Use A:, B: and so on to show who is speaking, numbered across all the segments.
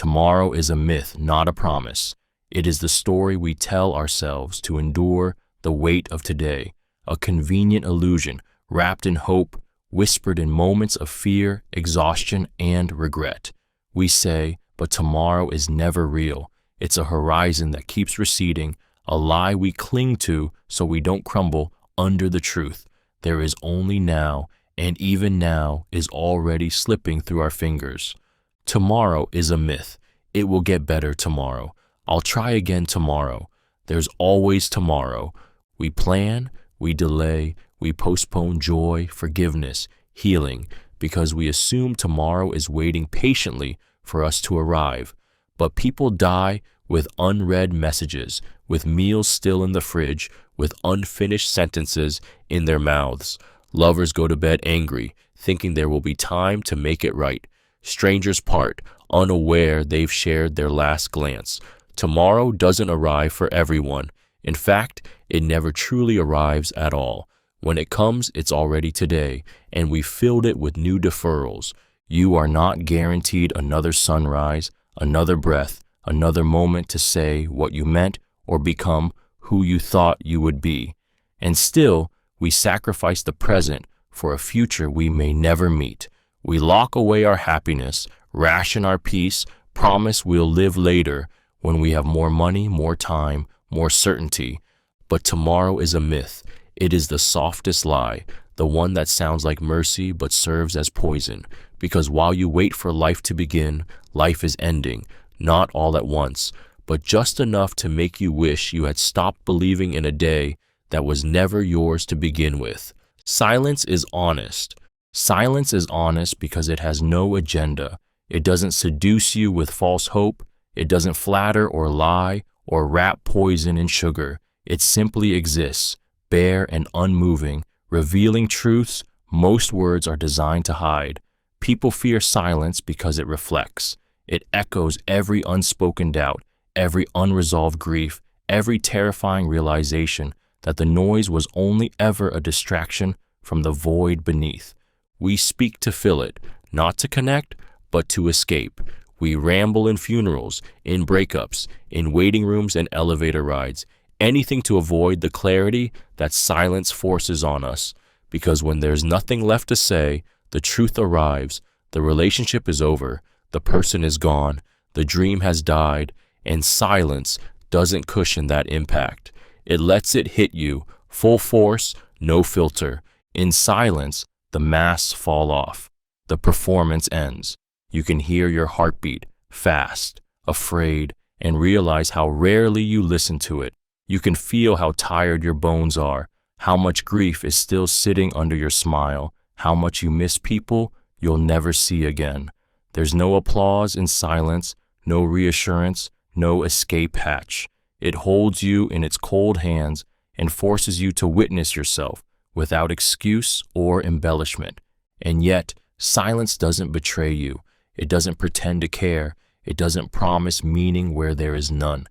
A: Tomorrow is a myth, not a promise. It is the story we tell ourselves to endure the weight of today, a convenient illusion wrapped in hope, whispered in moments of fear, exhaustion, and regret. We say, but tomorrow is never real. It's a horizon that keeps receding, a lie we cling to so we don't crumble under the truth. There is only now, and even now is already slipping through our fingers. Tomorrow is a myth. It will get better tomorrow. I'll try again tomorrow. There's always tomorrow. We plan, we delay, we postpone joy, forgiveness, healing, because we assume tomorrow is waiting patiently for us to arrive. But people die with unread messages, with meals still in the fridge, with unfinished sentences in their mouths. Lovers go to bed angry, thinking there will be time to make it right. Strangers part, unaware they've shared their last glance. Tomorrow doesn't arrive for everyone. In fact, it never truly arrives at all. When it comes, it's already today, and we filled it with new deferrals. You are not guaranteed another sunrise, another breath, another moment to say what you meant or become who you thought you would be. And still, we sacrifice the present for a future we may never meet. We lock away our happiness, ration our peace, promise we'll live later when we have more money, more time, more certainty. But tomorrow is a myth. It is the softest lie, the one that sounds like mercy but serves as poison. Because while you wait for life to begin, life is ending, not all at once, but just enough to make you wish you had stopped believing in a day that was never yours to begin with. Silence is honest. Silence is honest because it has no agenda. It doesn't seduce you with false hope. It doesn't flatter or lie or wrap poison in sugar. It simply exists, bare and unmoving, revealing truths most words are designed to hide. People fear silence because it reflects. It echoes every unspoken doubt, every unresolved grief, every terrifying realization that the noise was only ever a distraction from the void beneath. We speak to fill it, not to connect, but to escape. We ramble in funerals, in breakups, in waiting rooms and elevator rides, anything to avoid the clarity that silence forces on us. Because when there's nothing left to say, the truth arrives, the relationship is over, the person is gone, the dream has died, and silence doesn't cushion that impact. It lets it hit you, full force, no filter. In silence, the masks fall off. The performance ends. You can hear your heartbeat, fast, afraid, and realize how rarely you listen to it. You can feel how tired your bones are, how much grief is still sitting under your smile, how much you miss people you'll never see again. There's no applause in silence, no reassurance, no escape hatch. It holds you in its cold hands and forces you to witness yourself without excuse or embellishment. And yet, silence doesn't betray you. It doesn't pretend to care. It doesn't promise meaning where there is none.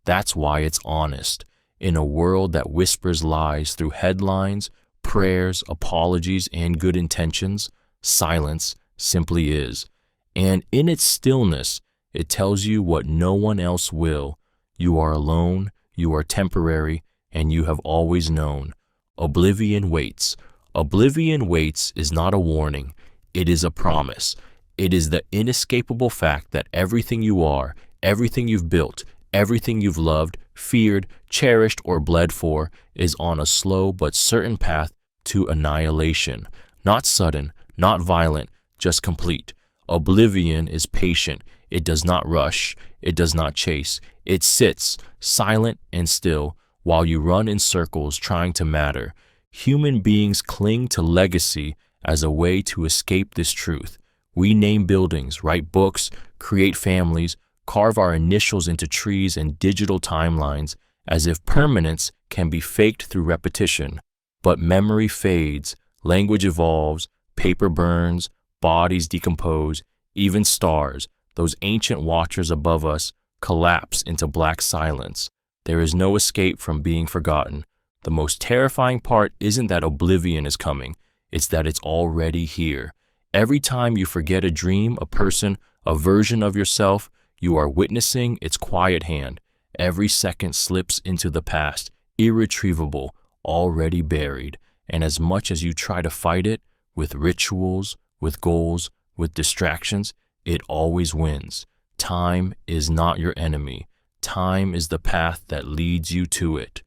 A: That's why it's honest. In a world that whispers lies through headlines, prayers, apologies, and good intentions, silence simply is. And in its stillness, it tells you what no one else will. You are alone, you are temporary, and you have always known. Oblivion waits. Oblivion waits is not a warning. It is a promise. It is the inescapable fact that everything you are, everything you've built, everything you've loved, feared, cherished, or bled for is on a slow but certain path to annihilation. Not sudden, not violent, just complete. Oblivion is patient. It does not rush. It does not chase. It sits, silent and still, while you run in circles trying to matter. Human beings cling to legacy as a way to escape this truth. We name buildings, write books, create families, carve our initials into trees and digital timelines as if permanence can be faked through repetition. But memory fades, language evolves, paper burns, bodies decompose, even stars, those ancient watchers above us, collapse into black silence. There is no escape from being forgotten. The most terrifying part isn't that oblivion is coming, it's that it's already here. Every time you forget a dream, a person, a version of yourself, You are witnessing its quiet hand. Every second slips into the past, irretrievable, already buried. And as much as you try to fight it, with rituals, with goals, with distractions, it always wins. Time is not your enemy. Time is the path that leads you to it.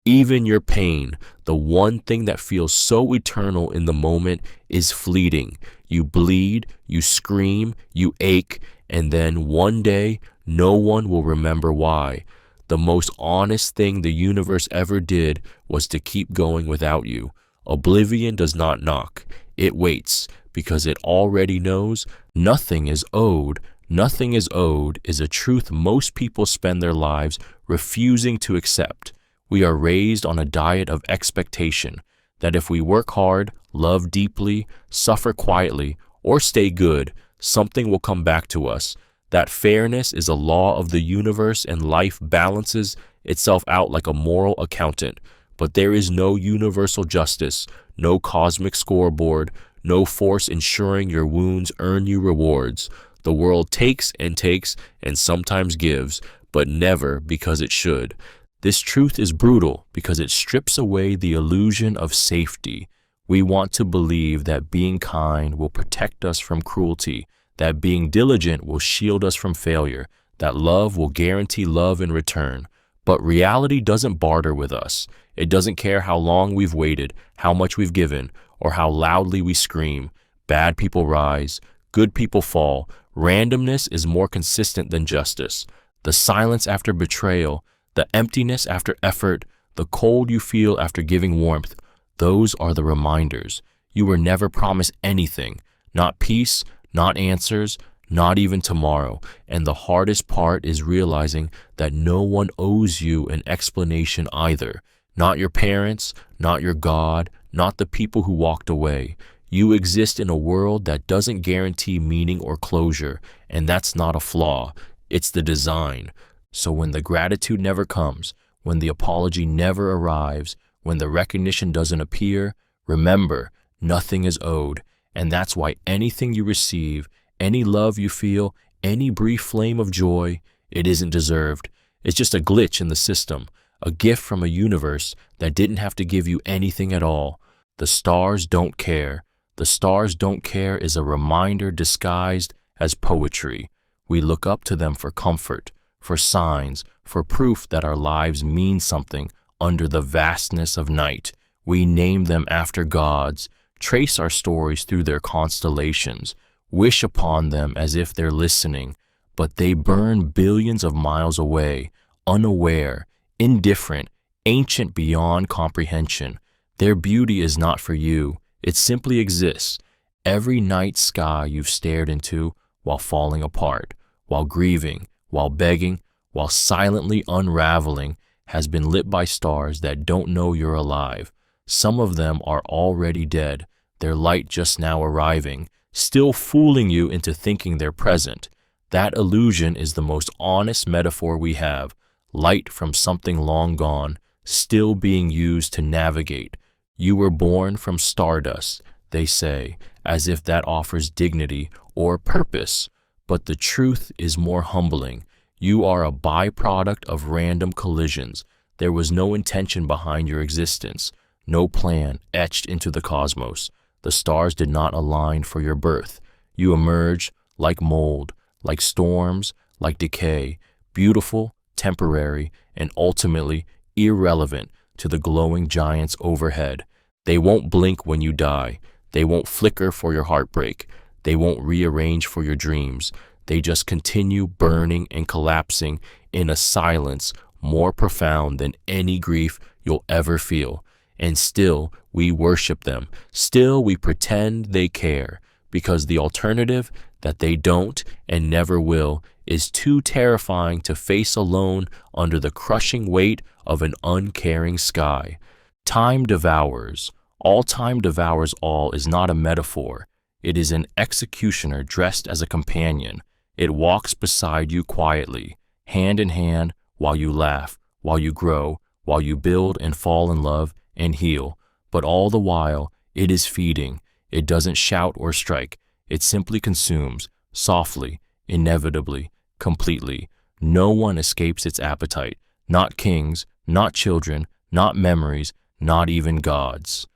A: Even your pain, the one thing that feels so eternal in the moment, is fleeting. You bleed, you scream, you ache, and then one day, no one will remember why. The most honest thing the universe ever did was to keep going without you. Oblivion does not knock. It waits, because it already knows nothing is owed. Nothing is owed is a truth most people spend their lives refusing to accept. We are raised on a diet of expectation that if we work hard, love deeply, suffer quietly, or stay good, something will come back to us. That fairness is a law of the universe and life balances itself out like a moral accountant. But there is no universal justice, no cosmic scoreboard, no force ensuring your wounds earn you rewards. The world takes and sometimes gives, but never because it should. This truth is brutal because it strips away the illusion of safety. We want to believe that being kind will protect us from cruelty, that being diligent will shield us from failure, that love will guarantee love in return. But reality doesn't barter with us. It doesn't care how long we've waited, how much we've given, or how loudly we scream. Bad people rise, good people fall. Randomness is more consistent than justice. The silence after betrayal, the emptiness after effort, the cold you feel after giving warmth, those are the reminders. You were never promised anything, not peace, not answers, not even tomorrow. And the hardest part is realizing that no one owes you an explanation either. Not your parents, not your God, not the people who walked away. You exist in a world that doesn't guarantee meaning or closure, and that's not a flaw. It's the design. So when the gratitude never comes, when the apology never arrives, when the recognition doesn't appear, remember, nothing is owed. And that's why anything you receive, any love you feel, any brief flame of joy, it isn't deserved. It's just a glitch in the system, a gift from a universe that didn't have to give you anything at all. The stars don't care. The stars don't care is a reminder disguised as poetry. We look up to them for comfort, for signs, for proof that our lives mean something under the vastness of night. We name them after gods, trace our stories through their constellations, wish upon them as if they're listening, but they burn billions of miles away, unaware, indifferent, ancient beyond comprehension. Their beauty is not for you, it simply exists. Every night sky you've stared into while falling apart, while grieving, while begging, while silently unraveling, has been lit by stars that don't know you're alive. Some of them are already dead, their light just now arriving, still fooling you into thinking they're present. That illusion is the most honest metaphor we have, light from something long gone, still being used to navigate. You were born from stardust, they say, as if that offers dignity or purpose. But the truth is more humbling. You are a byproduct of random collisions. There was no intention behind your existence, no plan etched into the cosmos. The stars did not align for your birth. You emerged like mold, like storms, like decay, beautiful, temporary, and ultimately irrelevant to the glowing giants overhead. They won't blink when you die. They won't flicker for your heartbreak. They won't rearrange for your dreams. They just continue burning and collapsing in a silence more profound than any grief you'll ever feel. And still, we worship them. Still, we pretend they care, because the alternative, that they don't and never will, is too terrifying to face alone under the crushing weight of an uncaring sky. Time devours. All time devours all is not a metaphor. It is an executioner dressed as a companion. It walks beside you quietly, hand in hand, while you laugh, while you grow, while you build and fall in love and heal. But all the while, it is feeding. It doesn't shout or strike. It simply consumes, softly, inevitably, completely. No one escapes its appetite, not kings, not children, not memories, not even gods.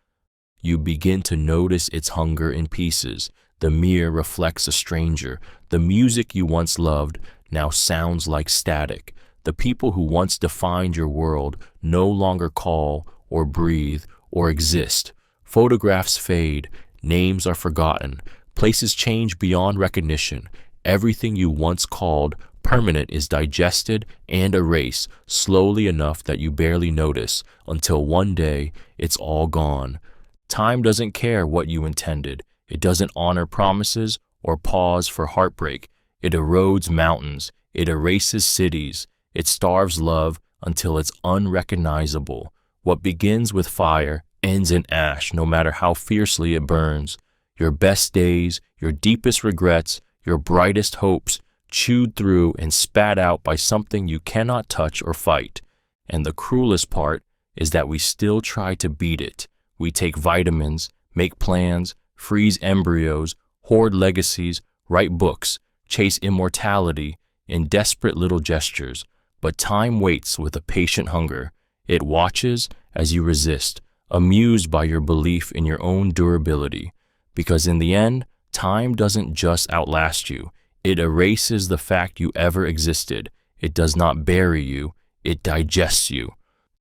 A: You begin to notice its hunger in pieces. The mirror reflects a stranger. The music you once loved now sounds like static. The people who once defined your world no longer call or breathe or exist. Photographs fade, names are forgotten, places change beyond recognition. Everything you once called permanent is digested and erased slowly enough that you barely notice, until one day it's all gone. Time doesn't care what you intended. It doesn't honor promises or pause for heartbreak. It erodes mountains. It erases cities. It starves love until it's unrecognizable. What begins with fire ends in ash, no matter how fiercely it burns. Your best days, your deepest regrets, your brightest hopes, chewed through and spat out by something you cannot touch or fight. And the cruelest part is that we still try to beat it. We take vitamins, make plans, freeze embryos, hoard legacies, write books, chase immortality in desperate little gestures. But time waits with a patient hunger. It watches as you resist, amused by your belief in your own durability. Because in the end, time doesn't just outlast you. It erases the fact you ever existed. It does not bury you. It digests you.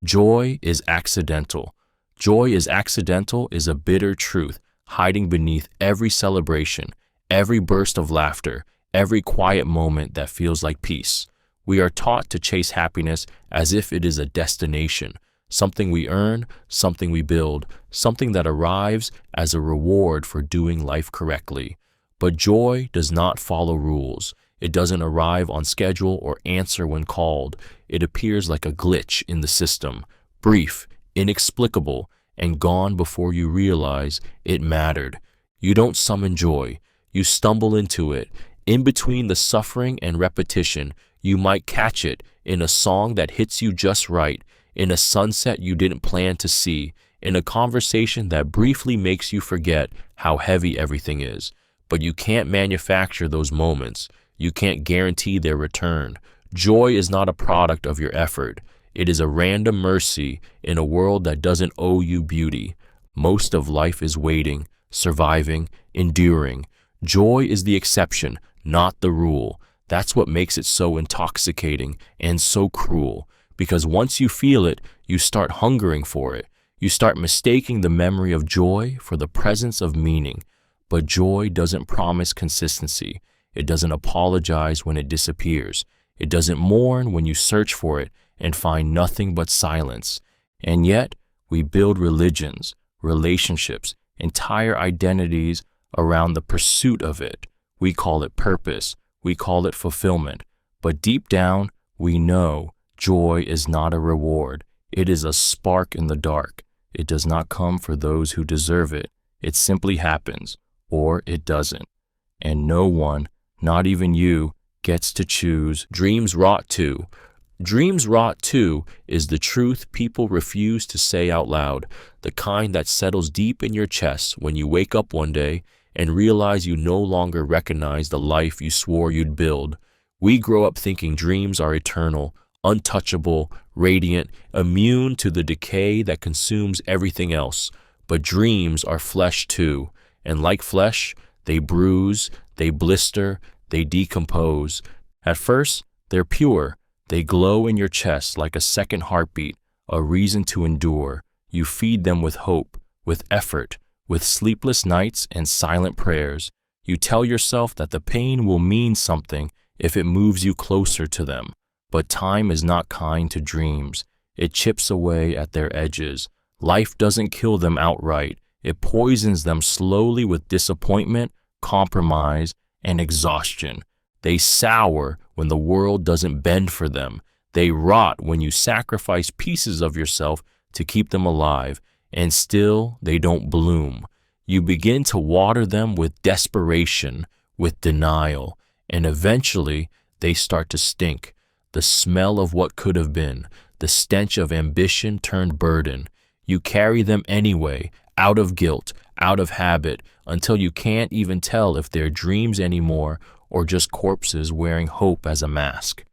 A: Joy is accidental. Joy is accidental is a bitter truth hiding beneath every celebration, every burst of laughter, every quiet moment that feels like peace. We are taught to chase happiness as if it is a destination, something we earn, something we build, something that arrives as a reward for doing life correctly. But joy does not follow rules. It doesn't arrive on schedule or answer when called. It appears like a glitch in the system, brief, inexplicable, and gone before you realize it mattered. You don't summon joy. You stumble into it. In between the suffering and repetition, you might catch it in a song that hits you just right, in a sunset you didn't plan to see, in a conversation that briefly makes you forget how heavy everything is. But you can't manufacture those moments. You can't guarantee their return. Joy is not a product of your effort. It is a random mercy in a world that doesn't owe you beauty. Most of life is waiting, surviving, enduring. Joy is the exception, not the rule. That's what makes it so intoxicating and so cruel. Because once you feel it, you start hungering for it. You start mistaking the memory of joy for the presence of meaning. But joy doesn't promise consistency. It doesn't apologize when it disappears. It doesn't mourn when you search for it and find nothing but silence. And yet, we build religions, relationships, entire identities around the pursuit of it. We call it purpose. We call it fulfillment. But deep down, we know joy is not a reward. It is a spark in the dark. It does not come for those who deserve it. It simply happens, or it doesn't. And no one, not even you, gets to choose. Dreams rot too. Dreams rot too is the truth people refuse to say out loud, the kind that settles deep in your chest when you wake up one day and realize you no longer recognize the life you swore you'd build. We grow up thinking dreams are eternal, untouchable, radiant, immune to the decay that consumes everything else. But dreams are flesh too, and like flesh, they bruise, they blister, they decompose. At first, they're pure. They glow in your chest like a second heartbeat, a reason to endure. You feed them with hope, with effort, with sleepless nights and silent prayers. You tell yourself that the pain will mean something if it moves you closer to them. But time is not kind to dreams. It chips away at their edges. Life doesn't kill them outright. It poisons them slowly with disappointment, compromise, and exhaustion. They sour when the world doesn't bend for them. They rot when you sacrifice pieces of yourself to keep them alive, and still they don't bloom. You begin to water them with desperation, with denial, and eventually they start to stink. The smell of what could have been, the stench of ambition turned burden. You carry them anyway, out of guilt, out of habit, until you can't even tell if they're dreams anymore or just corpses wearing hope as a mask.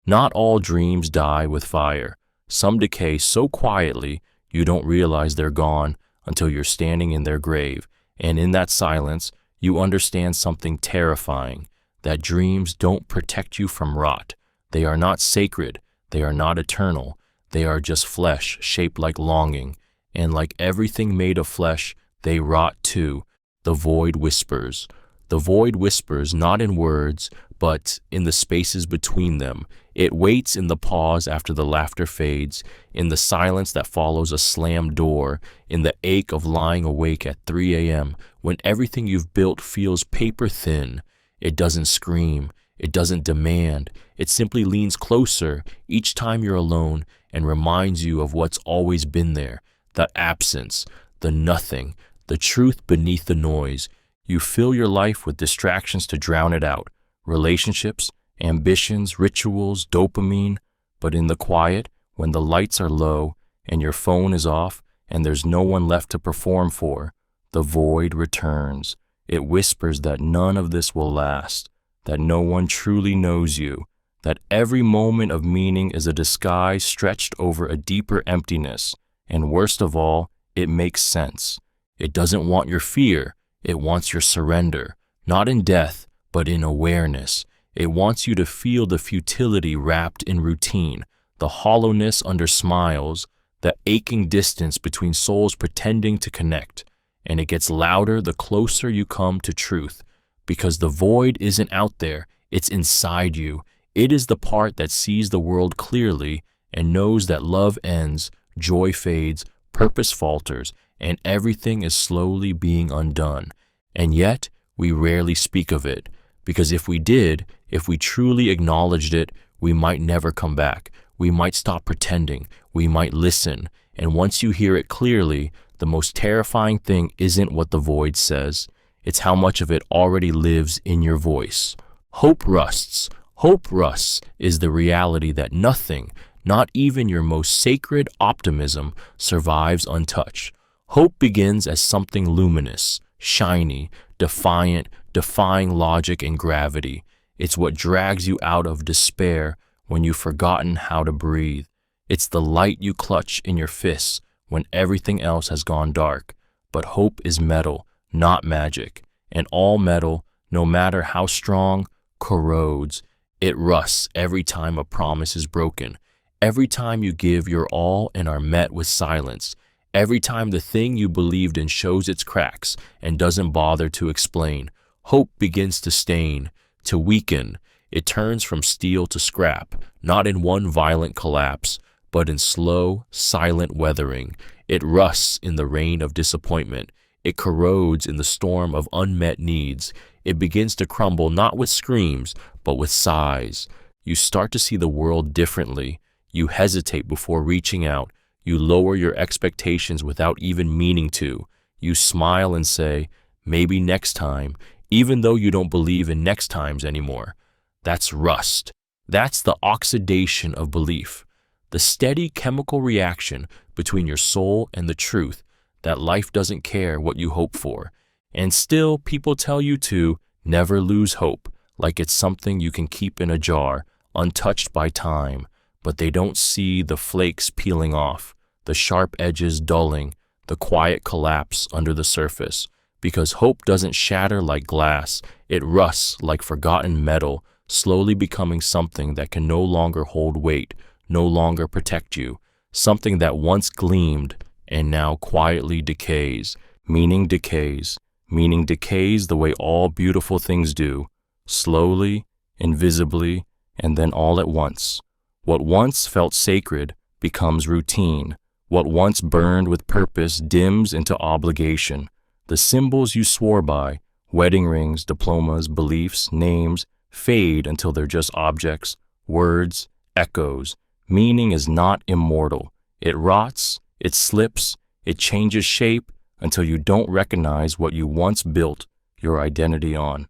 A: Not all dreams die with fire. Some decay so quietly you don't realize they're gone until you're standing in their grave, and in that silence, you understand something terrifying, that dreams don't protect you from rot. They are not sacred, they are not eternal, they are just flesh shaped like longing, and like everything made of flesh, they rot too. The void whispers. The void whispers not in words, but in the spaces between them. It waits in the pause after the laughter fades, in the silence that follows a slammed door, in the ache of lying awake at 3 a.m. when everything you've built feels paper thin. It doesn't scream, it doesn't demand, it simply leans closer each time you're alone and reminds you of what's always been there, the absence, the nothing, the truth beneath the noise. You fill your life with distractions to drown it out, relationships, ambitions, rituals, dopamine, but in the quiet, when the lights are low and your phone is off and there's no one left to perform for, the void returns. It whispers that none of this will last, that no one truly knows you, that every moment of meaning is a disguise stretched over a deeper emptiness, and worst of all, it makes sense. It doesn't want your fear, it wants your surrender, not in death, but in awareness. It wants you to feel the futility wrapped in routine, the hollowness under smiles, the aching distance between souls pretending to connect. And it gets louder the closer you come to truth, because the void isn't out there, it's inside you. It is the part that sees the world clearly and knows that love ends, joy fades, purpose falters, and everything is slowly being undone. And yet, we rarely speak of it, because if we did, if we truly acknowledged it, we might never come back. We might stop pretending. We might listen. And once you hear it clearly, the most terrifying thing isn't what the void says. It's how much of it already lives in your voice. Hope rusts. Hope rusts is the reality that nothing, not even your most sacred optimism, survives untouched. Hope begins as something luminous, shiny, defiant, defying logic and gravity. It's what drags you out of despair when you've forgotten how to breathe. It's the light you clutch in your fists when everything else has gone dark. But hope is metal, not magic. And all metal, no matter how strong, corrodes. It rusts every time a promise is broken. Every time you give your all and are met with silence. Every time the thing you believed in shows its cracks and doesn't bother to explain. Hope begins to stain, to weaken. It turns from steel to scrap, not in one violent collapse, but in slow, silent weathering. It rusts in the rain of disappointment. It corrodes in the storm of unmet needs. It begins to crumble not with screams, but with sighs. You start to see the world differently. You hesitate before reaching out. You lower your expectations without even meaning to. You smile and say, maybe next time, even though you don't believe in next times anymore. That's rust. That's the oxidation of belief. The steady chemical reaction between your soul and the truth that life doesn't care what you hope for. And still, people tell you to never lose hope, like it's something you can keep in a jar, untouched by time. But they don't see the flakes peeling off, the sharp edges dulling, the quiet collapse under the surface. Because hope doesn't shatter like glass, it rusts like forgotten metal, slowly becoming something that can no longer hold weight, no longer protect you, something that once gleamed and now quietly decays, meaning decays the way all beautiful things do, slowly, invisibly, and then all at once. What once felt sacred becomes routine. What once burned with purpose dims into obligation. The symbols you swore by, wedding rings, diplomas, beliefs, names, fade until they're just objects, words, echoes. Meaning is not immortal. It rots, it slips, it changes shape until you don't recognize what you once built your identity on.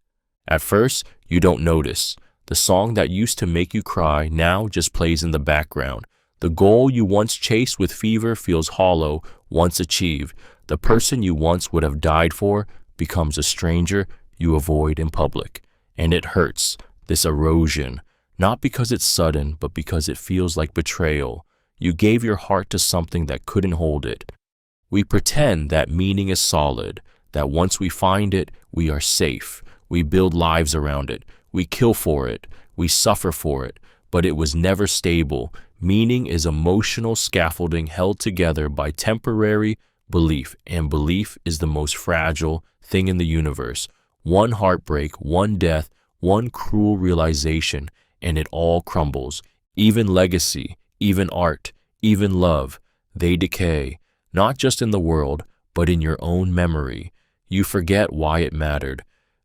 A: At first, you don't notice. The song that used to make you cry now just plays in the background. The goal you once chased with fever feels hollow once achieved. The person you once would have died for becomes a stranger you avoid in public. And it hurts, this erosion, not because it's sudden, but because it feels like betrayal. You gave your heart to something that couldn't hold it. We pretend that meaning is solid, that once we find it, we are safe. We build lives around it. We kill for it. We suffer for it. But it was never stable. Meaning is emotional scaffolding held together by temporary belief, and belief is the most fragile thing in the universe. One heartbreak, one death, one cruel realization, and it all crumbles. Even legacy, even art, even love, they decay, not just in the world, but in your own memory. You forget why it mattered.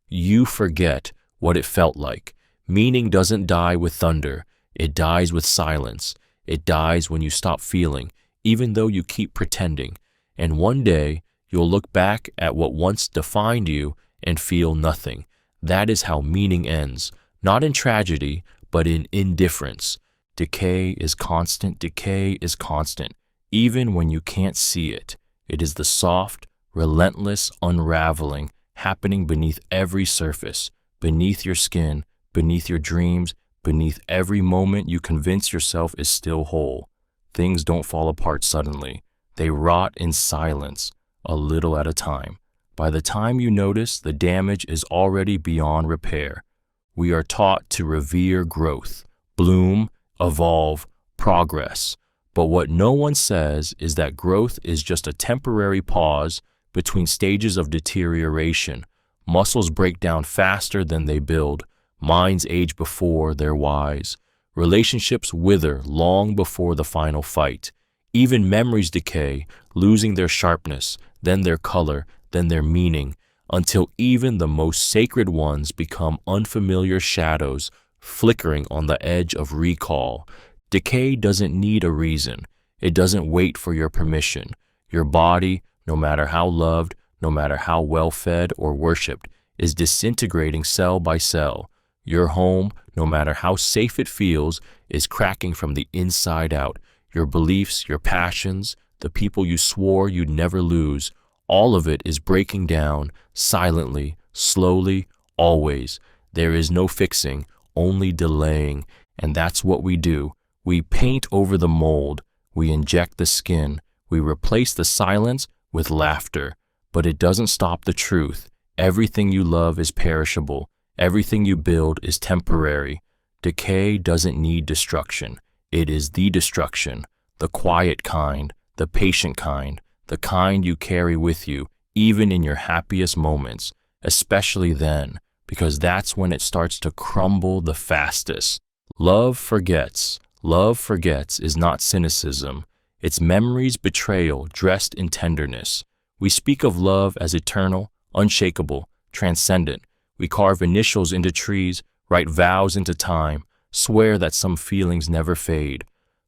A: You forget what it felt like. Meaning doesn't die with thunder. It dies with silence. It dies when you stop feeling, even though you keep pretending. And one day, you'll look back at what once defined you and feel nothing. That is how meaning ends, not in tragedy, but in indifference. Decay is constant. Decay is constant, even when you can't see it. It is the soft, relentless unraveling happening beneath every surface, beneath your skin, beneath your dreams, beneath every moment you convince yourself is still whole. Things don't fall apart suddenly. They rot in silence, a little at a time. By the time you notice, the damage is already beyond repair. We are taught to revere growth, bloom, evolve, progress. But what no one says is that growth is just a temporary pause between stages of deterioration. Muscles break down faster than they build. Minds age before they're wise. Relationships wither long before the final fight. Even memories decay, losing their sharpness, then their color, then their meaning, until even the most sacred ones become unfamiliar shadows flickering on the edge of recall. Decay doesn't need a reason. It doesn't wait for your permission. Your body, no matter how loved, no matter how well-fed or worshipped, is disintegrating cell by cell. Your home, no matter how safe it feels, is cracking from the inside out. Your beliefs, your passions, the people you swore you'd never lose, all of it is breaking down, silently, slowly, always. There is no fixing, only delaying, and that's what we do. We paint over the mold, we inject the skin, we replace the silence with laughter. But it doesn't stop the truth. Everything you love is perishable. Everything you build is temporary. Decay doesn't need destruction. It is the destruction, the quiet kind, the patient kind, the kind you carry with you, even in your happiest moments, especially then, because that's when it starts to crumble the fastest. Love forgets. Love forgets is not cynicism. It's memory's betrayal dressed in tenderness. We speak of love as eternal, unshakable, transcendent. We carve initials into trees, write vows into time, swear that some feelings never fade.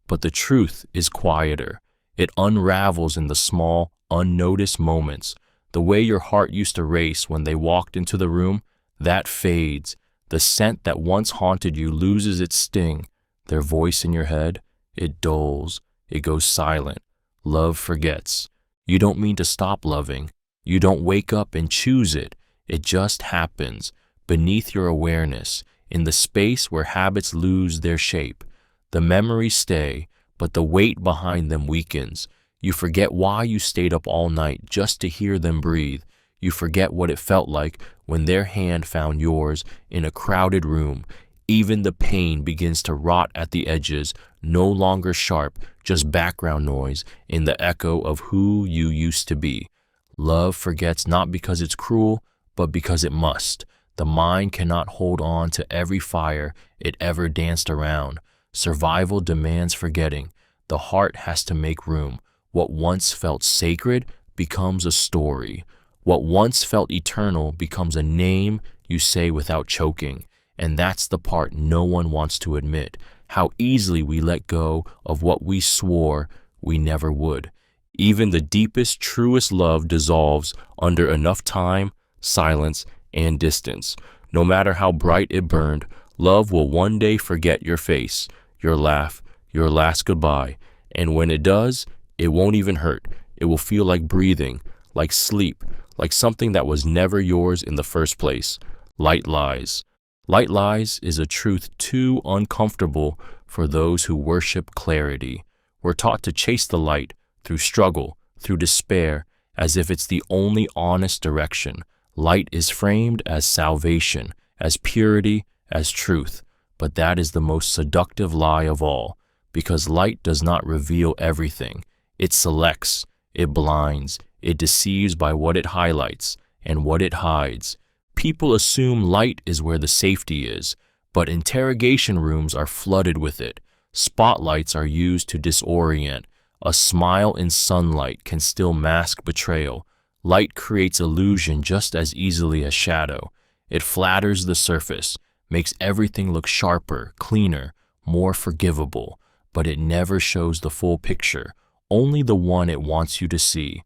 A: But the truth is quieter. It unravels in the small, unnoticed moments. The way your heart used to race when they walked into the room, that fades. The scent that once haunted you loses its sting. Their voice in your head, it dulls. It goes silent. Love forgets. You don't mean to stop loving. You don't wake up and choose it. It just happens, beneath your awareness, in the space where habits lose their shape. The memories stay, but the weight behind them weakens. You forget why you stayed up all night just to hear them breathe. You forget what it felt like when their hand found yours in a crowded room. Even the pain begins to rot at the edges, no longer sharp, just background noise in the echo of who you used to be. Love forgets not because it's cruel, but because it must. The mind cannot hold on to every fire it ever danced around. Survival demands forgetting. The heart has to make room. What once felt sacred becomes a story. What once felt eternal becomes a name you say without choking. And that's the part no one wants to admit, how easily we let go of what we swore we never would. Even the deepest, truest love dissolves under enough time, silence, and distance. No matter how bright it burned, love will one day forget your face, your laugh, your last goodbye. And when it does, it won't even hurt. It will feel like breathing, like sleep, like something that was never yours in the first place. Light lies. Light lies is a truth too uncomfortable for those who worship clarity. We're taught to chase the light through struggle, through despair, as if it's the only honest direction. Light is framed as salvation, as purity, as truth. But that is the most seductive lie of all, because light does not reveal everything. It selects, it blinds, it deceives by what it highlights and what it hides. People assume light is where the safety is, but interrogation rooms are flooded with it. Spotlights are used to disorient. A smile in sunlight can still mask betrayal. Light creates illusion just as easily as shadow. It flatters the surface, makes everything look sharper, cleaner, more forgivable, but it never shows the full picture, only the one it wants you to see.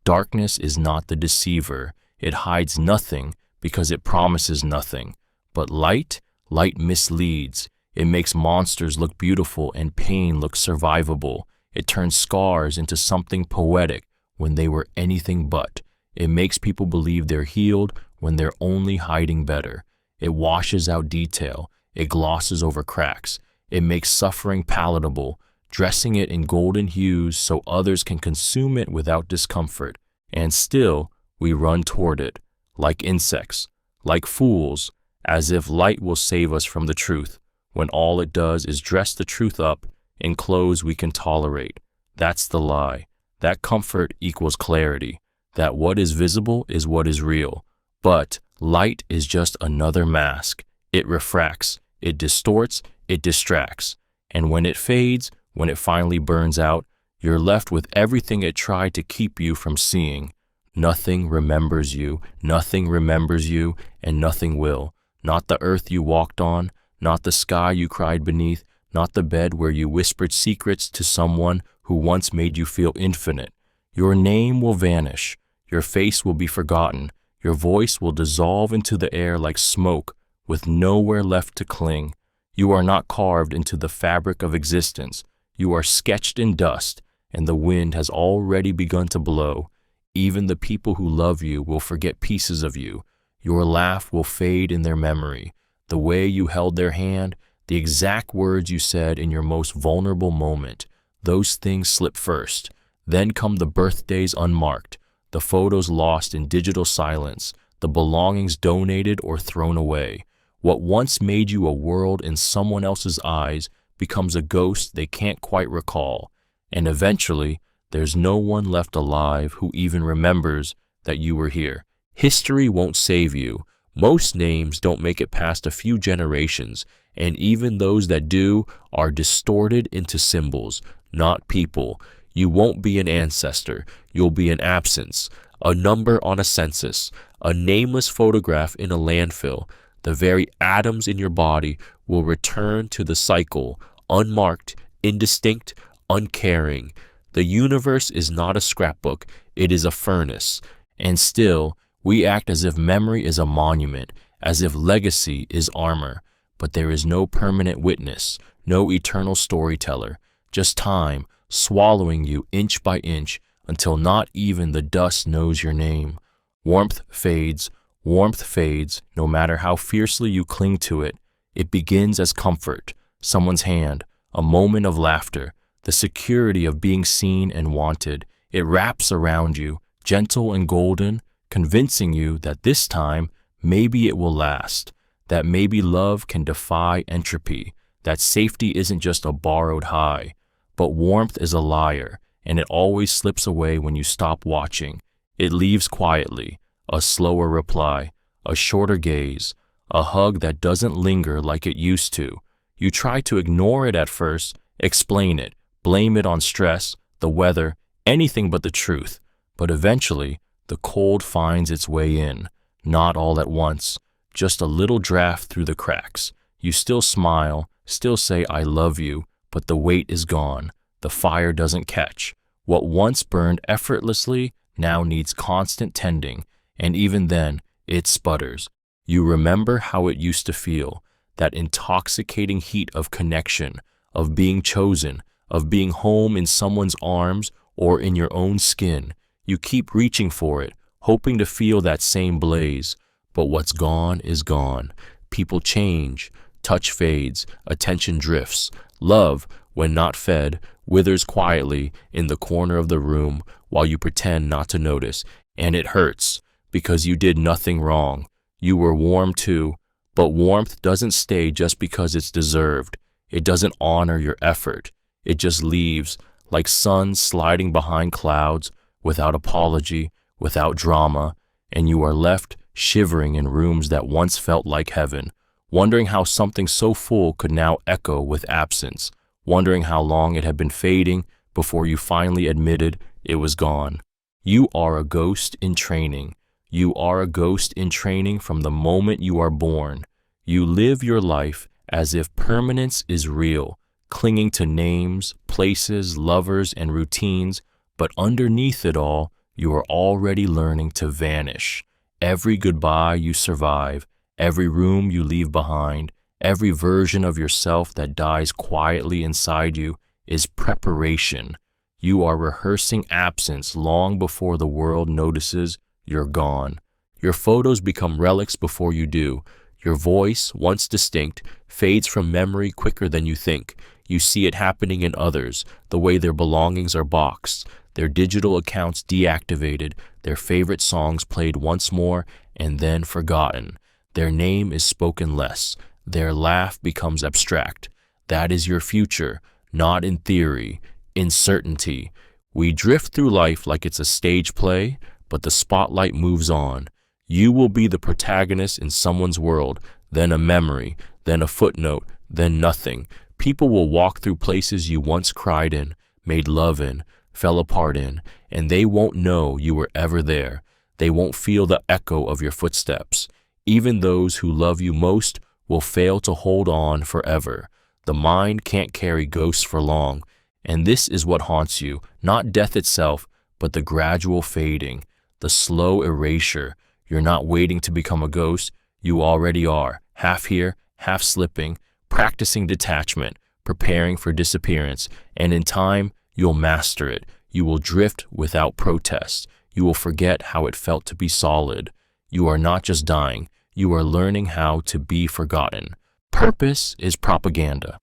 A: Darkness is not the deceiver. It hides nothing because it promises nothing. But light misleads. It makes monsters look beautiful and pain look survivable. It turns scars into something poetic when they were anything but. It makes people believe they're healed when they're only hiding better. It washes out detail. It glosses over cracks. It makes suffering palatable, dressing it in golden hues so others can consume it without discomfort. And still, we run toward it, like insects, like fools, as if light will save us from the truth, when all it does is dress the truth up in clothes we can tolerate. That's the lie. That comfort equals clarity. That what is visible is what is real. But light is just another mask. It refracts, it distorts, it distracts. And when it fades, when it finally burns out, you're left with everything it tried to keep you from seeing. Nothing remembers you, and nothing will. Not the earth you walked on, not the sky you cried beneath, not the bed where you whispered secrets to someone who once made you feel infinite. Your name will vanish, your face will be forgotten, your voice will dissolve into the air like smoke, with nowhere left to cling. You are not carved into the fabric of existence. You are sketched in dust, and the wind has already begun to blow. Even the people who love you will forget pieces of you. Your laugh will fade in their memory. The way you held their hand, the exact words you said in your most vulnerable moment, those things slip first. Then come the birthdays unmarked, the photos lost in digital silence, the belongings donated or thrown away. What once made you a world in someone else's eyes becomes a ghost they can't quite recall. And eventually, there's no one left alive who even remembers that you were here. History won't save you. Most names don't make it past a few generations, and even those that do are distorted into symbols, not people. You won't be an ancestor. You'll be an absence, a number on a census, a nameless photograph in a landfill. The very atoms in your body will return to the cycle, unmarked, indistinct, uncaring. The universe is not a scrapbook, it is a furnace. And still, we act as if memory is a monument, as if legacy is armor. But there is no permanent witness, no eternal storyteller, just time swallowing you inch by inch until not even the dust knows your name. Warmth fades, no matter how fiercely you cling to it. It begins as comfort, someone's hand, a moment of laughter, the security of being seen and wanted. It wraps around you, gentle and golden, convincing you that this time, maybe it will last, that maybe love can defy entropy, that safety isn't just a borrowed high. But warmth is a liar, and it always slips away when you stop watching. It leaves quietly, a slower reply, a shorter gaze, a hug that doesn't linger like it used to. You try to ignore it at first, explain it, blame it on stress, the weather, anything but the truth. But eventually, the cold finds its way in, not all at once, just a little draft through the cracks. You still smile, still say I love you, but the weight is gone. The fire doesn't catch. What once burned effortlessly now needs constant tending, and even then, it sputters. You remember how it used to feel, that intoxicating heat of connection, of being chosen, of being home in someone's arms or in your own skin. You keep reaching for it, hoping to feel that same blaze. But what's gone is gone. People change, touch fades, attention drifts. Love, when not fed, withers quietly in the corner of the room while you pretend not to notice. And it hurts, because you did nothing wrong. You were warm too, but warmth doesn't stay just because it's deserved. It doesn't honor your effort. It just leaves, like sun sliding behind clouds, without apology, without drama, and you are left shivering in rooms that once felt like heaven, wondering how something so full could now echo with absence, wondering how long it had been fading before you finally admitted it was gone. You are a ghost in training. You are a ghost in training from the moment you are born. You live your life as if permanence is real, clinging to names, places, lovers, and routines, but underneath it all, you are already learning to vanish. Every goodbye you survive, every room you leave behind, every version of yourself that dies quietly inside you is preparation. You are rehearsing absence long before the world notices you're gone. Your photos become relics before you do. Your voice, once distinct, fades from memory quicker than you think. You see it happening in others, the way their belongings are boxed, their digital accounts deactivated, their favorite songs played once more and then forgotten. Their name is spoken less. Their laugh becomes abstract. That is your future, not in theory, in certainty. We drift through life like it's a stage play, but the spotlight moves on. You will be the protagonist in someone's world, then a memory, then a footnote, then nothing. People will walk through places you once cried in, made love in, fell apart in, and they won't know you were ever there. They won't feel the echo of your footsteps. Even those who love you most will fail to hold on forever. The mind can't carry ghosts for long, and this is what haunts you, not death itself, but the gradual fading, the slow erasure. You're not waiting to become a ghost. You already are, half here, half slipping, practicing detachment, preparing for disappearance, and in time, you'll master it. You will drift without protest. You will forget how it felt to be solid. You are not just dying. You are learning how to be forgotten. Purpose is propaganda.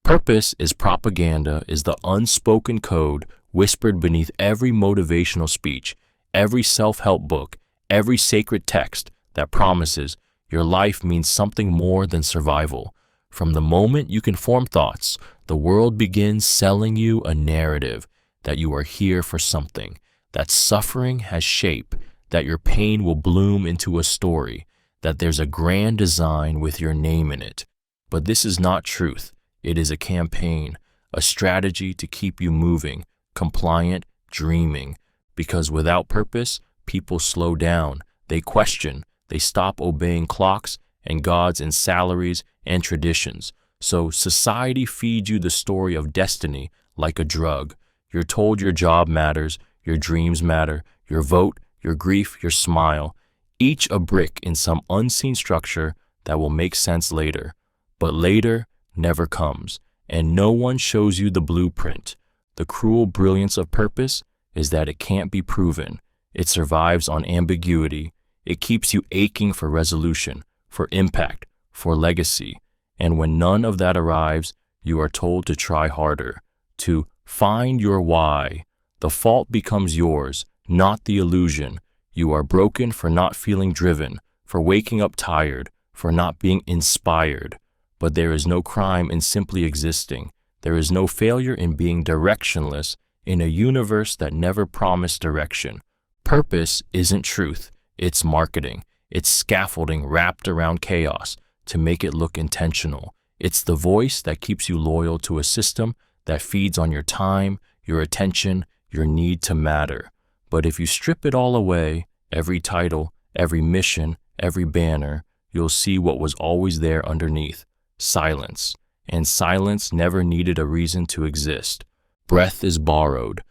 A: Purpose is propaganda is the unspoken code whispered beneath every motivational speech, every self-help book, every sacred text that promises your life means something more than survival. From the moment you can form thoughts, the world begins selling you a narrative that you are here for something, that suffering has shape, that your pain will bloom into a story, that there's a grand design with your name in it. But this is not truth. It is a campaign, a strategy to keep you moving, compliant, dreaming. Because without purpose, people slow down, they question, they stop obeying clocks and gods and salaries and traditions. So society feeds you the story of destiny like a drug. You're told your job matters, your dreams matter, your vote, your grief, your smile, each a brick in some unseen structure that will make sense later. But later never comes, and no one shows you the blueprint. The cruel brilliance of purpose is that it can't be proven. It survives on ambiguity. It keeps you aching for resolution, for impact, for legacy. And when none of that arrives, you are told to try harder, to find your why. The fault becomes yours, not the illusion. You are broken for not feeling driven, for waking up tired, for not being inspired. But there is no crime in simply existing. There is no failure in being directionless in a universe that never promised direction. Purpose isn't truth. It's marketing. It's scaffolding wrapped around chaos to make it look intentional. It's the voice that keeps you loyal to a system that feeds on your time, your attention, your need to matter. But if you strip it all away, every title, every mission, every banner, you'll see what was always there underneath: silence. And silence never needed a reason to exist. Breath is borrowed.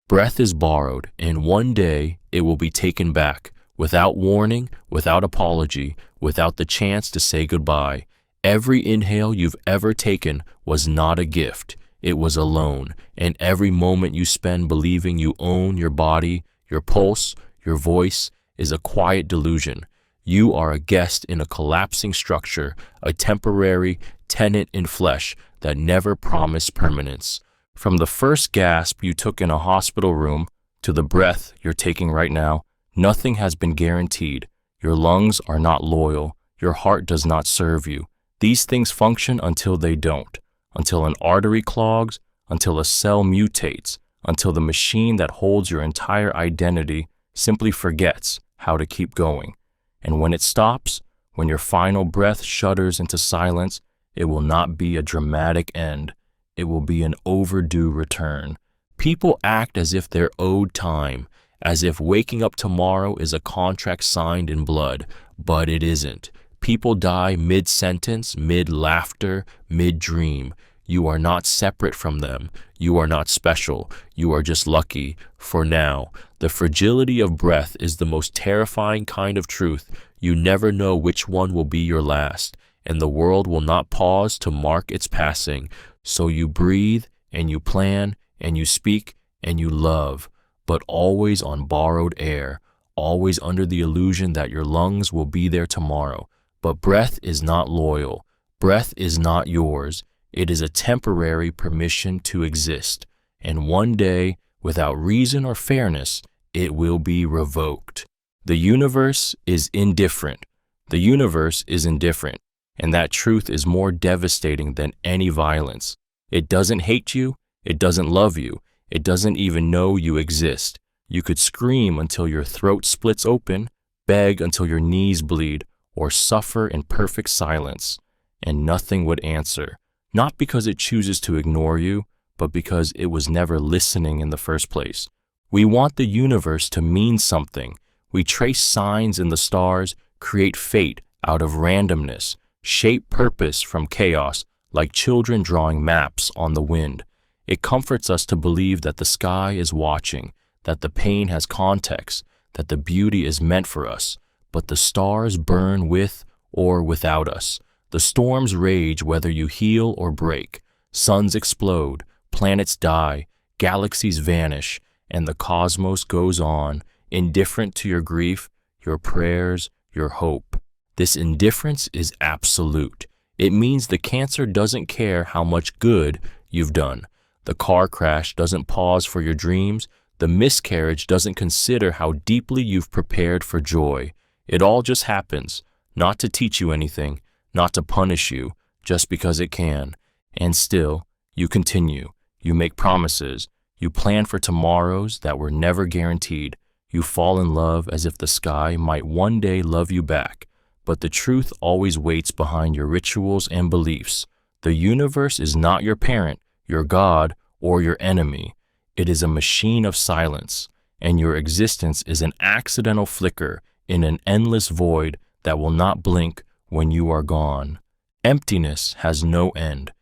A: Breath is borrowed, and one day it will be taken back, without warning, without apology, without the chance to say goodbye. Every inhale you've ever taken was not a gift. It was a loan, and every moment you spend believing you own your body, your pulse, your voice is a quiet delusion. You are a guest in a collapsing structure, a temporary tenant in flesh that never promised permanence. From the first gasp you took in a hospital room to the breath you're taking right now, nothing has been guaranteed. Your lungs are not loyal. Your heart does not serve you. These things function until they don't, until an artery clogs, until a cell mutates, until the machine that holds your entire identity simply forgets how to keep going. And when it stops, when your final breath shudders into silence, it will not be a dramatic end. It will be an overdue return. People act as if they're owed time, as if waking up tomorrow is a contract signed in blood, but it isn't. People die mid-sentence, mid-laughter, mid-dream. You are not separate from them. You are not special. You are just lucky. For now, the fragility of breath is the most terrifying kind of truth. You never know which one will be your last, and the world will not pause to mark its passing. So you breathe, and you plan, and you speak, and you love, but always on borrowed air, always under the illusion that your lungs will be there tomorrow. But breath is not loyal. Breath is not yours. It is a temporary permission to exist, and one day, without reason or fairness, it will be revoked. The universe is indifferent. The universe is indifferent, and that truth is more devastating than any violence. It doesn't hate you. It doesn't love you. It doesn't even know you exist. You could scream until your throat splits open, beg until your knees bleed, or suffer in perfect silence, and nothing would answer. Not because it chooses to ignore you, but because it was never listening in the first place. We want the universe to mean something. We trace signs in the stars, create fate out of randomness, shape purpose from chaos, like children drawing maps on the wind. It comforts us to believe that the sky is watching, that the pain has context, that the beauty is meant for us. But the stars burn with or without us. The storms rage whether you heal or break. Suns explode, planets die, galaxies vanish, and the cosmos goes on, indifferent to your grief, your prayers, your hope. This indifference is absolute. It means the cancer doesn't care how much good you've done. The car crash doesn't pause for your dreams. The miscarriage doesn't consider how deeply you've prepared for joy. It all just happens, not to teach you anything, not to punish you, just because it can. And still, you continue. You make promises. You plan for tomorrows that were never guaranteed. You fall in love as if the sky might one day love you back. But the truth always waits behind your rituals and beliefs. The universe is not your parent, your God, or your enemy. It is a machine of silence, and your existence is an accidental flicker in an endless void that will not blink when you are gone. Emptiness has no end.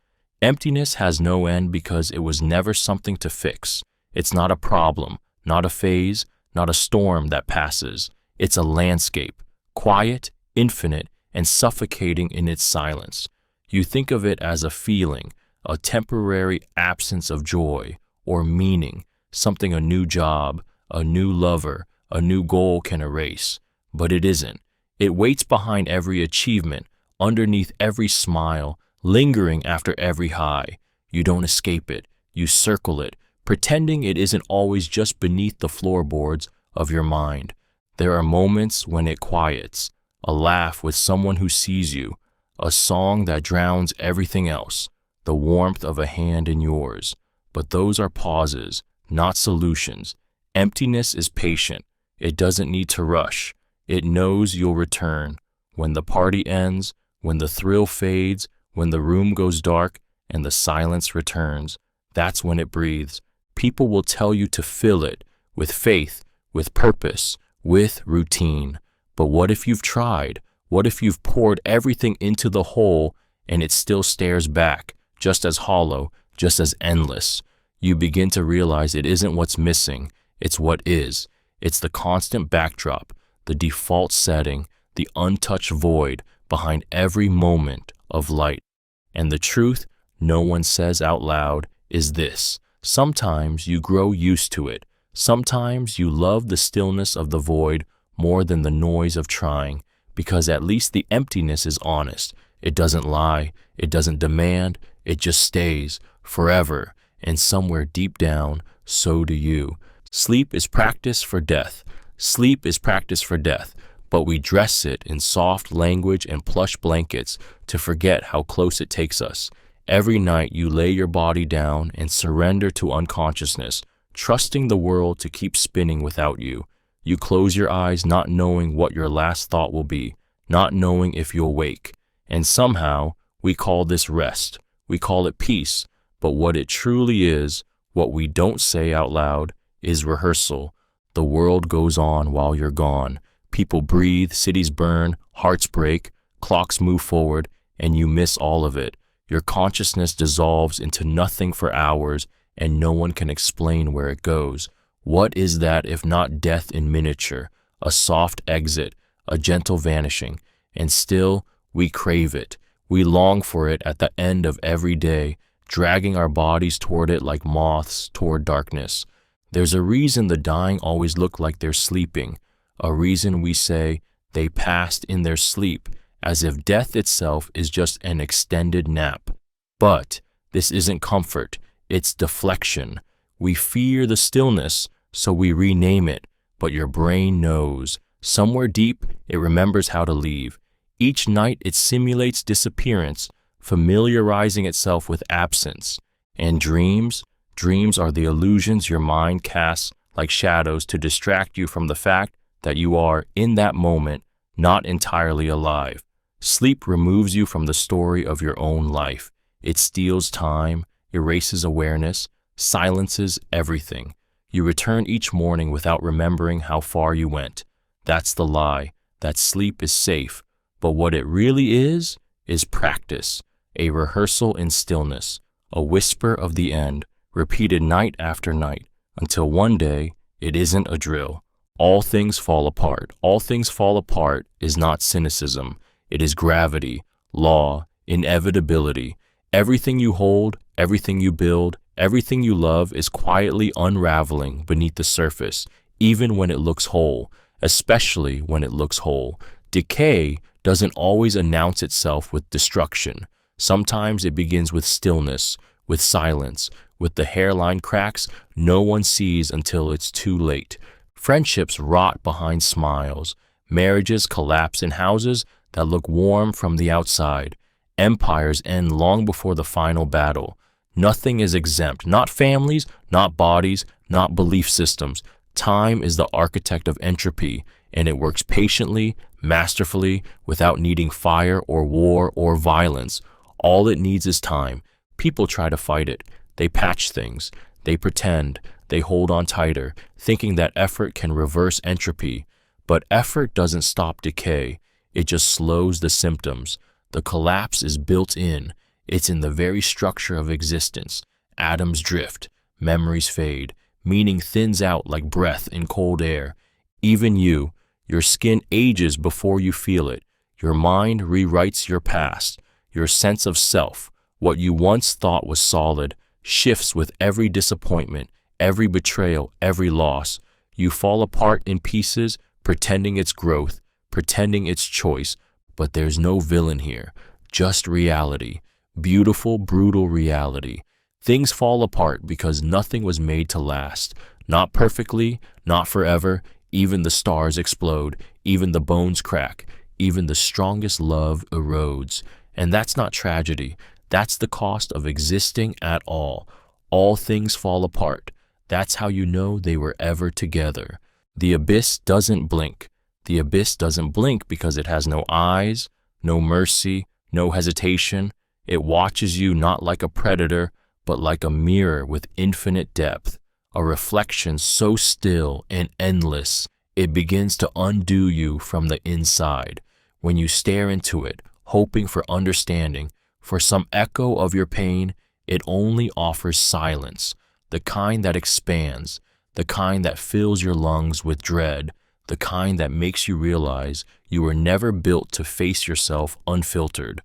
A: Emptiness has no end because it was never something to fix. It's not a problem, not a phase, not a storm that passes. It's a landscape, quiet, infinite, and suffocating in its silence. You think of it as a feeling, a temporary absence of joy or meaning, something a new job, a new lover, a new goal can erase. But it isn't. It waits behind every achievement, underneath every smile, lingering after every high. You don't escape it. You circle it, pretending it isn't always just beneath the floorboards of your mind. There are moments when it quiets, a laugh with someone who sees you, a song that drowns everything else, the warmth of a hand in yours. But those are pauses, not solutions. Emptiness is patient. It doesn't need to rush. It knows you'll return. When the party ends, when the thrill fades, when the room goes dark and the silence returns, that's when it breathes. People will tell you to fill it with faith, with purpose, with routine. But what if you've tried? What if you've poured everything into the hole and it still stares back, just as hollow, just as endless? You begin to realize it isn't what's missing, it's what is. It's the constant backdrop, the default setting, the untouched void behind every moment of light. And the truth no one says out loud is this: sometimes you grow used to it. Sometimes you love the stillness of the void more than the noise of trying. because at least the emptiness is honest. It doesn't lie, it doesn't demand, it just stays forever, and somewhere deep down, so do you. Sleep is practice for death. Sleep is practice for death, but we dress it in soft language and plush blankets to forget how close it takes us. Every night you lay your body down and surrender to unconsciousness, trusting the world to keep spinning without you. You close your eyes not knowing what your last thought will be, not knowing if you'll wake. And somehow, we call this rest. We call it peace. But what it truly is, what we don't say out loud, is rehearsal. The world goes on while you're gone. People breathe, cities burn, hearts break, clocks move forward, and you miss all of it. Your consciousness dissolves into nothing for hours, and no one can explain where it goes. What is that if not death in miniature, a soft exit, a gentle vanishing? And still, we crave it. We long for it at the end of every day, dragging our bodies toward it like moths toward darkness. There's a reason the dying always look like they're sleeping, a reason we say they passed in their sleep, as if death itself is just an extended nap. But this isn't comfort, it's deflection. We fear the stillness, so we rename it, but your brain knows. Somewhere deep, it remembers how to leave. Each night it simulates disappearance, familiarizing itself with absence. And dreams are the illusions your mind casts like shadows to distract you from the fact that you are, in that moment, not entirely alive. Sleep removes you from the story of your own life. It steals time, erases awareness, silences everything. You return each morning without remembering how far you went. That's the lie, that sleep is safe. But what it really is practice, a rehearsal in stillness, a whisper of the end, repeated night after night, until one day it isn't a drill. All things fall apart. All things fall apart is not cynicism. It is gravity, law, inevitability. Everything you hold, everything you build, everything you love is quietly unraveling beneath the surface, even when it looks whole, especially when it looks whole. Decay doesn't always announce itself with destruction. Sometimes it begins with stillness, with silence, with the hairline cracks no one sees until it's too late. Friendships rot behind smiles. Marriages collapse in houses that look warm from the outside. Empires end long before the final battle. Nothing is exempt, not families, not bodies, not belief systems. Time is the architect of entropy, and it works patiently, masterfully, without needing fire or war or violence. All it needs is time. People try to fight it. They patch things. They pretend. They hold on tighter, thinking that effort can reverse entropy. But effort doesn't stop decay. It just slows the symptoms. The collapse is built in. It's in the very structure of existence. Atoms drift. Memories fade. Meaning thins out like breath in cold air. Even you, your skin ages before you feel it. Your mind rewrites your past. Your sense of self, what you once thought was solid, shifts with every disappointment, every betrayal, every loss. You fall apart in pieces, pretending it's growth, pretending it's choice, but there's no villain here, just reality. Beautiful, brutal reality. Things fall apart because nothing was made to last. Not perfectly, not forever. Even the stars explode, even the bones crack, even the strongest love erodes. And that's not tragedy. That's the cost of existing at all. All things fall apart. That's how you know they were ever together. The abyss doesn't blink. The abyss doesn't blink because it has no eyes, no mercy, no hesitation. It watches you not like a predator, but like a mirror with infinite depth, a reflection so still and endless, it begins to undo you from the inside. When you stare into it, hoping for understanding, for some echo of your pain, it only offers silence, the kind that expands, the kind that fills your lungs with dread, the kind that makes you realize you were never built to face yourself unfiltered.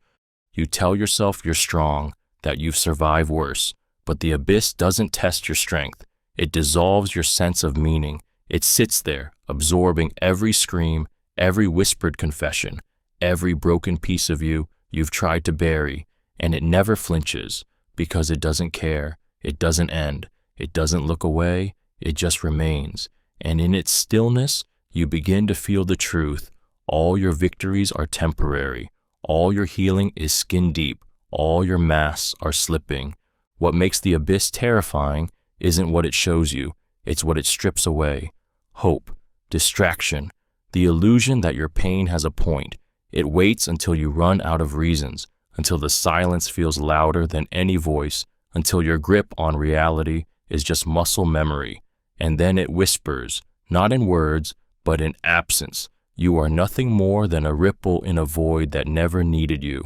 A: You tell yourself you're strong, that you've survived worse, but the abyss doesn't test your strength. It dissolves your sense of meaning. It sits there, absorbing every scream, every whispered confession, every broken piece of you you've tried to bury, and it never flinches because it doesn't care, it doesn't end, it doesn't look away, it just remains. And in its stillness, you begin to feel the truth. All your victories are temporary. All your healing is skin deep. All your masks are slipping. What makes the abyss terrifying isn't what it shows you, it's what it strips away. Hope, distraction, the illusion that your pain has a point. It waits until you run out of reasons, until the silence feels louder than any voice, until your grip on reality is just muscle memory. And then it whispers, not in words, but in absence. You are nothing more than a ripple in a void that never needed you.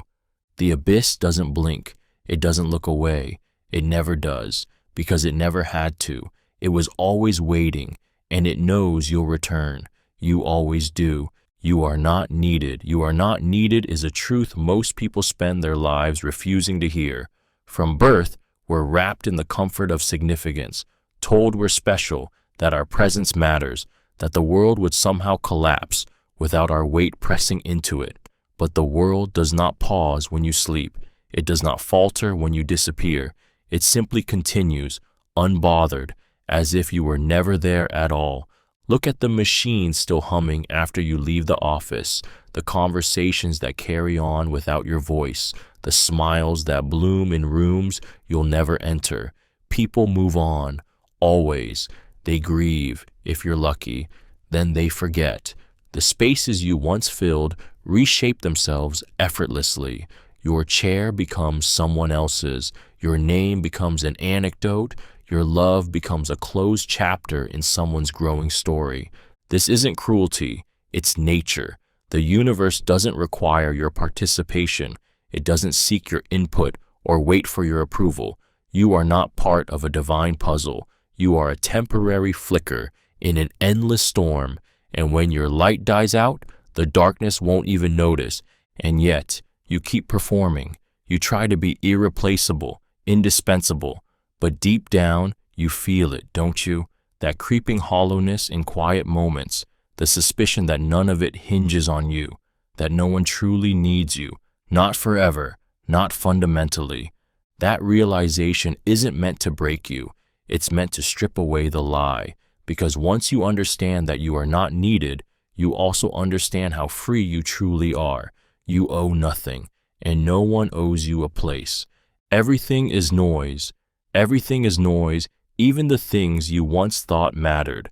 A: The abyss doesn't blink. It doesn't look away. It never does, because it never had to. It was always waiting, and it knows you'll return. You always do. You are not needed. You are not needed is a truth most people spend their lives refusing to hear. From birth, we're wrapped in the comfort of significance, told we're special, that our presence matters, that the world would somehow collapse without our weight pressing into it. But the world does not pause when you sleep. It does not falter when you disappear. It simply continues, unbothered, as if you were never there at all. Look at the machine still humming after you leave the office, the conversations that carry on without your voice, the smiles that bloom in rooms you'll never enter. People move on, always. They grieve, if you're lucky. Then they forget. The spaces you once filled reshape themselves effortlessly. Your chair becomes someone else's. Your name becomes an anecdote. Your love becomes a closed chapter in someone's growing story. This isn't cruelty, it's nature. The universe doesn't require your participation. It doesn't seek your input or wait for your approval. You are not part of a divine puzzle. You are a temporary flicker in an endless storm, and when your light dies out, the darkness won't even notice. And yet, you keep performing. You try to be irreplaceable, indispensable. But deep down, you feel it, don't you? That creeping hollowness in quiet moments, the suspicion that none of it hinges on you, that no one truly needs you, not forever, not fundamentally. That realization isn't meant to break you. It's meant to strip away the lie. Because once you understand that you are not needed, you also understand how free you truly are. You owe nothing, and no one owes you a place. Everything is noise. Everything is noise, even the things you once thought mattered.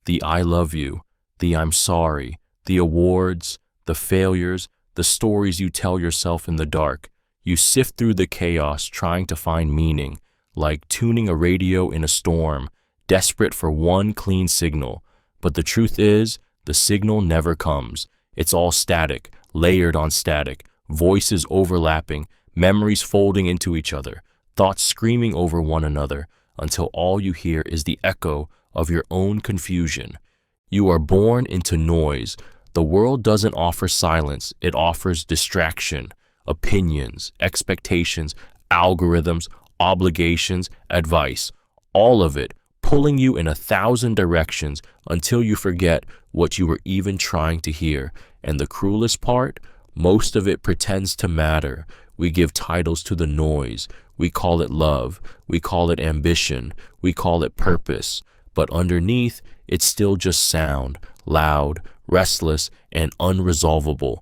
A: The I love you, the I'm sorry, the awards, the failures, the stories you tell yourself in the dark. You sift through the chaos trying to find meaning, like tuning a radio in a storm, desperate for one clean signal. But the truth is, the signal never comes. It's all static, layered on static, voices overlapping, memories folding into each other, thoughts screaming over one another, until all you hear is the echo of your own confusion. You are born into noise. The world doesn't offer silence, it offers distraction, opinions, expectations, algorithms, obligations, advice, all of it pulling you in 1,000 directions until you forget what you were even trying to hear. And the cruelest part, most of it pretends to matter. We give titles to the noise. We call it love. We call it ambition. We call it purpose. But underneath, it's still just sound, loud, restless, and unresolvable.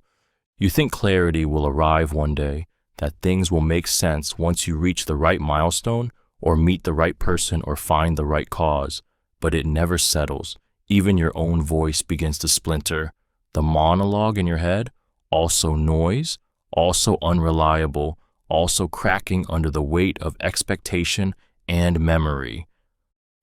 A: You think clarity will arrive one day, that things will make sense once you reach the right milestone, or meet the right person, or find the right cause. But it never settles. Even your own voice begins to splinter. The monologue in your head, also noise, also unreliable, also cracking under the weight of expectation and memory.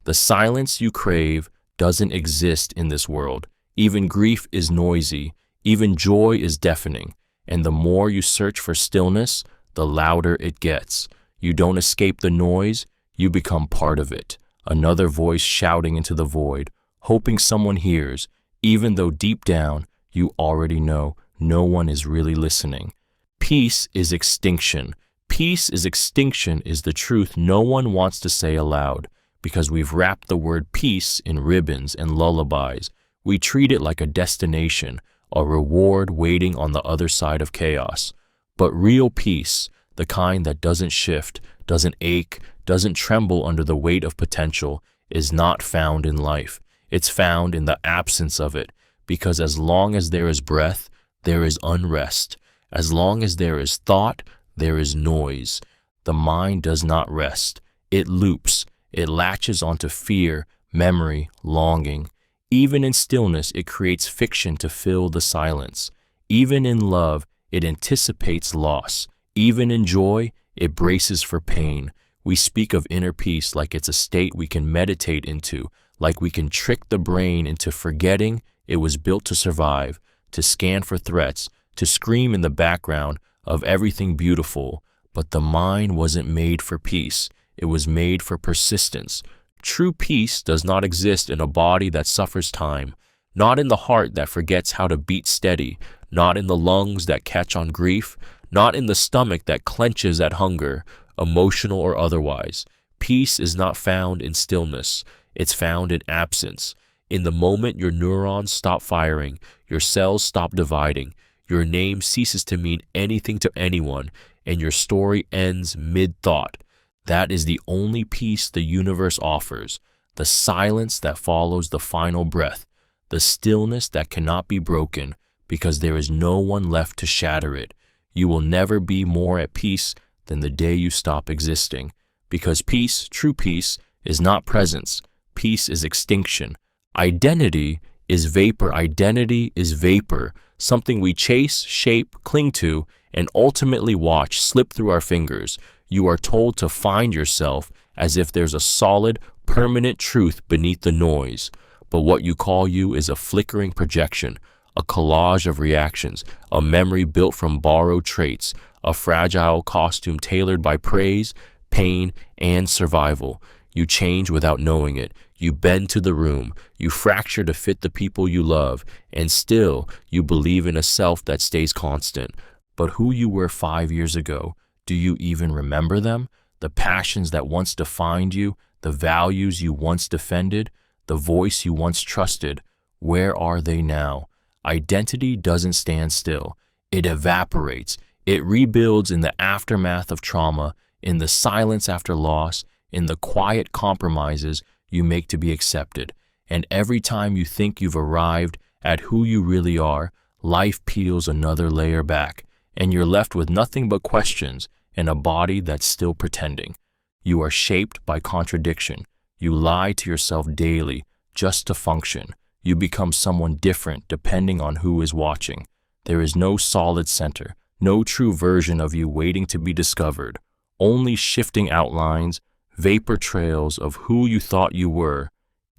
A: The silence you crave doesn't exist in this world. Even grief is noisy. Even joy is deafening. And the more you search for stillness, the louder it gets. You don't escape the noise, you become part of it. Another voice shouting into the void, hoping someone hears, even though deep down you already know no one is really listening. Peace is extinction. Peace is extinction is the truth no one wants to say aloud, because we've wrapped the word peace in ribbons and lullabies. We treat it like a destination, a reward waiting on the other side of chaos. But real peace, the kind that doesn't shift, doesn't ache, doesn't tremble under the weight of potential, is not found in life. It's found in the absence of it, because as long as there is breath, there is unrest. As long as there is thought, there is noise. The mind does not rest. It loops. It latches onto fear, memory, longing. Even in stillness, it creates fiction to fill the silence. Even in love, it anticipates loss. Even in joy, it braces for pain. We speak of inner peace like it's a state we can meditate into, like we can trick the brain into forgetting it was built to survive, to scan for threats, to scream in the background of everything beautiful. But the mind wasn't made for peace. It was made for persistence. True peace does not exist in a body that suffers time, not in the heart that forgets how to beat steady, not in the lungs that catch on grief, not in the stomach that clenches at hunger, emotional or otherwise. Peace is not found in stillness. It's found in absence. In the moment your neurons stop firing, your cells stop dividing, your name ceases to mean anything to anyone, and your story ends mid-thought. That is the only peace the universe offers, the silence that follows the final breath, the stillness that cannot be broken because there is no one left to shatter it. You will never be more at peace than the day you stop existing, because peace, true peace, is not presence. Peace is extinction. Identity is vapor. Identity is vapor, something we chase, shape, cling to, and ultimately watch slip through our fingers. You are told to find yourself as if there's a solid, permanent truth beneath the noise. But what you call you is a flickering projection, a collage of reactions, a memory built from borrowed traits, a fragile costume tailored by praise, pain, and survival. You change without knowing it. You bend to the room. You fracture to fit the people you love. And still, you believe in a self that stays constant. But who you were 5 years ago, do you even remember them? The passions that once defined you, the values you once defended, the voice you once trusted, where are they now? Identity doesn't stand still. It evaporates. It rebuilds in the aftermath of trauma, in the silence after loss, in the quiet compromises you make to be accepted. And every time you think you've arrived at who you really are, life peels another layer back, and you're left with nothing but questions and a body that's still pretending. You are shaped by contradiction. You lie to yourself daily just to function. You become someone different depending on who is watching. There is no solid center, no true version of you waiting to be discovered. Only shifting outlines, vapor trails of who you thought you were.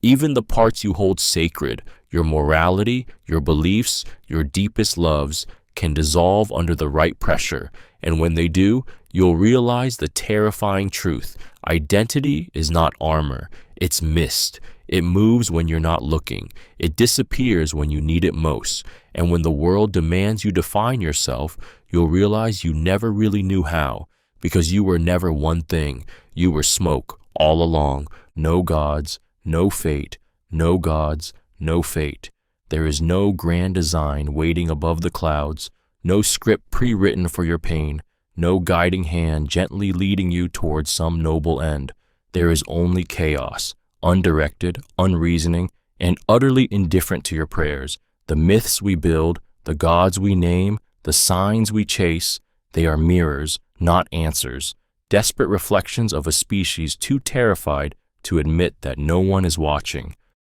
A: Even the parts you hold sacred, your morality, your beliefs, your deepest loves, can dissolve under the right pressure. And when they do, you'll realize the terrifying truth. Identity is not armor, it's mist. It moves when you're not looking. It disappears when you need it most. And when the world demands you define yourself, you'll realize you never really knew how, because you were never one thing. You were smoke all along. No gods, no fate, no gods, no fate. There is no grand design waiting above the clouds, no script pre-written for your pain, no guiding hand gently leading you towards some noble end. There is only chaos, undirected, unreasoning, and utterly indifferent to your prayers. The myths we build, the gods we name, the signs we chase, they are mirrors, not answers. Desperate reflections of a species too terrified to admit that no one is watching.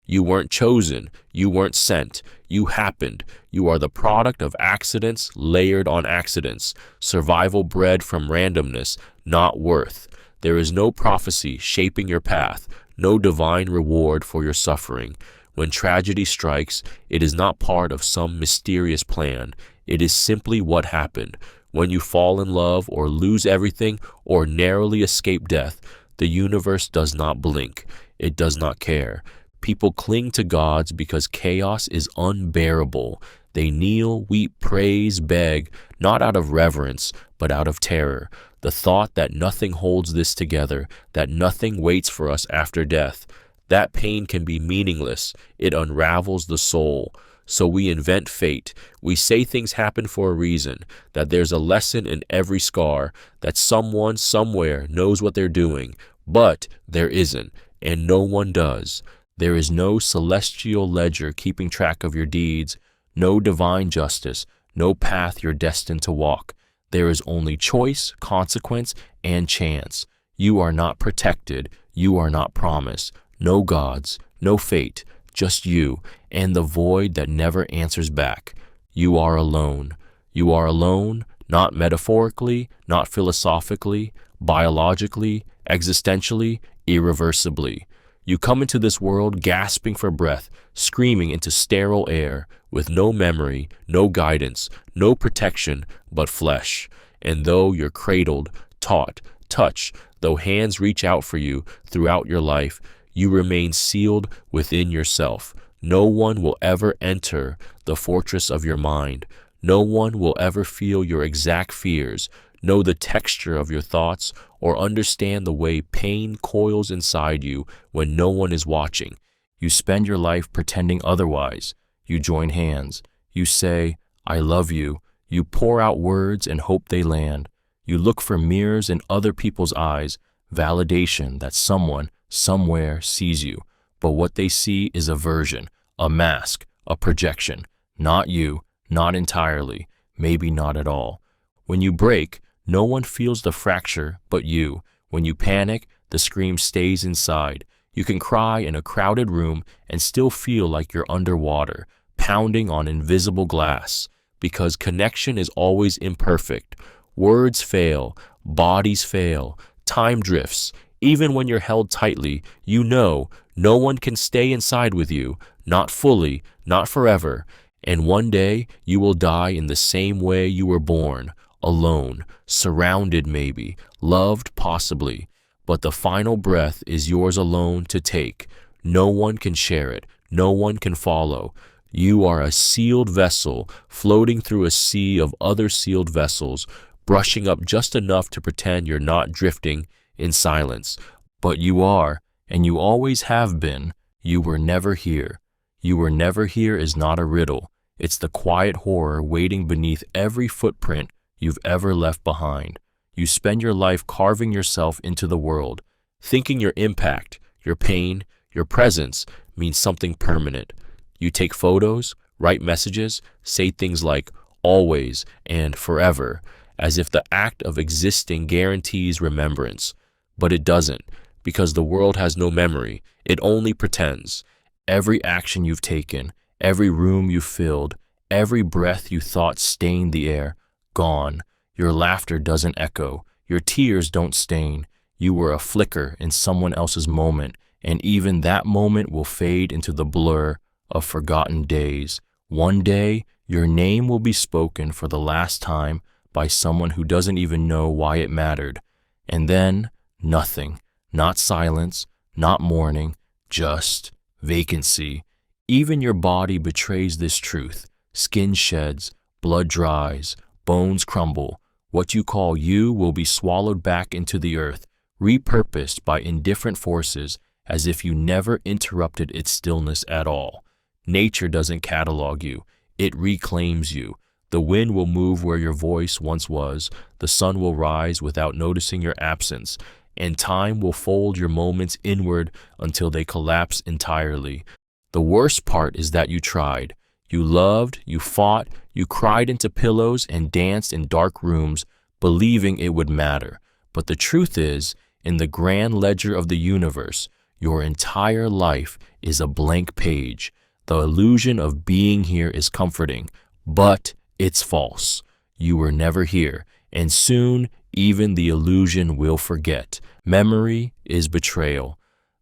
A: You weren't chosen. You weren't sent. You happened. You are the product of accidents layered on accidents, survival bred from randomness, not worth. There is no prophecy shaping your path, no divine reward for your suffering. When tragedy strikes, it is not part of some mysterious plan. It is simply what happened. When you fall in love or lose everything or narrowly escape death, the universe does not blink. It does not care. People cling to gods because chaos is unbearable. They kneel, weep, praise, beg, not out of reverence, but out of terror. The thought that nothing holds this together, that nothing waits for us after death. That pain can be meaningless. It unravels the soul.
B: so we invent fate. We say things happen for a reason, that there's a lesson in every scar, that someone somewhere knows what they're doing, but there isn't, and no one does. There is no celestial ledger keeping track of your deeds, no divine justice, no path you're destined to walk. There is only choice, consequence, and chance. You are not protected. You are not promised. No gods, no fate, just you, and the void that never answers back. You are alone. You are alone, not metaphorically, not philosophically, biologically, existentially, irreversibly. You come into this world gasping for breath, screaming into sterile air, with no memory, no guidance, no protection but flesh. And though you're cradled, taught, touched, though hands reach out for you throughout your life, you remain sealed within yourself. No one will ever enter the fortress of your mind. No one will ever feel your exact fears, know the texture of your thoughts, or understand the way pain coils inside you when no one is watching. You spend your life pretending otherwise. You join hands. You say, I love you. You pour out words and hope they land. You look for mirrors in other people's eyes, validation that someone, somewhere sees you. But what they see is a version, a mask, a projection. Not you, not entirely, maybe not at all. When you break, no one feels the fracture but you. When you panic, the scream stays inside. You can cry in a crowded room and still feel like you're underwater, pounding on invisible glass. Because connection is always imperfect. Words fail, bodies fail, time drifts. Even when you're held tightly, you know no one can stay inside with you, not fully, not forever. And one day you will die in the same way you were born, alone, surrounded maybe, loved possibly. But the final breath is yours alone to take. No one can share it, no one can follow. You are a sealed vessel floating through a sea of other sealed vessels, brushing up just enough to pretend you're not drifting in silence. But you are, and you always have been. You were never here. You were never here is not a riddle. It's the quiet horror waiting beneath every footprint you've ever left behind. You spend your life carving yourself into the world, thinking your impact, your pain, your presence means something permanent. You take photos, write messages, say things like always and forever, as if the act of existing guarantees remembrance. But it doesn't, because the world has no memory. It only pretends. Every action you've taken, every room you filled, every breath you thought stained the air, gone. Your laughter doesn't echo. Your tears don't stain. You were a flicker in someone else's moment, and even that moment will fade into the blur of forgotten days. One day, your name will be spoken for the last time by someone who doesn't even know why it mattered. And then, nothing. Not silence, not mourning, just vacancy. Even your body betrays this truth. Skin sheds, blood dries, bones crumble. What you call you will be swallowed back into the earth, repurposed by indifferent forces as if you never interrupted its stillness at all. Nature doesn't catalog you, it reclaims you. The wind will move where your voice once was, the sun will rise without noticing your absence, and time will fold your moments inward until they collapse entirely. The worst part is that you tried. You loved, you fought, you cried into pillows and danced in dark rooms, believing it would matter. But the truth is, in the grand ledger of the universe, your entire life is a blank page. The illusion of being here is comforting, but it's false. You were never here, and soon even the illusion will forget. Memory is betrayal.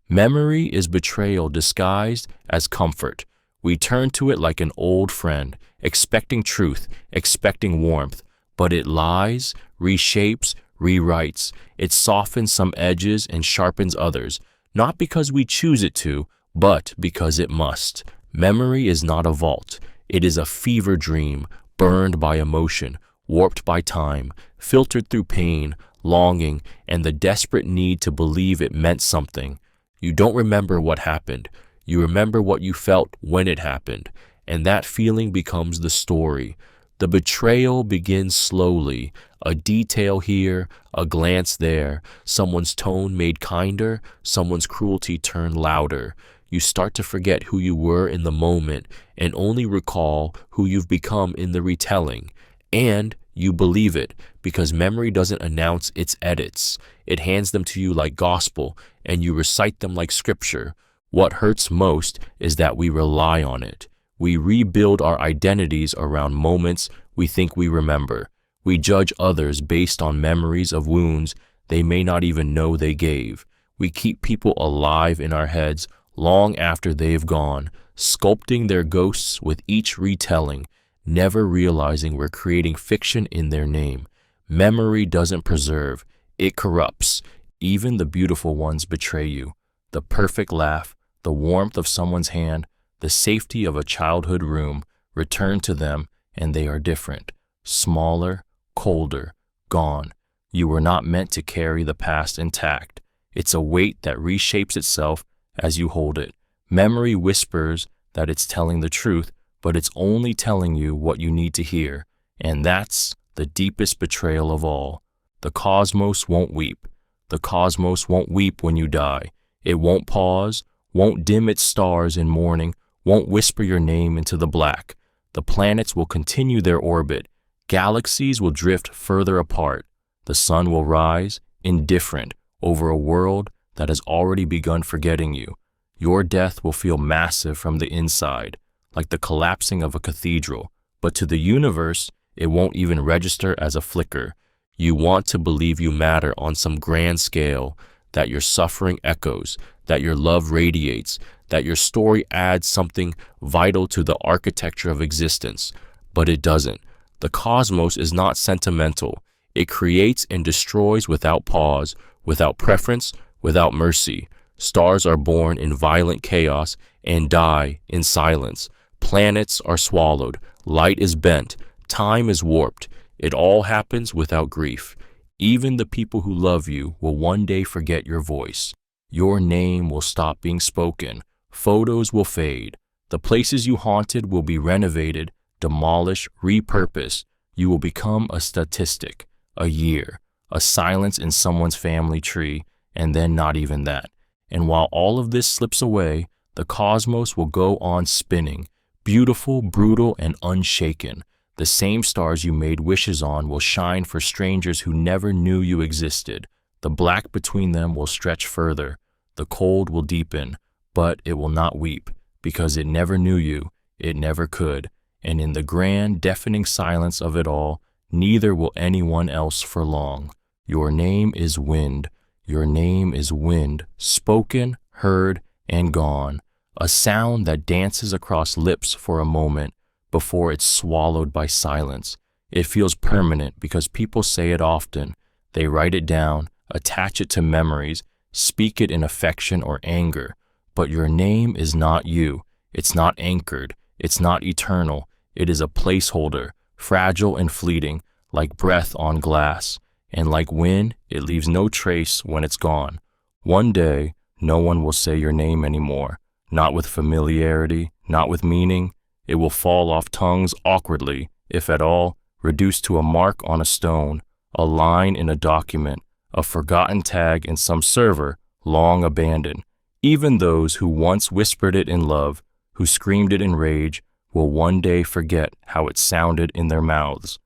B: Memory is betrayal disguised as comfort. We turn to it like an old friend, expecting truth, expecting warmth, but it lies, reshapes, rewrites. It softens some edges and sharpens others, not because we choose it to, but because it must. Memory is not a vault. It is a fever dream, burned by emotion, warped by time, filtered through pain, longing, and the desperate need to believe it meant something. You don't remember what happened. You remember what you felt when it happened. and that feeling becomes the story. The betrayal begins slowly, a detail here, a glance there, someone's tone made kinder, someone's cruelty turned louder. You start to forget who you were in the moment and only recall who you've become in the retelling. And you believe it because memory doesn't announce its edits. It hands them to you like gospel, and you recite them like scripture. What hurts most is that we rely on it. We rebuild our identities around moments we think we remember. We judge others based on memories of wounds they may not even know they gave. We keep people alive in our heads long after they've gone, sculpting their ghosts with each retelling, never realizing we're creating fiction in their name. Memory doesn't preserve, it corrupts. Even the beautiful ones betray you. The perfect laugh, the warmth of someone's hand, the safety of a childhood room return to them, and they are different, smaller, colder, gone. You were not meant to carry the past intact. It's a weight that reshapes itself as you hold it. Memory whispers that it's telling the truth, but it's only telling you what you need to hear, and that's the deepest betrayal of all. The cosmos won't weep. The cosmos won't weep when you die. It won't pause, won't dim its stars in mourning, won't whisper your name into the black. The planets will continue their orbit. Galaxies will drift further apart. The sun will rise, indifferent, over a world that has already begun forgetting you. Your death will feel massive from the inside, like the collapsing of a cathedral, but to the universe, it won't even register as a flicker. You want to believe you matter on some grand scale, that your suffering echoes, that your love radiates, that your story adds something vital to the architecture of existence, but it doesn't. The cosmos is not sentimental. It creates and destroys without pause, without preference, without mercy. Stars are born in violent chaos and die in silence. Planets are swallowed. Light is bent. Time is warped. It all happens without grief. Even the people who love you will one day forget your voice. Your name will stop being spoken. Photos will fade. The places you haunted will be renovated, demolished, repurposed. You will become a statistic, a year, a silence in someone's family tree, and then not even that. And while all of this slips away, the cosmos will go on spinning, beautiful, brutal, and unshaken. The same stars you made wishes on will shine for strangers who never knew you existed. The black between them will stretch further. The cold will deepen, but it will not weep, because it never knew you, it never could. And in the grand, deafening silence of it all, neither will anyone else for long. Your name is wind. Your name is wind, spoken, heard, and gone. A sound that dances across lips for a moment before it's swallowed by silence. It feels permanent because people say it often. They write it down, attach it to memories, speak it in affection or anger. But your name is not you. It's not anchored. It's not eternal. It is a placeholder, fragile and fleeting, like breath on glass. And like wind, it leaves no trace when it's gone. One day, no one will say your name anymore. Not with familiarity, not with meaning. It will fall off tongues awkwardly, if at all, reduced to a mark on a stone, a line in a document, a forgotten tag in some server long abandoned. Even those who once whispered it in love, who screamed it in rage, will one day forget how it sounded in their mouths.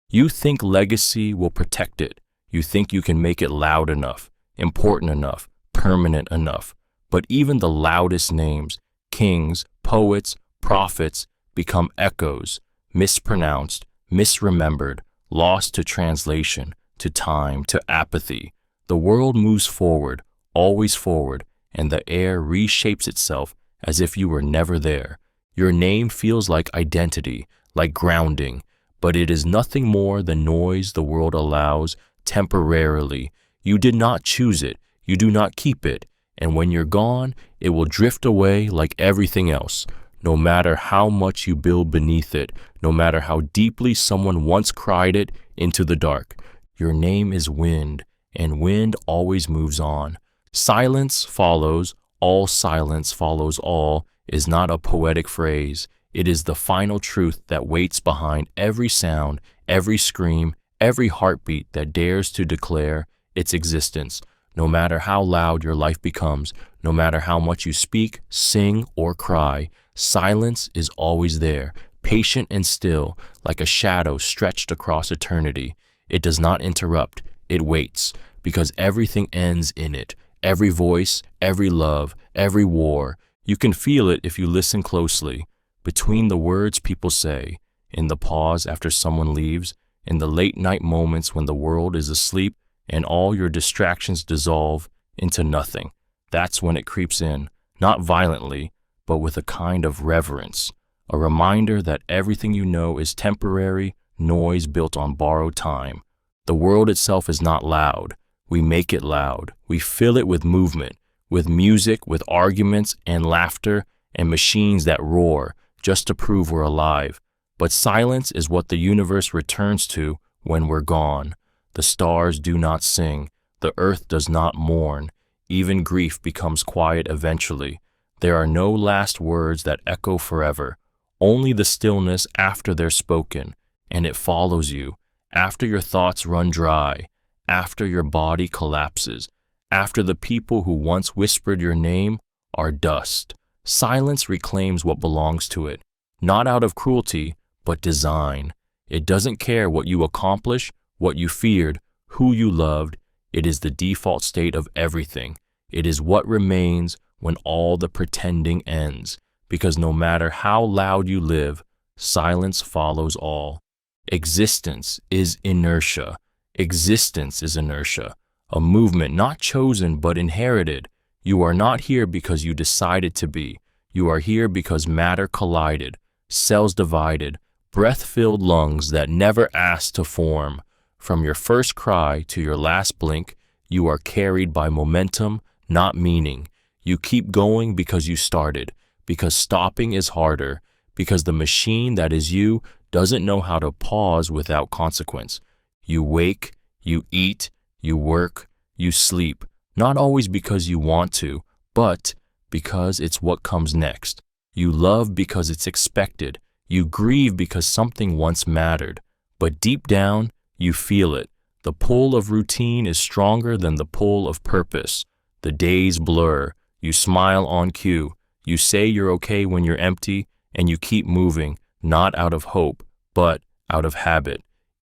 B: You think legacy will protect it. You think you can make it loud enough, important enough, permanent enough. But even the loudest names, kings, poets, prophets, become echoes, mispronounced, misremembered, lost to translation, to time, to apathy. The world moves forward, always forward, and the air reshapes itself as if you were never there. Your name feels like identity, like grounding, but it is nothing more than noise the world allows temporarily. You did not choose it, you do not keep it, and when you're gone, it will drift away like everything else. No matter how much you build beneath it, no matter how deeply someone once cried it into the dark. Your name is wind, and wind always moves on. Silence follows, all silence follows all is not a poetic phrase.
A: It is the final truth that waits behind every sound, every scream, every heartbeat that dares to declare its existence. No matter how loud your life becomes, no matter how much you speak, sing, or cry, silence is always there, patient and still, like a shadow stretched across eternity. It does not interrupt, it waits, because everything ends in it. Every voice, every love, every war. You can feel it if you listen closely. Between the words people say, in the pause after someone leaves, in the late night moments when the world is asleep and all your distractions dissolve into nothing. That's when it creeps in, not violently, but with a kind of reverence. A reminder that everything you know is temporary, noise built on borrowed time. The world itself is not loud. We make it loud. We fill it with movement, with music, with arguments and laughter and machines that roar just to prove we're alive. But silence is what the universe returns to when we're gone. The stars do not sing. The earth does not mourn. Even grief becomes quiet eventually. There are no last words that echo forever. Only the stillness after they're spoken, and it follows you, after your thoughts run dry, after your body collapses, after the people who once whispered your name are dust. Silence reclaims what belongs to it, not out of cruelty, but design. It doesn't care what you accomplish, what you feared, who you loved. It is the default state of everything. It is what remains when all the pretending ends, because no matter how loud you live, silence follows all. Existence is inertia. Existence is inertia, a movement not chosen but inherited. You are not here because you decided to be. You are here because matter collided, cells divided, breath-filled lungs that never asked to form. From your first cry to your last blink, you are carried by momentum, not meaning. You keep going because you started, because stopping is harder, because the machine that is you doesn't know how to pause without consequence. You wake, you eat, you work, you sleep, not always because you want to, but because it's what comes next. You love because it's expected. You grieve because something once mattered. But deep down, you feel it. The pull of routine is stronger than the pull of purpose. The days blur. You smile on cue. You say you're okay when you're empty, and you keep moving, not out of hope, but out of habit.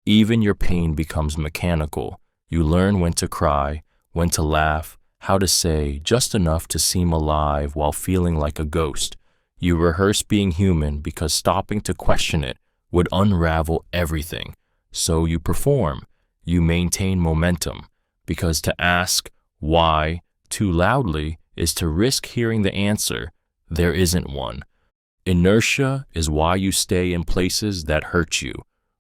A: Even your pain becomes mechanical. You learn when to cry, when to laugh, how to say just enough to seem alive while feeling like a ghost. You rehearse being human because stopping to question it would unravel everything. So you perform. You maintain momentum, because to ask why too loudly is to risk hearing the answer. There isn't one. Inertia is why you stay in places that hurt you,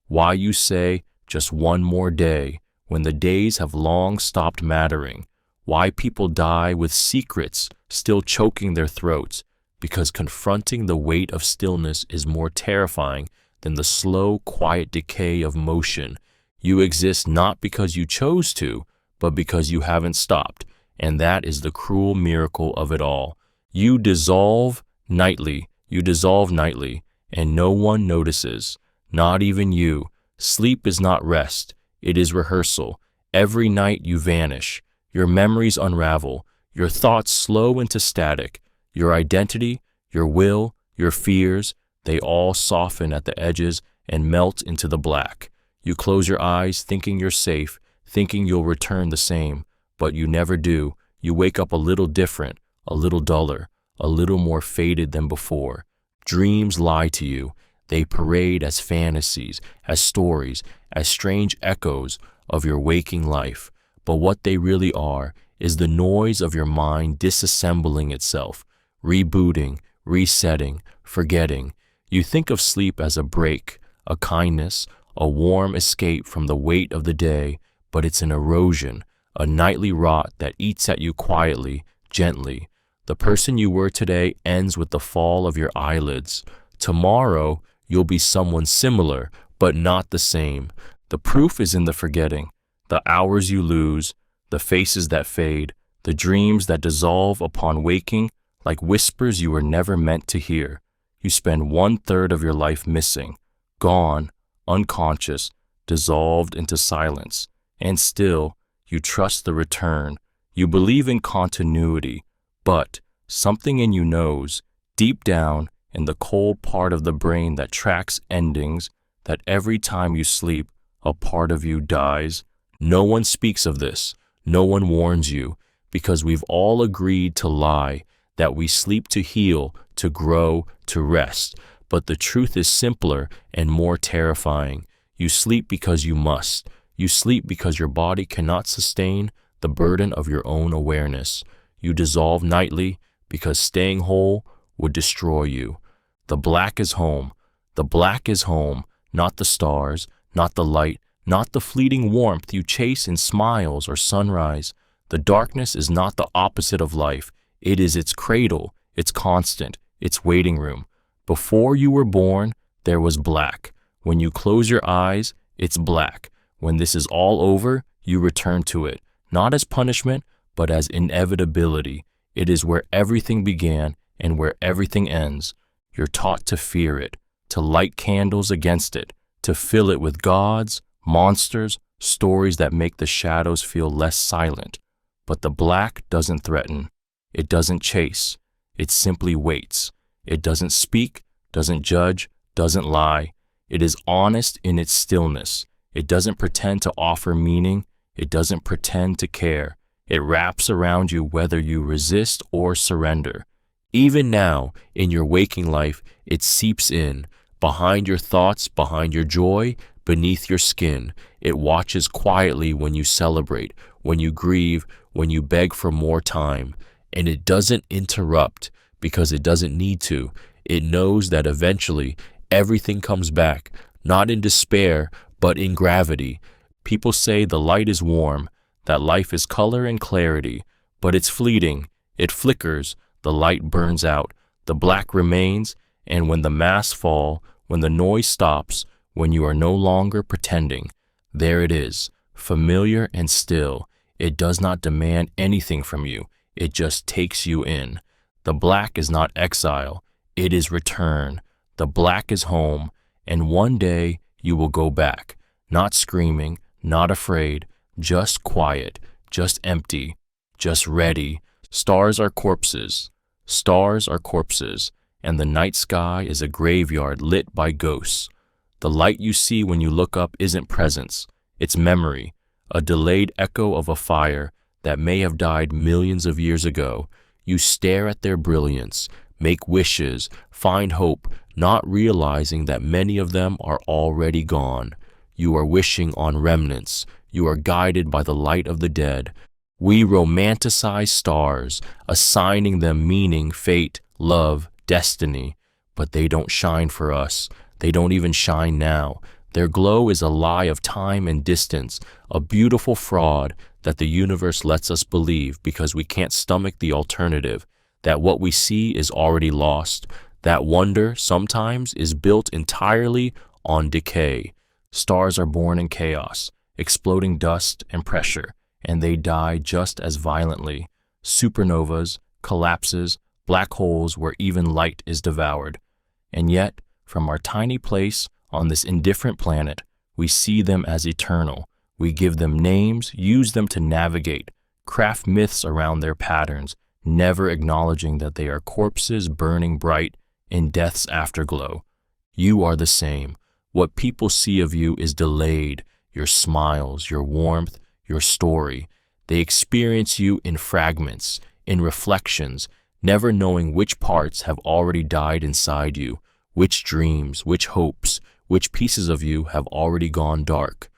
A: why you say just one more day when the days have long stopped mattering, why people die with secrets still choking their throats, because confronting the weight of stillness is more terrifying than the slow, quiet decay of motion. You exist not because you chose to, but because you haven't stopped, and that is the cruel miracle of it all. You dissolve nightly, and no one notices, not even you. Sleep is not rest, it is rehearsal. Every night you vanish, your memories unravel, your thoughts slow into static, your identity, your will, your fears, they all soften at the edges and melt into the black. You close your eyes thinking you're safe, thinking you'll return the same, but you never do. You wake up a little different, a little duller, a little more faded than before. Dreams lie to you. They parade as fantasies, as stories, as strange echoes of your waking life. But what they really are is the noise of your mind disassembling itself, rebooting, resetting, forgetting. You think of sleep as a break, a kindness, a warm escape from the weight of the day, but it's an erosion, a nightly rot that eats at you quietly, gently. The person you were today ends with the fall of your eyelids. Tomorrow, you'll be someone similar, but not the same. The proof is in the forgetting, the hours you lose, the faces that fade, the dreams that dissolve upon waking like whispers you were never meant to hear. You spend 1/3 of your life missing, gone, unconscious, dissolved into silence. And still, you trust the return. You believe in continuity, but something in you knows, deep down in the cold part of the brain that tracks endings, that every time you sleep, a part of you dies. No one speaks of this. No one warns you, because we've all agreed to lie, that we sleep to heal, to grow, to rest. But the truth is simpler and more terrifying. You sleep because you must. You sleep because your body cannot sustain the burden of your own awareness. You dissolve nightly because staying whole would destroy you. The black is home. The black is home, not the stars, not the light, not the fleeting warmth you chase in smiles or sunrise. The darkness is not the opposite of life. It is its cradle, its constant, its waiting room. Before you were born, there was black. When you close your eyes, it's black. When this is all over, you return to it, not as punishment, but as inevitability. It is where everything began and where everything ends. You're taught to fear it, to light candles against it, to fill it with gods, monsters, stories that make the shadows feel less silent. But the black doesn't threaten. It doesn't chase. It simply waits. It doesn't speak, doesn't judge, doesn't lie. It is honest in its stillness. It doesn't pretend to offer meaning. It doesn't pretend to care. It wraps around you whether you resist or surrender. Even now, in your waking life, it seeps in, behind your thoughts, behind your joy, beneath your skin. It watches quietly when you celebrate, when you grieve, when you beg for more time. And it doesn't interrupt because it doesn't need to. It knows that eventually everything comes back, not in despair, but in gravity. People say the light is warm, that life is color and clarity, but it's fleeting. It flickers, the light burns out, the black remains, and when the masks fall, when the noise stops, when you are no longer pretending, there it is, familiar and still. It does not demand anything from you. It just takes you in. The black is not exile. It is return. The black is home, and one day you will go back, not screaming, not afraid, just quiet, just empty, just ready. Stars are corpses. Stars are corpses, and the night sky is a graveyard lit by ghosts. The light you see when you look up isn't presence. It's memory, a delayed echo of a fire that may have died millions of years ago. You stare at their brilliance, make wishes, find hope, not realizing that many of them are already gone. You are wishing on remnants. You are guided by the light of the dead. We romanticize stars, assigning them meaning, fate, love, destiny. But they don't shine for us. They don't even shine now. Their glow is a lie of time and distance, a beautiful fraud that the universe lets us believe because we can't stomach the alternative, that what we see is already lost. That wonder sometimes is built entirely on decay. Stars are born in chaos, exploding dust and pressure, and they die just as violently. Supernovas, collapses, black holes where even light is devoured. And yet, from our tiny place on this indifferent planet, we see them as eternal. We give them names, use them to navigate, craft myths around their patterns, never acknowledging that they are corpses burning bright in death's afterglow. You are the same. What people see of you is delayed, your smiles, your warmth, your story. They experience you in fragments, in reflections, never knowing which parts have already died inside you, which dreams, which hopes, which pieces of you have already gone dark.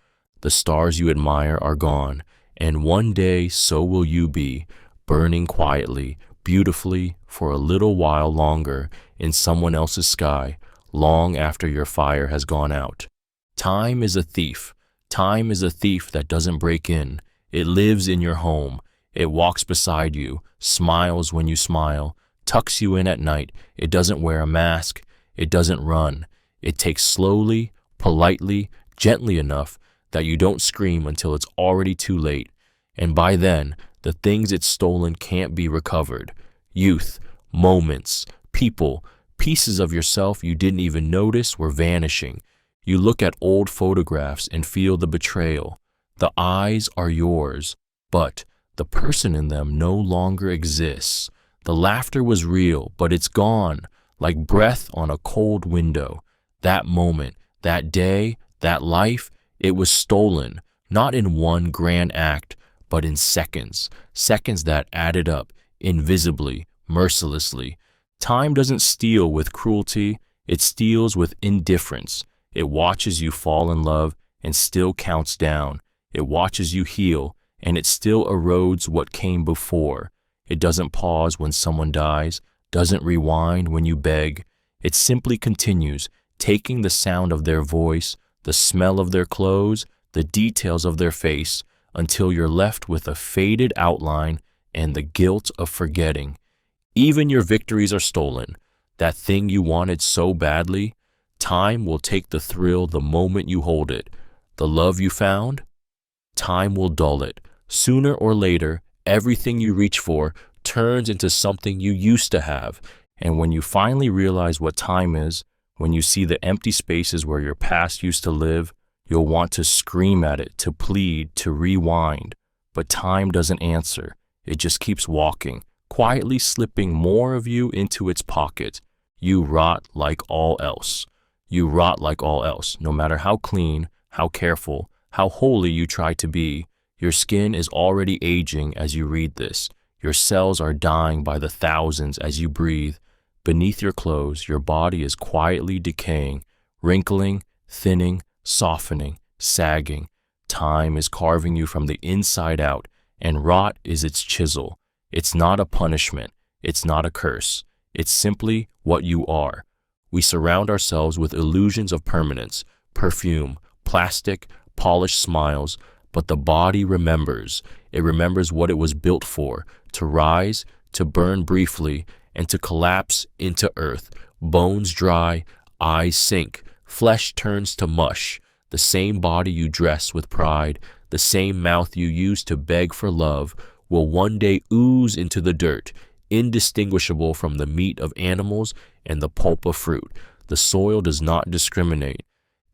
A: The stars you admire are gone, and one day so will you be, burning quietly, beautifully, for a little while longer in someone else's sky, long after your fire has gone out. Time is a thief. Time is a thief that doesn't break in. It lives in your home. It walks beside you, smiles when you smile, tucks you in at night. It doesn't wear a mask. It doesn't run. It takes slowly, politely, gently enough that you don't scream until it's already too late. And by then, the things it's stolen can't be recovered. Youth, moments, people, Pieces of yourself you didn't even notice were vanishing. You look at old photographs and feel the betrayal. The eyes are yours, but the person in them no longer exists. The laughter was real, but it's gone, like breath on a cold window. That moment, that day, that life, it was stolen, not in one grand act, but in seconds. Seconds that added up, invisibly, mercilessly. Time doesn't steal with cruelty, it steals with indifference. It watches you fall in love and still counts down. It watches you heal and it still erodes what came before. It doesn't pause when someone dies, doesn't rewind when you beg. It simply continues, taking the sound of their voice, the smell of their clothes, the details of their face, until you're left with a faded outline and the guilt of forgetting. Even your victories are stolen. That thing you wanted so badly, time will take the thrill the moment you hold it. The love you found, time will dull it. Sooner or later, everything you reach for turns into something you used to have. And when you finally realize what time is, when you see the empty spaces where your past used to live, you'll want to scream at it, to plead, to rewind. But time doesn't answer. It just keeps walking, quietly slipping more of you into its pocket. You rot like all else. You rot like all else, no matter how clean, how careful, how holy you try to be. Your skin is already aging as you read this. Your cells are dying by the thousands as you breathe. Beneath your clothes, your body is quietly decaying, wrinkling, thinning, softening, sagging. Time is carving you from the inside out, and rot is its chisel. It's not a punishment. It's not a curse. It's simply what you are. We surround ourselves with illusions of permanence, perfume, plastic, polished smiles, but the body remembers. It remembers what it was built for, to rise, to burn briefly, and to collapse into earth. Bones dry, eyes sink, flesh turns to mush. The same body you dress with pride, the same mouth you use to beg for love, will one day ooze into the dirt, indistinguishable from the meat of animals and the pulp of fruit. The soil does not discriminate,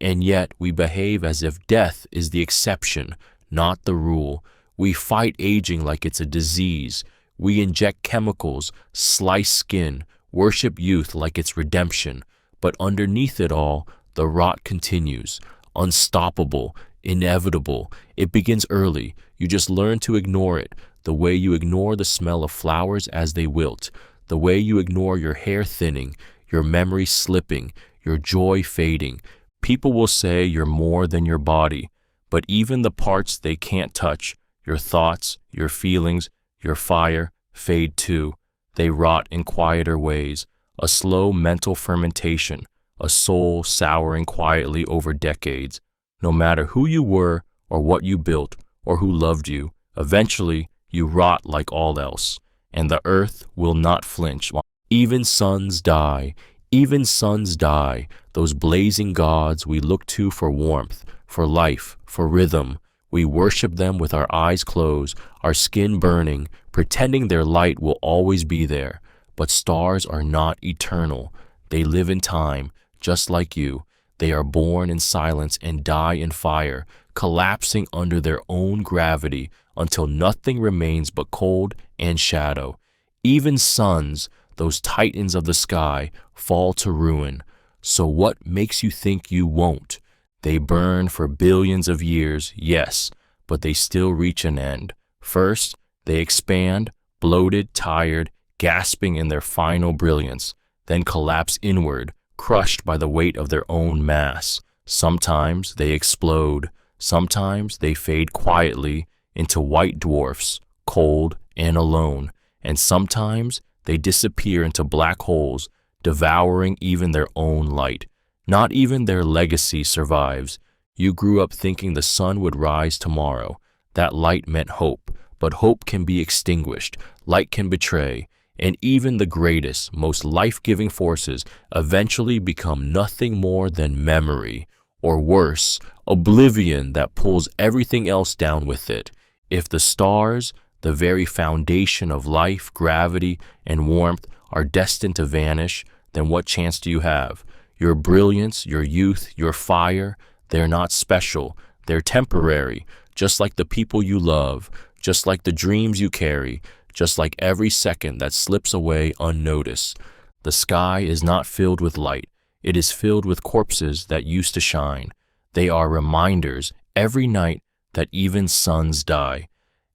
A: and yet we behave as if death is the exception, not the rule. We fight aging like it's a disease. We inject chemicals, slice skin, worship youth like it's redemption. But underneath it all, the rot continues, unstoppable, inevitable. It begins early. You just learn to ignore it, the way you ignore the smell of flowers as they wilt, the way you ignore your hair thinning, your memory slipping, your joy fading. People will say you're more than your body, but even the parts they can't touch, your thoughts, your feelings, your fire, fade too. They rot in quieter ways, a slow mental fermentation, a soul souring quietly over decades. No matter who you were or what you built or who loved you, eventually you rot like all else, and the earth will not flinch. Even suns die, even suns die, those blazing gods we look to for warmth, for life, for rhythm. We worship them with our eyes closed, our skin burning, pretending their light will always be there. But stars are not eternal. They live in time, just like you. They are born in silence and die in fire, collapsing under their own gravity until nothing remains but cold and shadow. Even suns, those titans of the sky, fall to ruin. So what makes you think you won't? They burn for billions of years, yes, but they still reach an end. First, they expand, bloated, tired, gasping in their final brilliance, then collapse inward, crushed by the weight of their own mass. Sometimes they explode. Sometimes they fade quietly into white dwarfs, cold and alone. And sometimes they disappear into black holes, devouring even their own light. Not even their legacy survives. You grew up thinking the sun would rise tomorrow. That light meant hope, but hope can be extinguished. Light can betray, and even the greatest, most life-giving forces eventually become nothing more than memory, or worse, oblivion that pulls everything else down with it. If the stars, the very foundation of life, gravity, and warmth, are destined to vanish, then what chance do you have? Your brilliance, your youth, your fire, they're not special. They're temporary, just like the people you love, just like the dreams you carry, just like every second that slips away unnoticed. The sky is not filled with light. It is filled with corpses that used to shine. They are reminders every night that even suns die.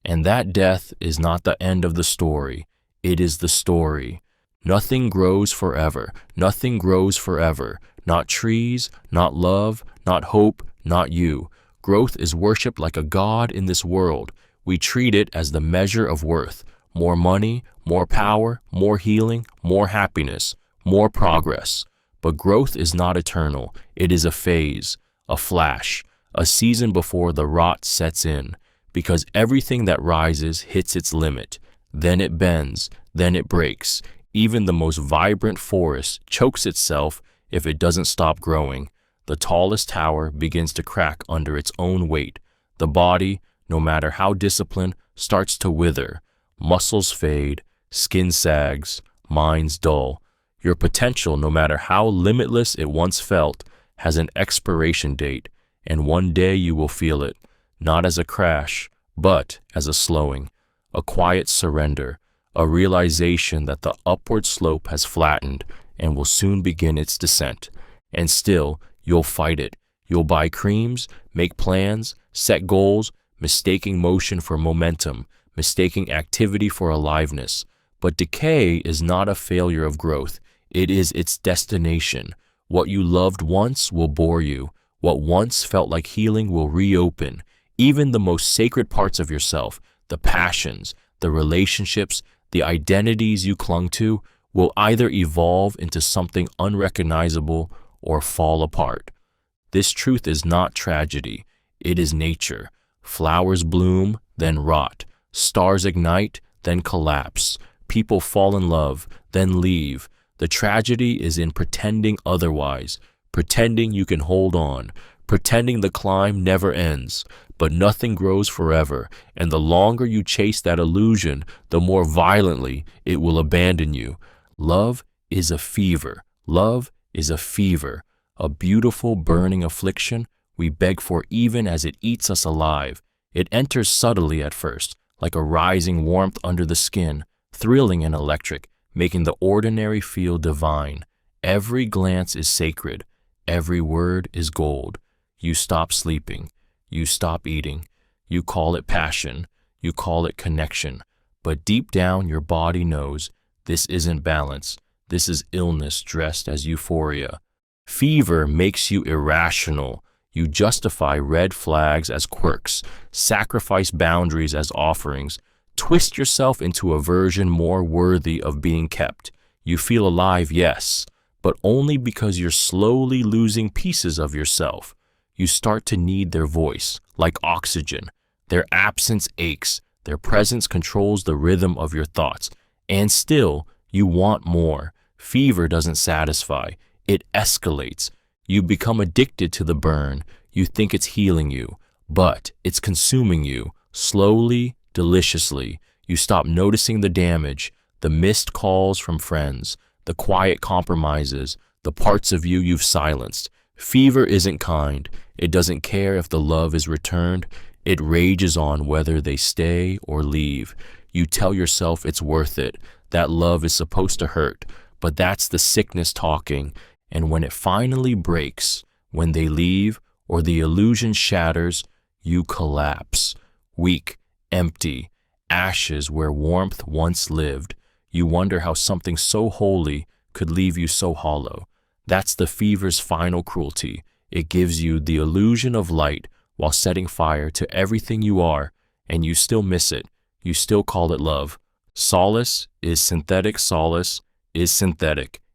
A: And that death is not the end of the story. It is the story. Nothing grows forever. Nothing grows forever. Not trees, not love, not hope, not you. Growth is worshipped like a god in this world. We treat it as the measure of worth. More money, more power, more healing, more happiness, more progress. But growth is not eternal. It is a phase, a flash, a season before the rot sets in. Because everything that rises hits its limit. Then it bends, then it breaks. Even the most vibrant forest chokes itself if it doesn't stop growing. The tallest tower begins to crack under its own weight. The body, no matter how disciplined, starts to wither. Muscles fade, skin sags, minds dull. Your potential, no matter how limitless it once felt, has an expiration date, and one day you will feel it, not as a crash, but as a slowing, a quiet surrender, a realization that the upward slope has flattened and will soon begin its descent. And still, you'll fight it. You'll buy creams, make plans, set goals, mistaking motion for momentum, mistaking activity for aliveness. But decay is not a failure of growth. It is its destination. What you loved once will bore you. What once felt like healing will reopen. Even the most sacred parts of yourself, the passions, the relationships, the identities you clung to, will either evolve into something unrecognizable or fall apart. This truth is not tragedy. It is nature. Flowers bloom, then rot. Stars ignite, then collapse. People fall in love, then leave. The tragedy is in pretending otherwise, pretending you can hold on, pretending the climb never ends. But nothing grows forever, and the longer you chase that illusion, the more violently it will abandon you. Love is a fever. Love is a fever, a beautiful burning affliction we beg for even as it eats us alive. It enters subtly at first, like a rising warmth under the skin, thrilling and electric, making the ordinary feel divine. Every glance is sacred. Every word is gold. You stop sleeping. You stop eating. You call it passion. You call it connection. But deep down, your body knows this isn't balance. This is illness dressed as euphoria. Fever makes you irrational. You justify red flags as quirks, sacrifice boundaries as offerings, twist yourself into a version more worthy of being kept. You feel alive, yes, but only because you're slowly losing pieces of yourself. You start to need their voice, like oxygen. Their absence aches. Their presence controls the rhythm of your thoughts. And still, you want more. Fever doesn't satisfy. It escalates. You become addicted to the burn. You think it's healing you, but it's consuming you. Slowly, deliciously, you stop noticing the damage, the missed calls from friends, the quiet compromises, the parts of you you've silenced. Fever isn't kind. It doesn't care if the love is returned. It rages on whether they stay or leave. You tell yourself it's worth it. That love is supposed to hurt, but that's the sickness talking. And when it finally breaks, when they leave or the illusion shatters, you collapse. Weak, empty, ashes where warmth once lived. You wonder how something so holy could leave you so hollow. That's the fever's final cruelty. It gives you the illusion of light while setting fire to everything you are, and you still miss it. You still call it love. Solace is synthetic,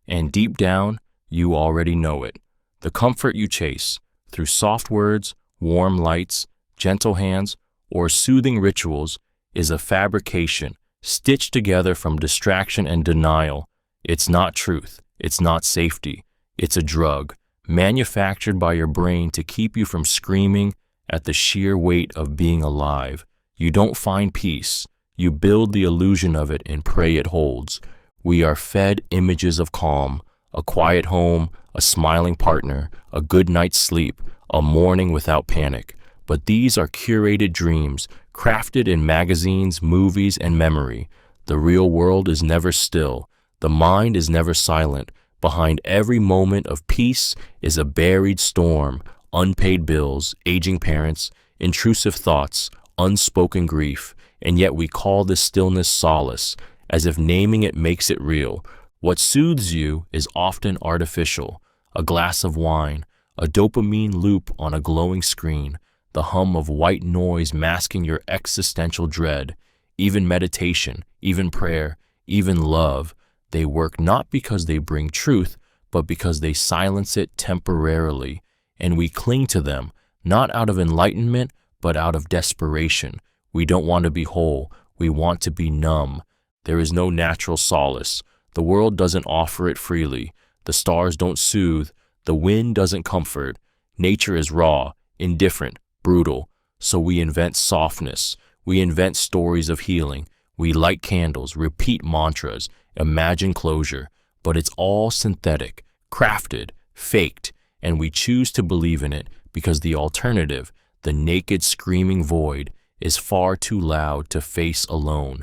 A: and deep down, you already know it. The comfort you chase, through soft words, warm lights, gentle hands, or soothing rituals, is a fabrication, stitched together from distraction and denial. It's not truth. It's not safety. It's a drug, manufactured by your brain to keep you from screaming at the sheer weight of being alive. You don't find peace. You build the illusion of it and pray it holds. We are fed images of calm, a quiet home, a smiling partner, a good night's sleep, a morning without panic. But these are curated dreams, crafted in magazines, movies, and memory. The real world is never still. The mind is never silent. Behind every moment of peace is a buried storm, unpaid bills, aging parents, intrusive thoughts, unspoken grief, and yet we call this stillness solace, as if naming it makes it real. What soothes you is often artificial: a glass of wine, a dopamine loop on a glowing screen, the hum of white noise masking your existential dread. Even meditation, even prayer, even love, they work not because they bring truth, but because they silence it temporarily, and we cling to them, not out of enlightenment, but out of desperation. We don't want to be whole, we want to be numb. There is no natural solace. The world doesn't offer it freely. The stars don't soothe. The wind doesn't comfort. Nature is raw, indifferent, brutal. So we invent softness. We invent stories of healing. We light candles, repeat mantras, imagine closure. But it's all synthetic, crafted, faked, and we choose to believe in it because the alternative, the naked screaming void, is far too loud to face alone.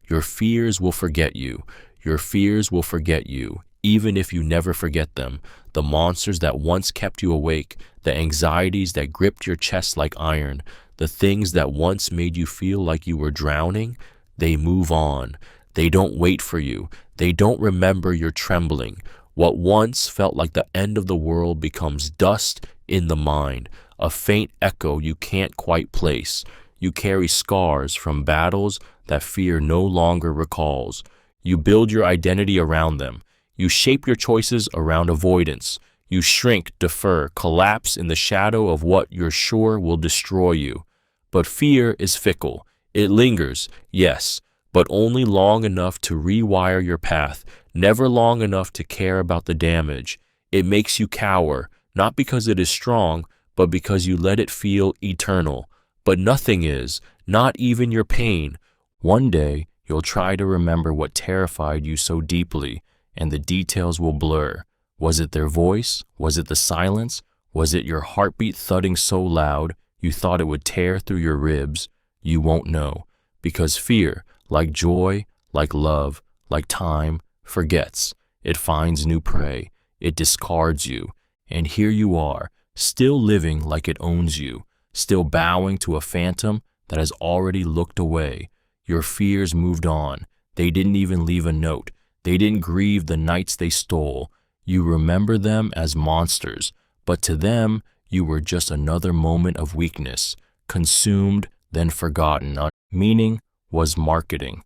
A: Your fears will forget you. Your fears will forget you, even if you never forget them. The monsters that once kept you awake, the anxieties that gripped your chest like iron, the things that once made you feel like you were drowning, they move on. They don't wait for you. They don't remember your trembling. What once felt like the end of the world becomes dust in the mind, a faint echo you can't quite place. You carry scars from battles that fear no longer recalls. You build your identity around them. You shape your choices around avoidance. You shrink, defer, collapse in the shadow of what you're sure will destroy you. But fear is fickle. It lingers, yes, but only long enough to rewire your path, never long enough to care about the damage. It makes you cower, not because it is strong, but because you let it feel eternal. But nothing is, not even your pain. One day, you'll try to remember what terrified you so deeply, and the details will blur. Was it their voice? Was it the silence? Was it your heartbeat thudding so loud you thought it would tear through your ribs? You won't know, because fear, like joy, like love, like time, forgets. It finds new prey. It discards you. And here you are, still living like it owns you, still bowing to a phantom that has already looked away. Your fears moved on. They didn't even leave a note. They didn't grieve the nights they stole. You remember them as monsters, but to them, you were just another moment of weakness, consumed, then forgotten. Meaning was marketing.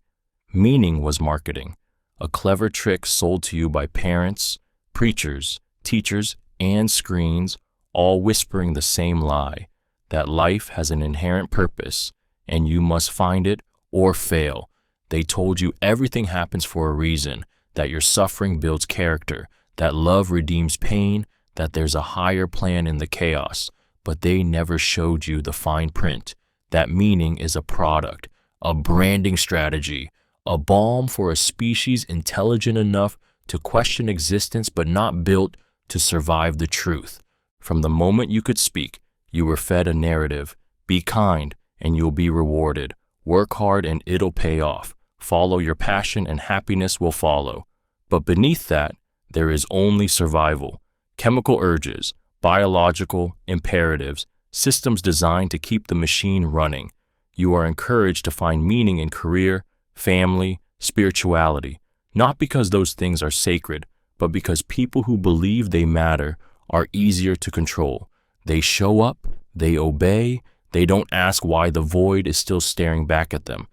A: Meaning was marketing. A clever trick sold to you by parents, preachers, teachers, and screens, all whispering the same lie, that life has an inherent purpose, and you must find it or fail. They told you everything happens for a reason, that your suffering builds character, that love redeems pain, that there's a higher plan in the chaos, but they never showed you the fine print. That meaning is a product, a branding strategy, a balm for a species intelligent enough to question existence but not built to survive the truth. From the moment you could speak, you were fed a narrative. Be kind and you'll be rewarded. Work hard and it'll pay off. Follow your passion and happiness will follow. But beneath that, there is only survival. Chemical urges, biological imperatives, systems designed to keep the machine running. You are encouraged to find meaning in career, family, spirituality, not because those things are sacred, but because people who believe they matter are easier to control. They show up, they obey, they don't ask why the void is still staring back at them.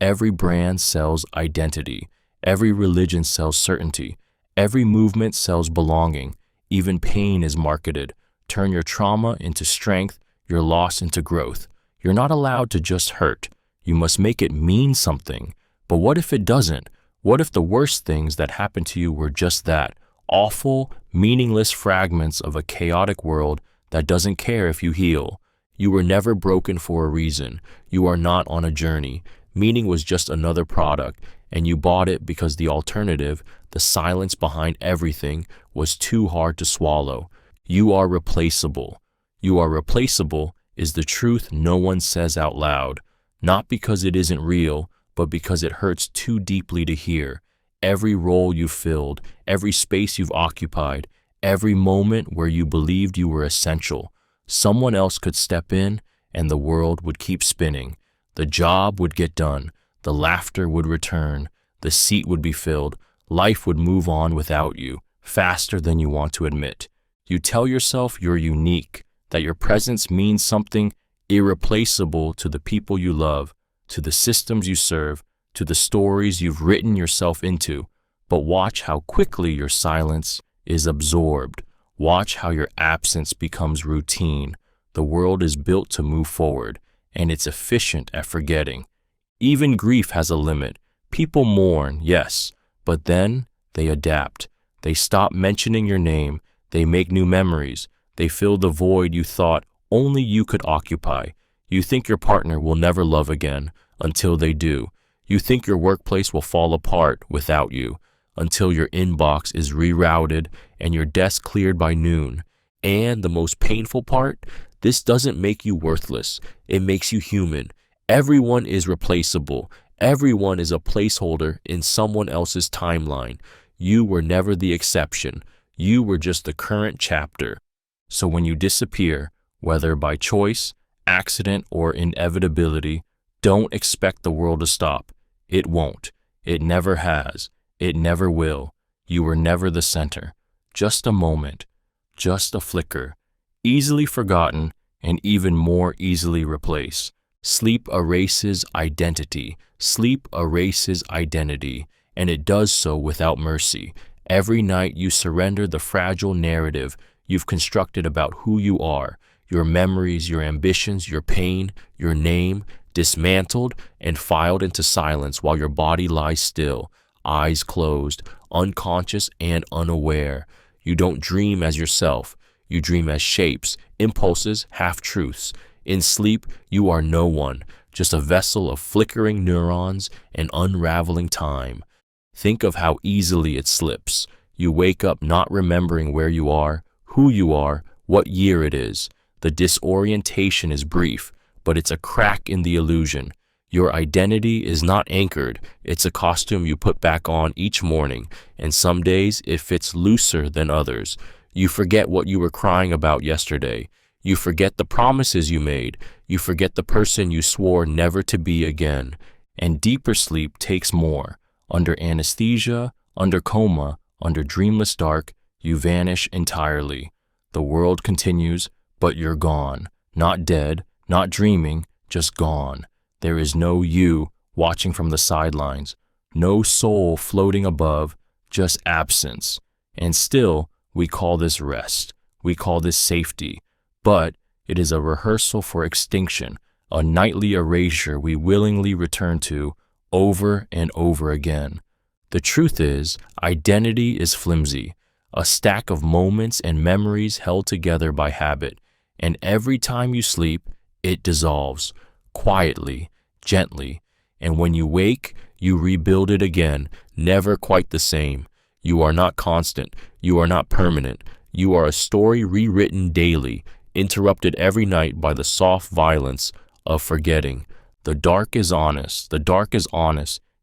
A: Every brand sells identity. Every religion sells certainty. Every movement sells belonging. Even pain is marketed. Turn your trauma into strength, your loss into growth. You're not allowed to just hurt. You must make it mean something. But what if it doesn't? What if the worst things that happened to you were just that? Awful, meaningless fragments of a chaotic world that doesn't care if you heal. You were never broken for a reason. You are not on a journey.
B: Meaning was just another product, and you bought it because the alternative, the silence behind everything, was too hard to swallow. You are replaceable. You are replaceable is the truth no one says out loud, not because it isn't real, but because it hurts too deeply to hear. Every role you filled, every space you've occupied, every moment where you believed you were essential, someone else could step in and the world would keep spinning. The job would get done, the laughter would return, the seat would be filled, life would move on without you, faster than you want to admit. You tell yourself you're unique, that your presence means something irreplaceable to the people you love, to the systems you serve, to the stories you've written yourself into. But watch how quickly your silence is absorbed. Watch how your absence becomes routine. The world is built to move forward, and it's efficient at forgetting. Even grief has a limit. People mourn, yes, but then they adapt. They stop mentioning your name. They make new memories. They fill the void you thought only you could occupy. You think your partner will never love again until they do. You think your workplace will fall apart without you until your inbox is rerouted and your desk cleared by noon. And the most painful part, this doesn't make you worthless. It makes you human. Everyone is replaceable. Everyone is a placeholder in someone else's timeline. You were never the exception. You were just the current chapter. So when you disappear, whether by choice, accident, or inevitability, don't expect the world to stop. It won't. It never has. It never will. You were never the center. Just a moment. Just a flicker. Easily forgotten and even more easily replaced. Sleep erases identity. Sleep erases identity, and it does so without mercy. Every night you surrender the fragile narrative you've constructed about who you are, your memories, your ambitions, your pain, your name, dismantled and filed into silence while your body lies still, eyes closed, unconscious and unaware. You don't dream as yourself. You dream as shapes, impulses, half-truths. In sleep, you are no one, just a vessel of flickering neurons and unraveling time. Think of how easily it slips. You wake up not remembering where you are, who you are, what year it is. The disorientation is brief, but it's a crack in the illusion. Your identity is not anchored. It's a costume you put back on each morning, and some days it fits looser than others. You forget what you were crying about yesterday. You forget the promises you made. You forget the person you swore never to be again. And deeper sleep takes more. Under anesthesia, under coma, under dreamless dark, you vanish entirely. The world continues, but you're gone. Not dead, not dreaming, just gone. There is no you watching from the sidelines. No soul floating above, just absence. And still, we call this rest. We call this safety. But it is a rehearsal for extinction, a nightly erasure we willingly return to over and over again. The truth is, identity is flimsy, a stack of moments and memories held together by habit, and every time you sleep, it dissolves, quietly, gently, and when you wake, you rebuild it again, never quite the same. You are not constant, you are not permanent, you are a story rewritten daily, interrupted every night by the soft violence of forgetting. The dark is honest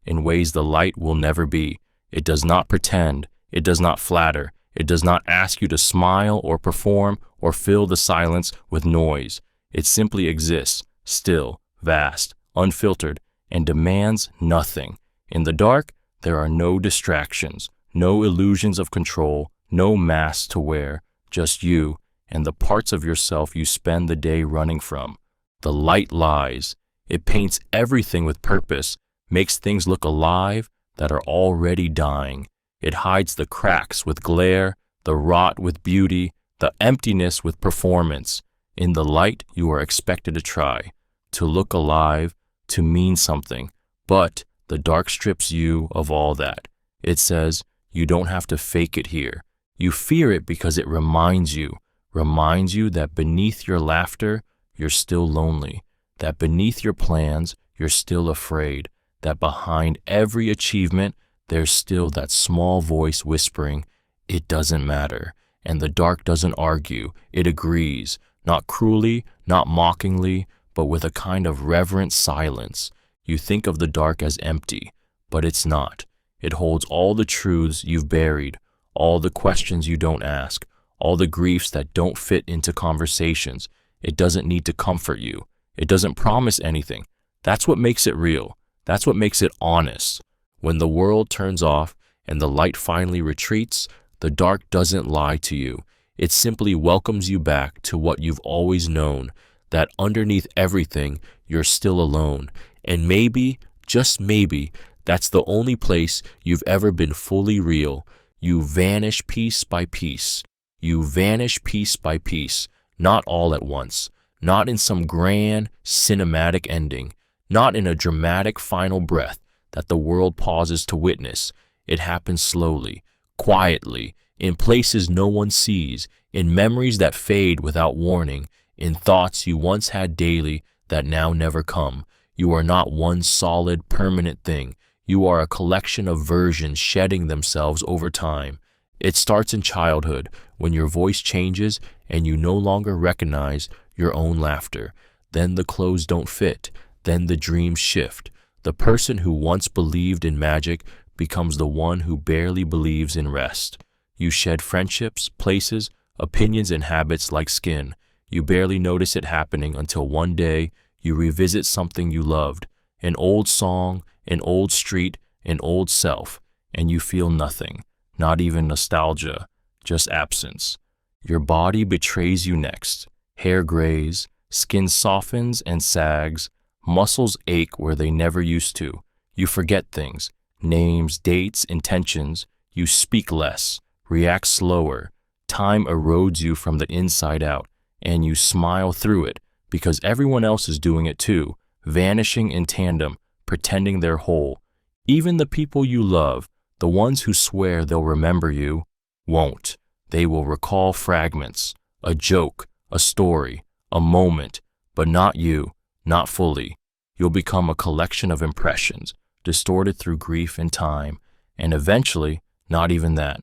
B: in ways the light will never be. It does not pretend, it does not flatter, it does not ask you to smile or perform or fill the silence with noise. It simply exists, still, vast, unfiltered, and demands nothing. In the dark, there are no distractions, no illusions of control, no masks to wear, just you and the parts of yourself you spend the day running from. The light lies. It paints everything with purpose, makes things look alive that are already dying. It hides the cracks with glare, the rot with beauty, the emptiness with performance. In the light, you are expected to try, to look alive, to mean something. But the dark strips you of all that. It says, you don't have to fake it here. You fear it because it reminds you that beneath your laughter, you're still lonely, that beneath your plans,
A: you're still afraid, that behind every achievement, there's still that small voice whispering, "It doesn't matter." And the dark doesn't argue, it agrees, not cruelly, not mockingly, but with a kind of reverent silence. You think of the dark as empty, but it's not. It holds all the truths you've buried, all the questions you don't ask, all the griefs that don't fit into conversations. It doesn't need to comfort you. It doesn't promise anything. That's what makes it real. That's what makes it honest. When the world turns off and the light finally retreats, the dark doesn't lie to you. It simply welcomes you back to what you've always known, that underneath everything, you're still alone. And maybe, just maybe, that's the only place you've ever been fully real. You vanish piece by piece. You vanish piece by piece, not all at once, not in some grand, cinematic ending, not in a dramatic final breath that the world pauses to witness. It happens slowly, quietly, in places no one sees, in memories that fade without warning, in thoughts you once had daily that now never come. You are not one solid, permanent thing. You are a collection of versions shedding themselves over time. It starts in childhood, when your voice changes and you no longer recognize your own laughter. Then the clothes don't fit. Then the dreams shift. The person who once believed in magic becomes the one who barely believes in rest. You shed friendships, places, opinions, and habits like skin. You barely notice it happening until one day you revisit something you loved, an old song, an old street, an old self, and you feel nothing, not even nostalgia, just absence. Your body betrays you next. Hair grays, skin softens and sags, muscles ache where they never used to. You forget things, names, dates, intentions. You speak less, react slower. Time erodes you from the inside out, and you smile through it because everyone else is doing it too, vanishing in tandem, pretending they're whole. Even the people you love, the ones who swear they'll remember you, won't. They will recall fragments, a joke, a story, a moment, but not you, not fully. You'll become a collection of impressions, distorted through grief and time, and eventually, not even that.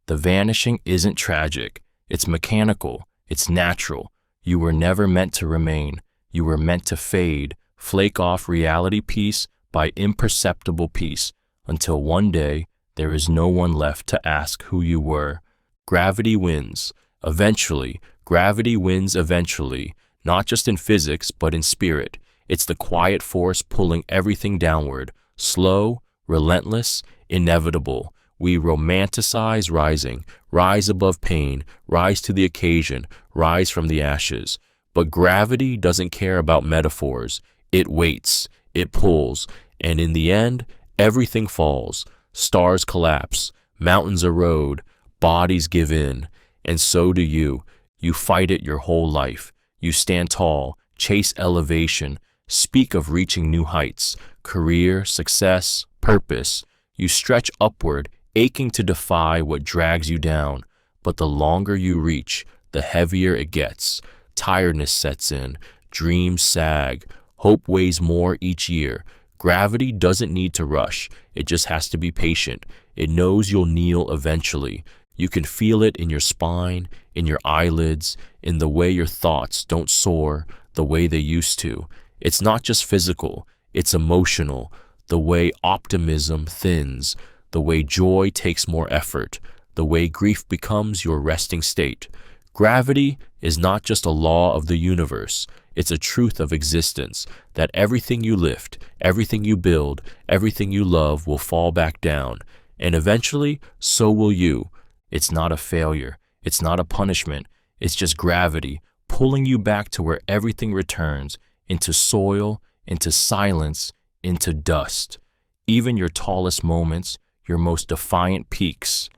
A: The vanishing isn't tragic. It's mechanical. It's natural. You were never meant to remain. You were meant to fade, flake off reality piece by imperceptible piece, until one day there is no one left to ask who you were. Gravity wins. Eventually, gravity wins eventually, not just in physics, but in spirit. It's the quiet force pulling everything downward, slow, relentless, inevitable. We romanticize rising, rise above pain, rise to the occasion, rise from the ashes. But gravity doesn't care about metaphors. It waits, it pulls, and in the end, everything falls. Stars collapse, mountains erode, bodies give in, and so do you. You fight it your whole life. You stand tall, chase elevation, speak of reaching new heights, career, success, purpose. You stretch upward, aching to defy what drags you down. But the longer you reach, the heavier it gets. Tiredness sets in, dreams sag, hope weighs more each year. Gravity doesn't need to rush, it just has to be patient. It knows you'll kneel eventually. You can feel it in your spine, in your eyelids, in the way your thoughts don't soar the way they used to. It's not just physical, it's emotional. The way optimism thins, the way joy takes more effort, the way grief becomes your resting state. Gravity is not just a law of the universe, it's a truth of existence, that everything you lift, everything you build, everything you love will fall back down, and eventually, so will you. It's not a failure, it's not a punishment, it's just gravity pulling you back to where everything returns, into soil, into silence, into dust. Even your tallest moments, your most defiant peaks,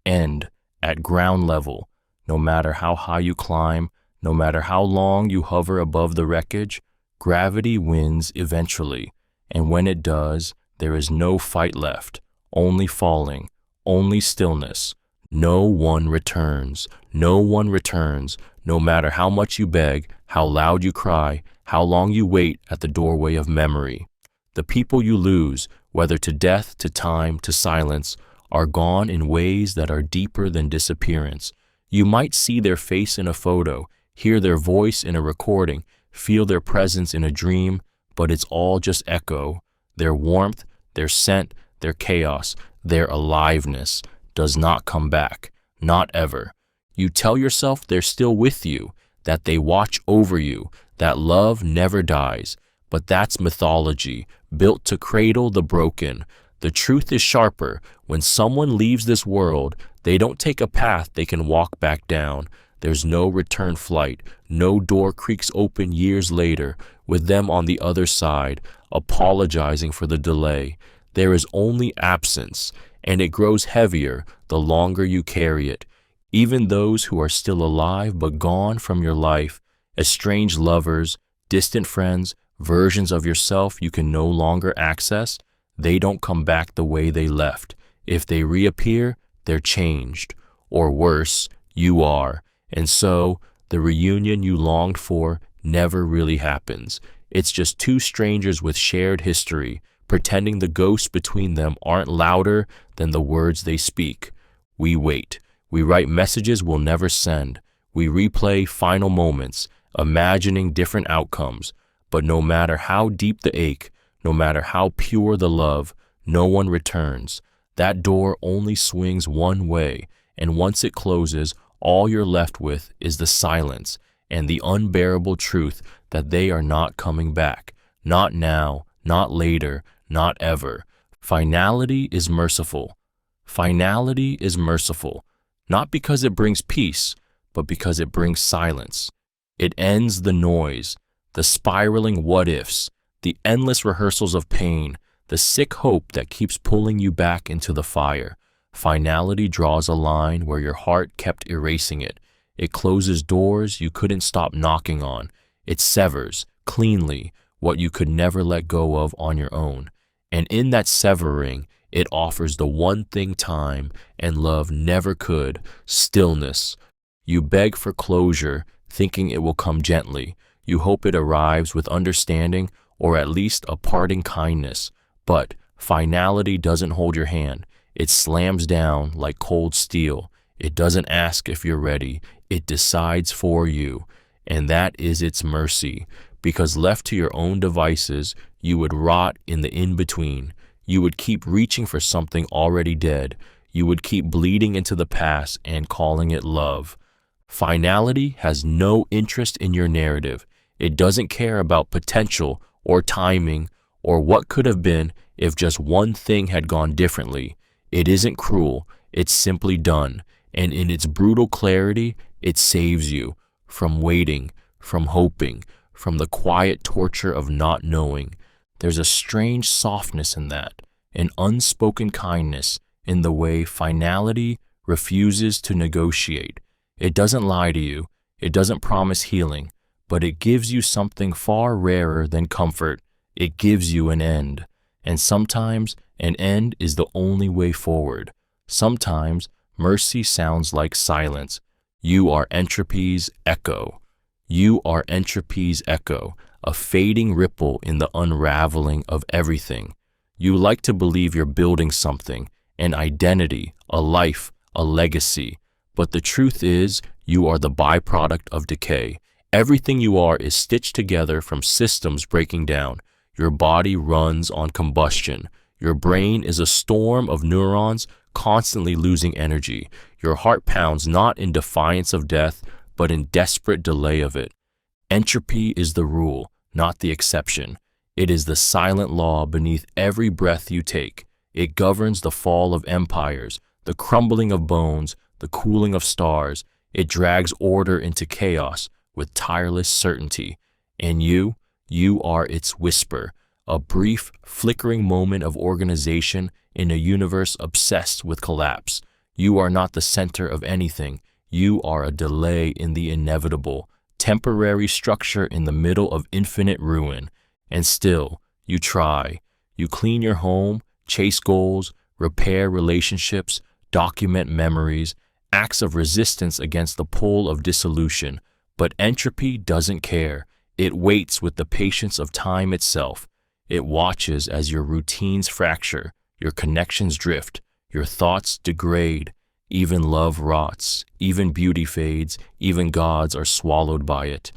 A: end at ground level. No matter how high you climb, no matter how long you hover above the wreckage, gravity wins eventually. And when it does, there is no fight left, only falling, only stillness. No one returns, no one returns, no matter how much you beg, how loud you cry, how long you wait at the doorway of memory. The people you lose, whether to death, to time, to silence, are gone in ways that are deeper than disappearance. You might see their face in a photo, hear their voice in a recording, feel their presence in a dream, but it's all just echo. Their warmth, their scent, their chaos, their aliveness does not come back, not ever. You tell yourself they're still with you, that they watch over you, that love never dies. But that's mythology, built to cradle the broken. The truth is sharper. When someone leaves this world, they don't take a path they can walk back down. There's no return flight, no door creaks open years later, with them on the other side, apologizing for the delay. There is only absence, and it grows heavier the longer you carry it. Even those who are still alive but gone from your life, estranged lovers, distant friends, versions of yourself you can no longer access, they don't come back the way they left. If they reappear, they're changed. Or worse, you are. And so, the reunion you longed for never really happens. It's just two strangers with shared history, pretending the ghosts between them aren't louder than the words they speak. We wait. We write messages we'll never send. We replay final moments, imagining different outcomes. But no matter how deep the ache, no matter how pure the love, no one returns. That door only swings one way, and once it closes, all you're left with is the silence and the unbearable truth that they are not coming back. Not now, not later, not ever. Finality is merciful. Finality is merciful, not because it brings peace, but because it brings silence. It ends the noise, the spiraling what-ifs, the endless rehearsals of pain, the sick hope that keeps pulling you back into the fire. Finality draws a line where your heart kept erasing it. It closes doors you couldn't stop knocking on. It severs, cleanly, what you could never let go of on your own. And in that severing, it offers the one thing time and love never could: stillness. You beg for closure, thinking it will come gently. You hope it arrives with understanding or at least a parting kindness. But finality doesn't hold your hand. It slams down like cold steel. It doesn't ask if you're ready. It decides for you. And that is its mercy, because left to your own devices, you would rot in the in-between. You would keep reaching for something already dead. You would keep bleeding into the past and calling it love. Finality has no interest in your narrative. It doesn't care about potential or timing or what could have been if just one thing had gone differently. It isn't cruel, it's simply done, and in its brutal clarity, it saves you from waiting, from hoping, from the quiet torture of not knowing. There's a strange softness in that, an unspoken kindness in the way finality refuses to negotiate. It doesn't lie to you, it doesn't promise healing, but it gives you something far rarer than comfort. It gives you an end. And sometimes an end is the only way forward. Sometimes mercy sounds like silence. You are Entropy's echo. You are Entropy's echo, a fading ripple in the unraveling of everything. You like to believe you're building something, an identity, a life, a legacy. But the truth is, you are the byproduct of decay. Everything you are is stitched together from systems breaking down. Your body runs on combustion. Your brain is a storm of neurons constantly losing energy. Your heart pounds not in defiance of death, but in desperate delay of it. Entropy is the rule, not the exception. It is the silent law beneath every breath you take. It governs the fall of empires, the crumbling of bones, the cooling of stars. It drags order into chaos with tireless certainty. And you are its whisper, a brief, flickering moment of organization in a universe obsessed with collapse. You are not the center of anything. You are a delay in the inevitable, temporary structure in the middle of infinite ruin. And still, you try. You clean your home, chase goals, repair relationships, document memories, acts of resistance against the pull of dissolution. But entropy doesn't care. It waits with the patience of time itself. It watches as your routines fracture, your connections drift, your thoughts degrade, even love rots, even beauty fades, even gods are swallowed by it.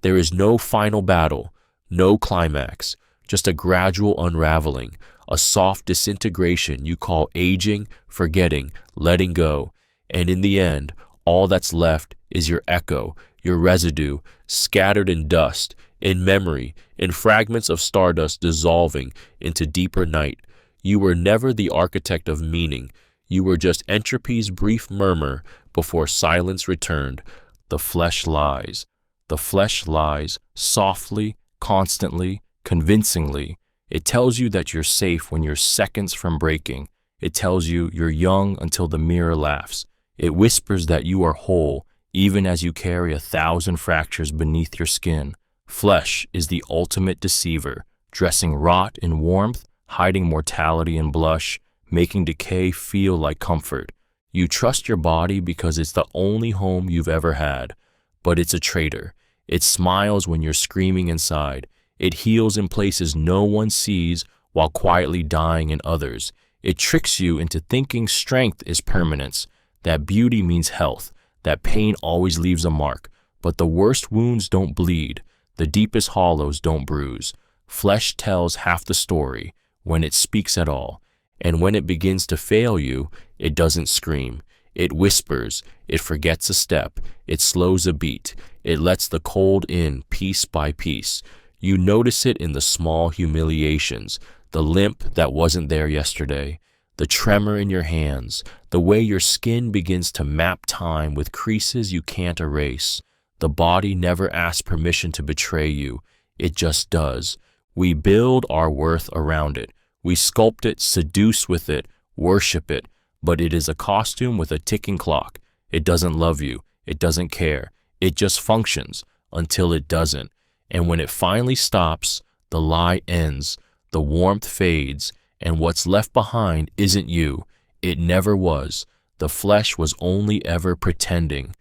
A: There is no final battle, no climax, just a gradual unraveling, a soft disintegration you call aging, forgetting, letting go, and in the end, all that's left is your echo, your residue, scattered in dust, in memory, in fragments of stardust dissolving into deeper night. You were never the architect of meaning. You were just entropy's brief murmur before silence returned. The flesh lies. The flesh lies softly, constantly, convincingly. It tells you that you're safe when you're seconds from breaking. It tells you you're young until the mirror laughs. It whispers that you are whole, even as you carry 1,000 fractures beneath your skin. Flesh is the ultimate deceiver, dressing rot in warmth, hiding mortality in blush, making decay feel like comfort. You trust your body because it's the only home you've ever had, but it's a traitor. It smiles when you're screaming inside. It heals in places no one sees while quietly dying in others. It tricks you into thinking strength is permanence, that beauty means health, that pain always leaves a mark, but the worst wounds don't bleed, the deepest hollows don't bruise. Flesh tells half the story when it speaks at all, and when it begins to fail you, it doesn't scream. It whispers, it forgets a step, it slows a beat, it lets the cold in piece by piece. You notice it in the small humiliations, the limp that wasn't there yesterday, the tremor in your hands, the way your skin begins to map time with creases you can't erase. The body never asks permission to betray you, it just does. We build our worth around it. We sculpt it, seduce with it, worship it, but it is a costume with a ticking clock. It doesn't love you, it doesn't care, it just functions until it doesn't. And when it finally stops, the lie ends, the warmth fades, and what's left behind isn't you. It never was. The flesh was only ever pretending.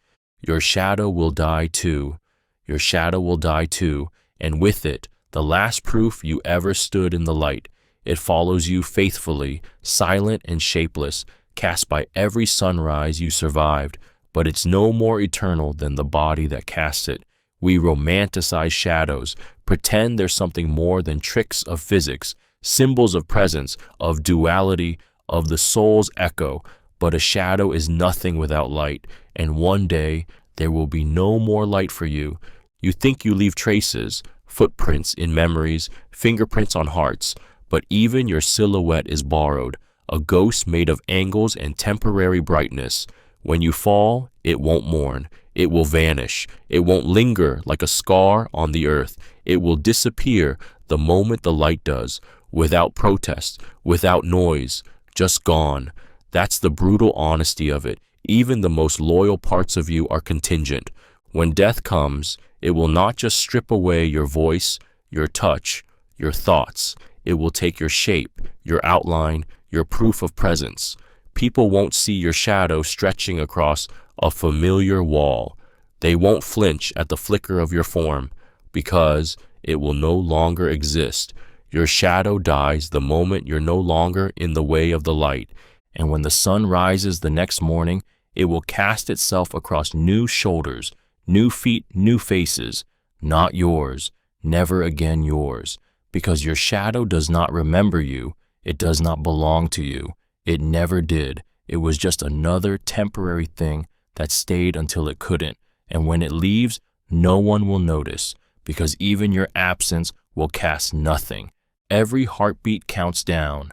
A: Your shadow will die too. Your shadow will die too, and with it, the last proof you ever stood in the light. It follows you faithfully, silent and shapeless, cast by every sunrise you survived, but it's no more eternal than the body that casts it. We romanticize shadows, pretend there's something more than tricks of physics, symbols of presence, of duality, of the soul's echo, but a shadow is nothing without light, and one day there will be no more light for you. You think you leave traces, footprints in memories, fingerprints on hearts, but even your silhouette is borrowed, a ghost made of angles and temporary brightness. When you fall, it won't mourn. It will vanish. It won't linger like a scar on the earth. It will disappear the moment the light does, without protest, without noise, just gone. That's the brutal honesty of it. Even the most loyal parts of you are contingent. When death comes, it will not just strip away your voice, your touch, your thoughts. It will take your shape, your outline, your proof of presence. People won't see your shadow stretching across a familiar wall. They won't flinch at the flicker of your form because it will no longer exist. Your shadow dies the moment you're no longer in the way of the light, and when the sun rises the next morning, it will cast itself across new shoulders, new feet, new faces, not yours, never again yours, because your shadow does not remember you, it does not belong to you, it never did. It was just another temporary thing that stayed until it couldn't, and when it leaves, no one will notice, because even your absence will cast nothing. Every heartbeat counts down.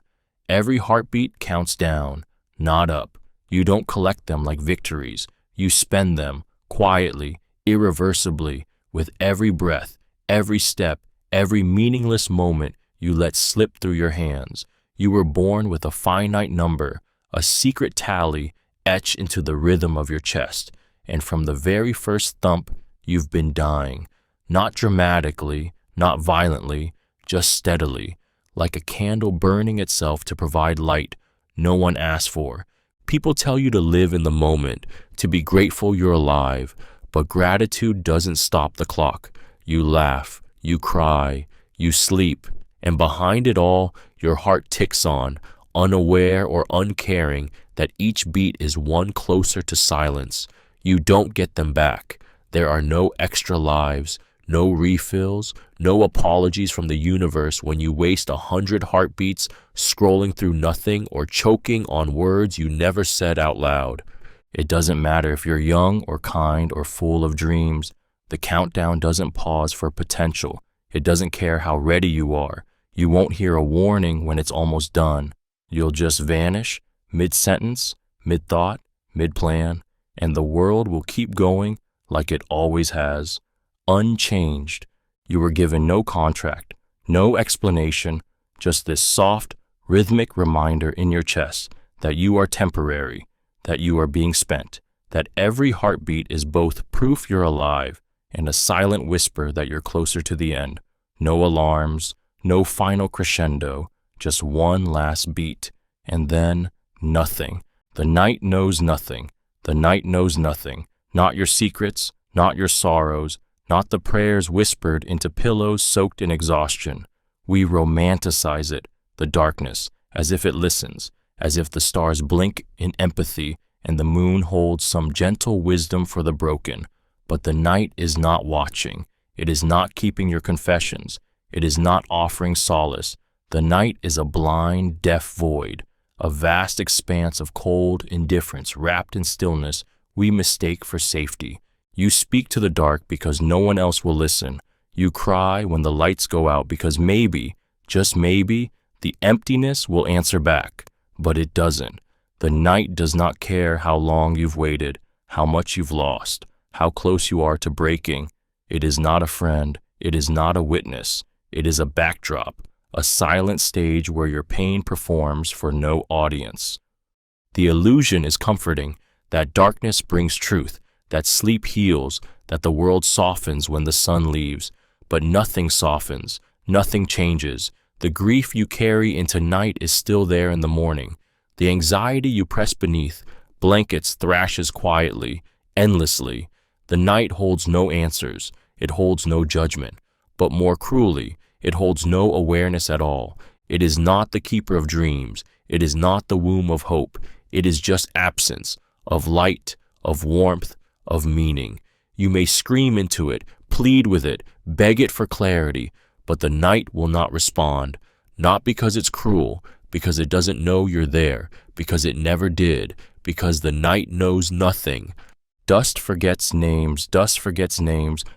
A: Every heartbeat counts down, not up. You don't collect them like victories. You spend them quietly, irreversibly, with every breath, every step, every meaningless moment you let slip through your hands. You were born with a finite number, a secret tally etched into the rhythm of your chest, and from the very first thump, you've been dying. Not dramatically, not violently, just steadily, like a candle burning itself to provide light no one asked for. People tell you to live in the moment, to be grateful you're alive, but gratitude doesn't stop the clock. You laugh, you cry, you sleep,
B: And behind it all, your heart ticks on, unaware or uncaring that each beat is one closer to silence. You don't get them back. There are no extra lives, no refills, no apologies from the universe when you waste 100 heartbeats scrolling through nothing or choking on words you never said out loud.
A: It doesn't matter if you're young or kind or full of dreams. The countdown doesn't pause for potential. It doesn't care how ready you are. You won't hear a warning when it's almost done. You'll just vanish, mid-sentence, mid-thought, mid-plan, and the world will keep going like it always has, unchanged. You were given no contract, no explanation, just this soft, rhythmic reminder in your chest that you are temporary, that you are being spent, that every heartbeat is both proof you're alive and a silent whisper that you're closer to the end. No alarms, no final crescendo, just one last beat, and then nothing. The night knows nothing. The night knows nothing. Not your secrets, not your sorrows, not the prayers whispered into pillows soaked in exhaustion. We romanticize it, the darkness, as if it listens, as if the stars blink in empathy and the moon holds some gentle wisdom for the broken. But the night is not watching. It is not keeping your confessions. It is not offering solace. The night is a blind, deaf void, a vast expanse of cold indifference wrapped in stillness we mistake for safety. You speak to the dark because no one else will listen. You cry when the lights go out because maybe, just maybe, the emptiness will answer back. But it doesn't. The night does not care how long you've waited, how much you've lost, how close you are to breaking. It is not a friend. It is not a witness. It is a backdrop, a silent stage where your pain performs for no audience. The illusion is comforting, that darkness brings truth, that sleep heals, that the world softens when the sun leaves. But nothing softens, nothing changes. The grief you carry into night is still there in the morning. The anxiety you press beneath, blankets thrashes quietly, endlessly. The night holds no answers. It holds no judgment. But more cruelly, it holds no awareness at all. It is not the keeper of dreams. It is not the womb of hope. It is just absence of light, of warmth, of meaning. You may scream into it, plead with it, beg it for clarity, but the night will not respond, not because it's cruel, because it doesn't know you're there, because it never did, because the night knows nothing. Dust forgets names,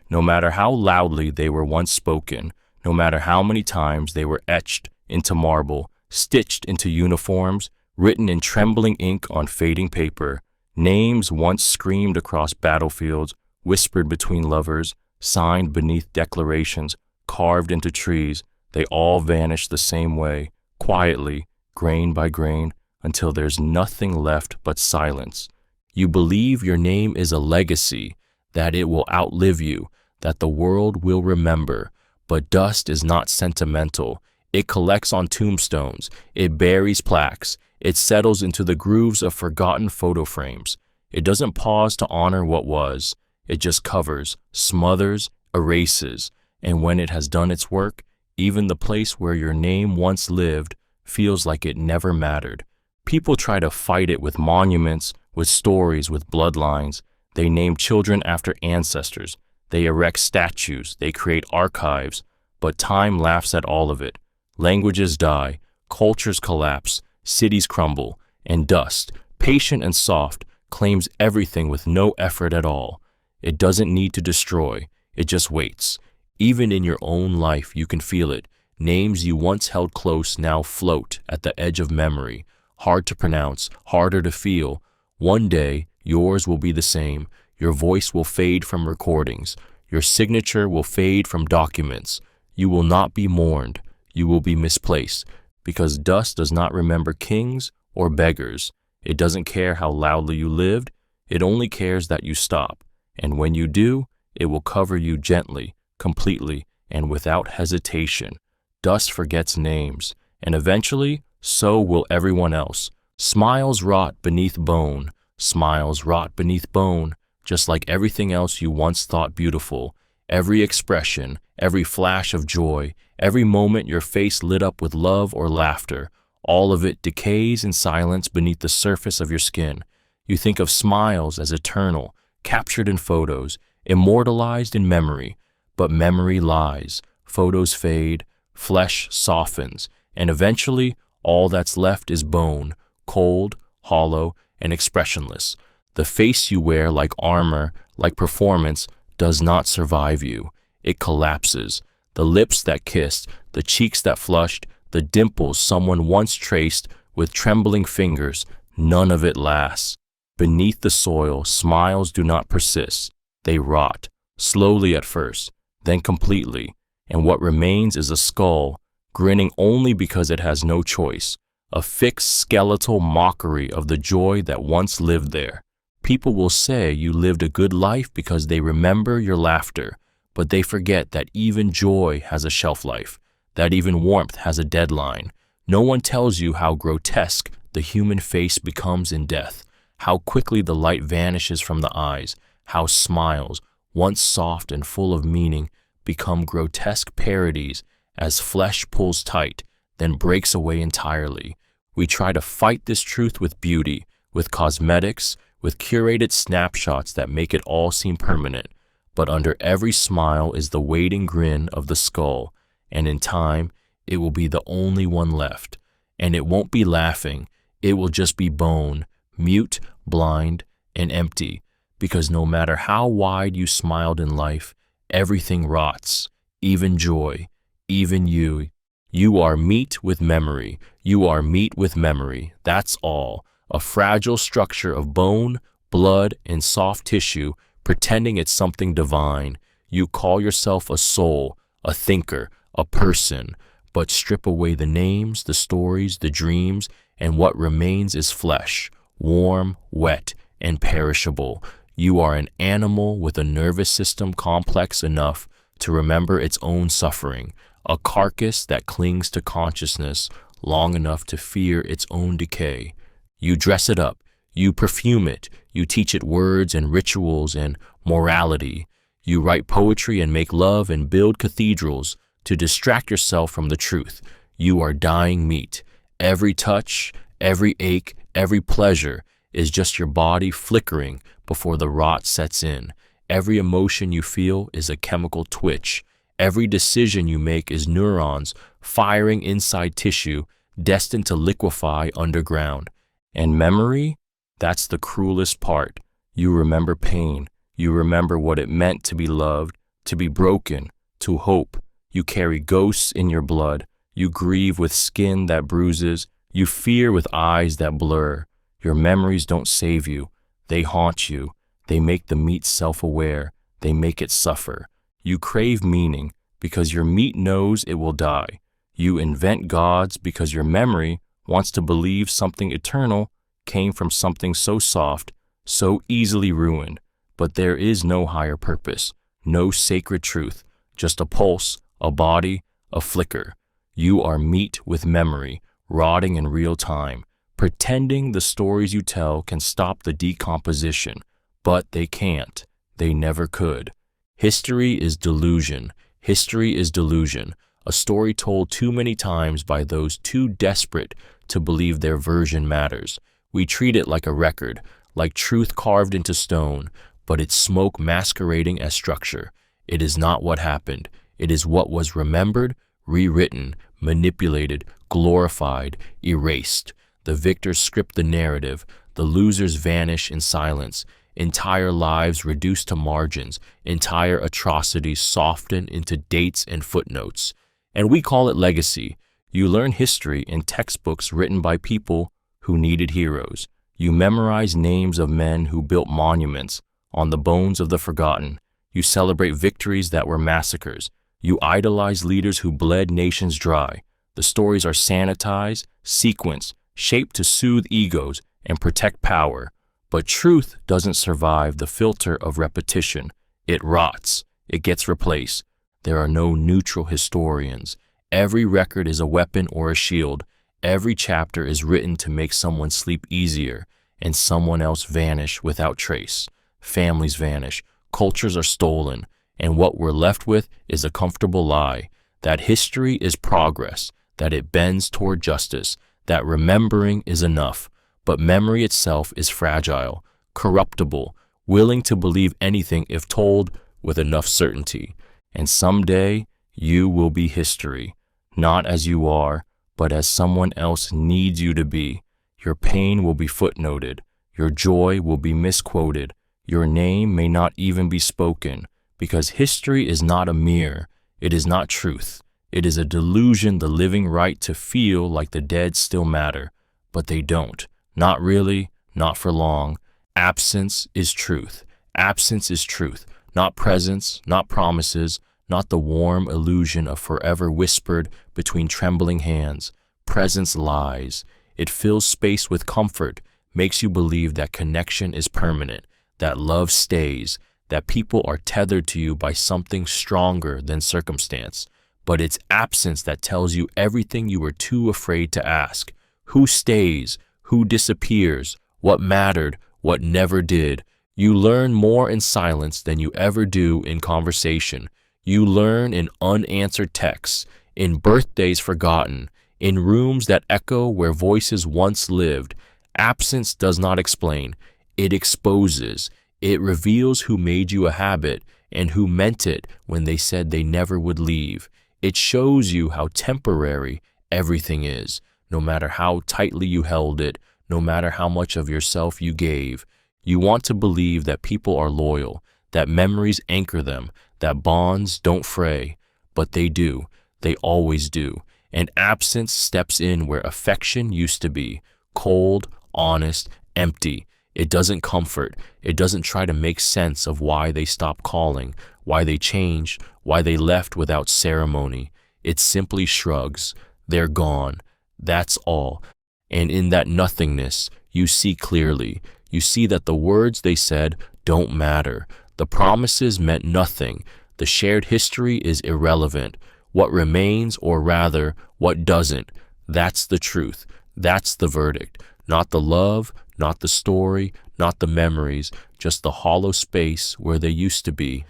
A: no matter how loudly they were once spoken, no matter how many times they were etched into marble, stitched into uniforms, written in trembling ink on fading paper. Names once screamed across battlefields, whispered between lovers, signed beneath declarations, carved into trees. They all vanish the same way, quietly, grain by grain, until there's nothing left but silence. You believe your name is a legacy, that it will outlive you, that the world will remember. But dust is not sentimental. It collects on tombstones. It buries plaques. It settles into the grooves of forgotten photo frames. It doesn't pause to honor what was. It just covers, smothers, erases. And when it has done its work, even the place where your name once lived feels like it never mattered. People try to fight it with monuments, with stories, with bloodlines. They name children after ancestors. They erect statues. They create archives. But time laughs at all of it. Languages die. Cultures collapse. Cities crumble. And dust, patient and soft, claims everything with no effort at all. It doesn't need to destroy. It just waits. Even in your own life, you can feel it. Names you once held close now float at the edge of memory. Hard to pronounce, harder to feel. One day, yours will be the same. Your voice will fade from recordings. Your signature will fade from documents. You will not be mourned. You will be misplaced. Because dust does not remember kings or beggars. It doesn't care how loudly you lived. It only cares that you stop. And when you do, it will cover you gently, completely, and without hesitation. Dust forgets names. And eventually, so will everyone else. Smiles rot beneath bone. Smiles rot beneath bone. Just like everything else you once thought beautiful. Every expression, every flash of joy, Every moment your face lit up with love or laughter, all of it decays in silence beneath the surface of your skin. You think of smiles as eternal, captured in photos, immortalized in memory. But memory lies, photos fade, flesh softens, and eventually all that's left is bone, cold, hollow, and expressionless. The face you wear like armor, like performance, does not survive you. It collapses. The lips that kissed, the cheeks that flushed, the dimples someone once traced with trembling fingers, none of it lasts. Beneath the soil, smiles do not persist. They rot, slowly at first, then completely, and what remains is a skull, grinning only because it has no choice, a fixed skeletal mockery of the joy that once lived there. People will say you lived a good life because they remember your laughter, but they forget that even joy has a shelf life, that even warmth has a deadline. No one tells you how grotesque the human face becomes in death, how quickly the light vanishes from the eyes, how smiles, once soft and full of meaning, become grotesque parodies as flesh pulls tight, then breaks away entirely. We try to fight this truth with beauty, with cosmetics, with curated snapshots that make it all seem permanent. But under every smile is the waiting grin of the skull, and in time, it will be the only one left. And it won't be laughing, it will just be bone, mute, blind, and empty, because no matter how wide you smiled in life, everything rots, even joy, even you. You are meat with memory. You are meat with memory. That's all. A fragile structure of bone, blood, and soft tissue, pretending it's something divine. You call yourself a soul, a thinker, a person, but strip away the names, the stories, the dreams, and what remains is flesh, warm, wet, and perishable. You are an animal with a nervous system complex enough to remember its own suffering, a carcass that clings to consciousness long enough to fear its own decay. You dress it up, you perfume it, you teach it words and rituals and morality. You write poetry and make love and build cathedrals to distract yourself from the truth. You are dying meat. Every touch, every ache, every pleasure is just your body flickering before the rot sets in. Every emotion you feel is a chemical twitch. Every decision you make is neurons firing inside tissue destined to liquefy underground. And memory? That's the cruelest part. You remember pain. You remember what it meant to be loved, to be broken, to hope. You carry ghosts in your blood. You grieve with skin that bruises. You fear with eyes that blur. Your memories don't save you. They haunt you. They make the meat self-aware. They make it suffer. You crave meaning because your meat knows it will die. You invent gods because your memory wants to believe something eternal came from something so soft, so easily ruined. But there is no higher purpose, no sacred truth, just a pulse, a body, a flicker. You are meat with memory, rotting in real time, pretending the stories you tell can stop the decomposition, but they can't. They never could. History is delusion. History is delusion, a story told too many times by those too desperate to believe their version matters. We treat it like a record, like truth carved into stone, but it's smoke masquerading as structure. It is not what happened. It is what was remembered, rewritten, manipulated, glorified, erased. The victors script the narrative. The losers vanish in silence. Entire lives reduced to margins. Entire atrocities soften into dates and footnotes. And we call it legacy. You learn history in textbooks written by people who needed heroes. You memorize names of men who built monuments on the bones of the forgotten. You celebrate victories that were massacres. You idolize leaders who bled nations dry. The stories are sanitized, sequenced, shaped to soothe egos and protect power. But truth doesn't survive the filter of repetition. It rots. It gets replaced. There are no neutral historians. Every record is a weapon or a shield. Every chapter is written to make someone sleep easier and someone else vanish without trace. Families vanish. Cultures are stolen. And what we're left with is a comfortable lie that history is progress, that it bends toward justice, that remembering is enough, but memory itself is fragile, corruptible, willing to believe anything if told with enough certainty. And someday you will be history, not as you are, but as someone else needs you to be. Your pain will be footnoted, your joy will be misquoted, your name may not even be spoken, because history is not a mirror, it is not truth. It is a delusion, the living right to feel like the dead still matter, but they don't. Not really, not for long. Absence is truth. Absence is truth, not presence, not promises, not the warm illusion of forever whispered between trembling hands. Presence lies. It fills space with comfort, makes you believe that connection is permanent, that love stays, that people are tethered to you by something stronger than circumstance. But it's absence that tells you everything you were too afraid to ask. Who stays? Who disappears? What mattered? What never did? You learn more in silence than you ever do in conversation. You learn in unanswered texts, in birthdays forgotten, in rooms that echo where voices once lived. Absence does not explain. It exposes. It reveals who made you a habit and who meant it when they said they never would leave. It shows you how temporary everything is, no matter how tightly you held it, no matter how much of yourself you gave. You want to believe that people are loyal, that memories anchor them, that bonds don't fray, but they do. They always do. And absence steps in where affection used to be, cold, honest, empty. It doesn't comfort. It doesn't try to make sense of why they stopped calling, why they changed, why they left without ceremony. It simply shrugs. They're gone. That's all. And in that nothingness, you see clearly. You see that the words they said don't matter. The promises meant nothing. The shared history is irrelevant. What remains, or rather, what doesn't, that's the truth. That's the verdict. Not the love, not the story, not the memories, just the hollow space where they used to be.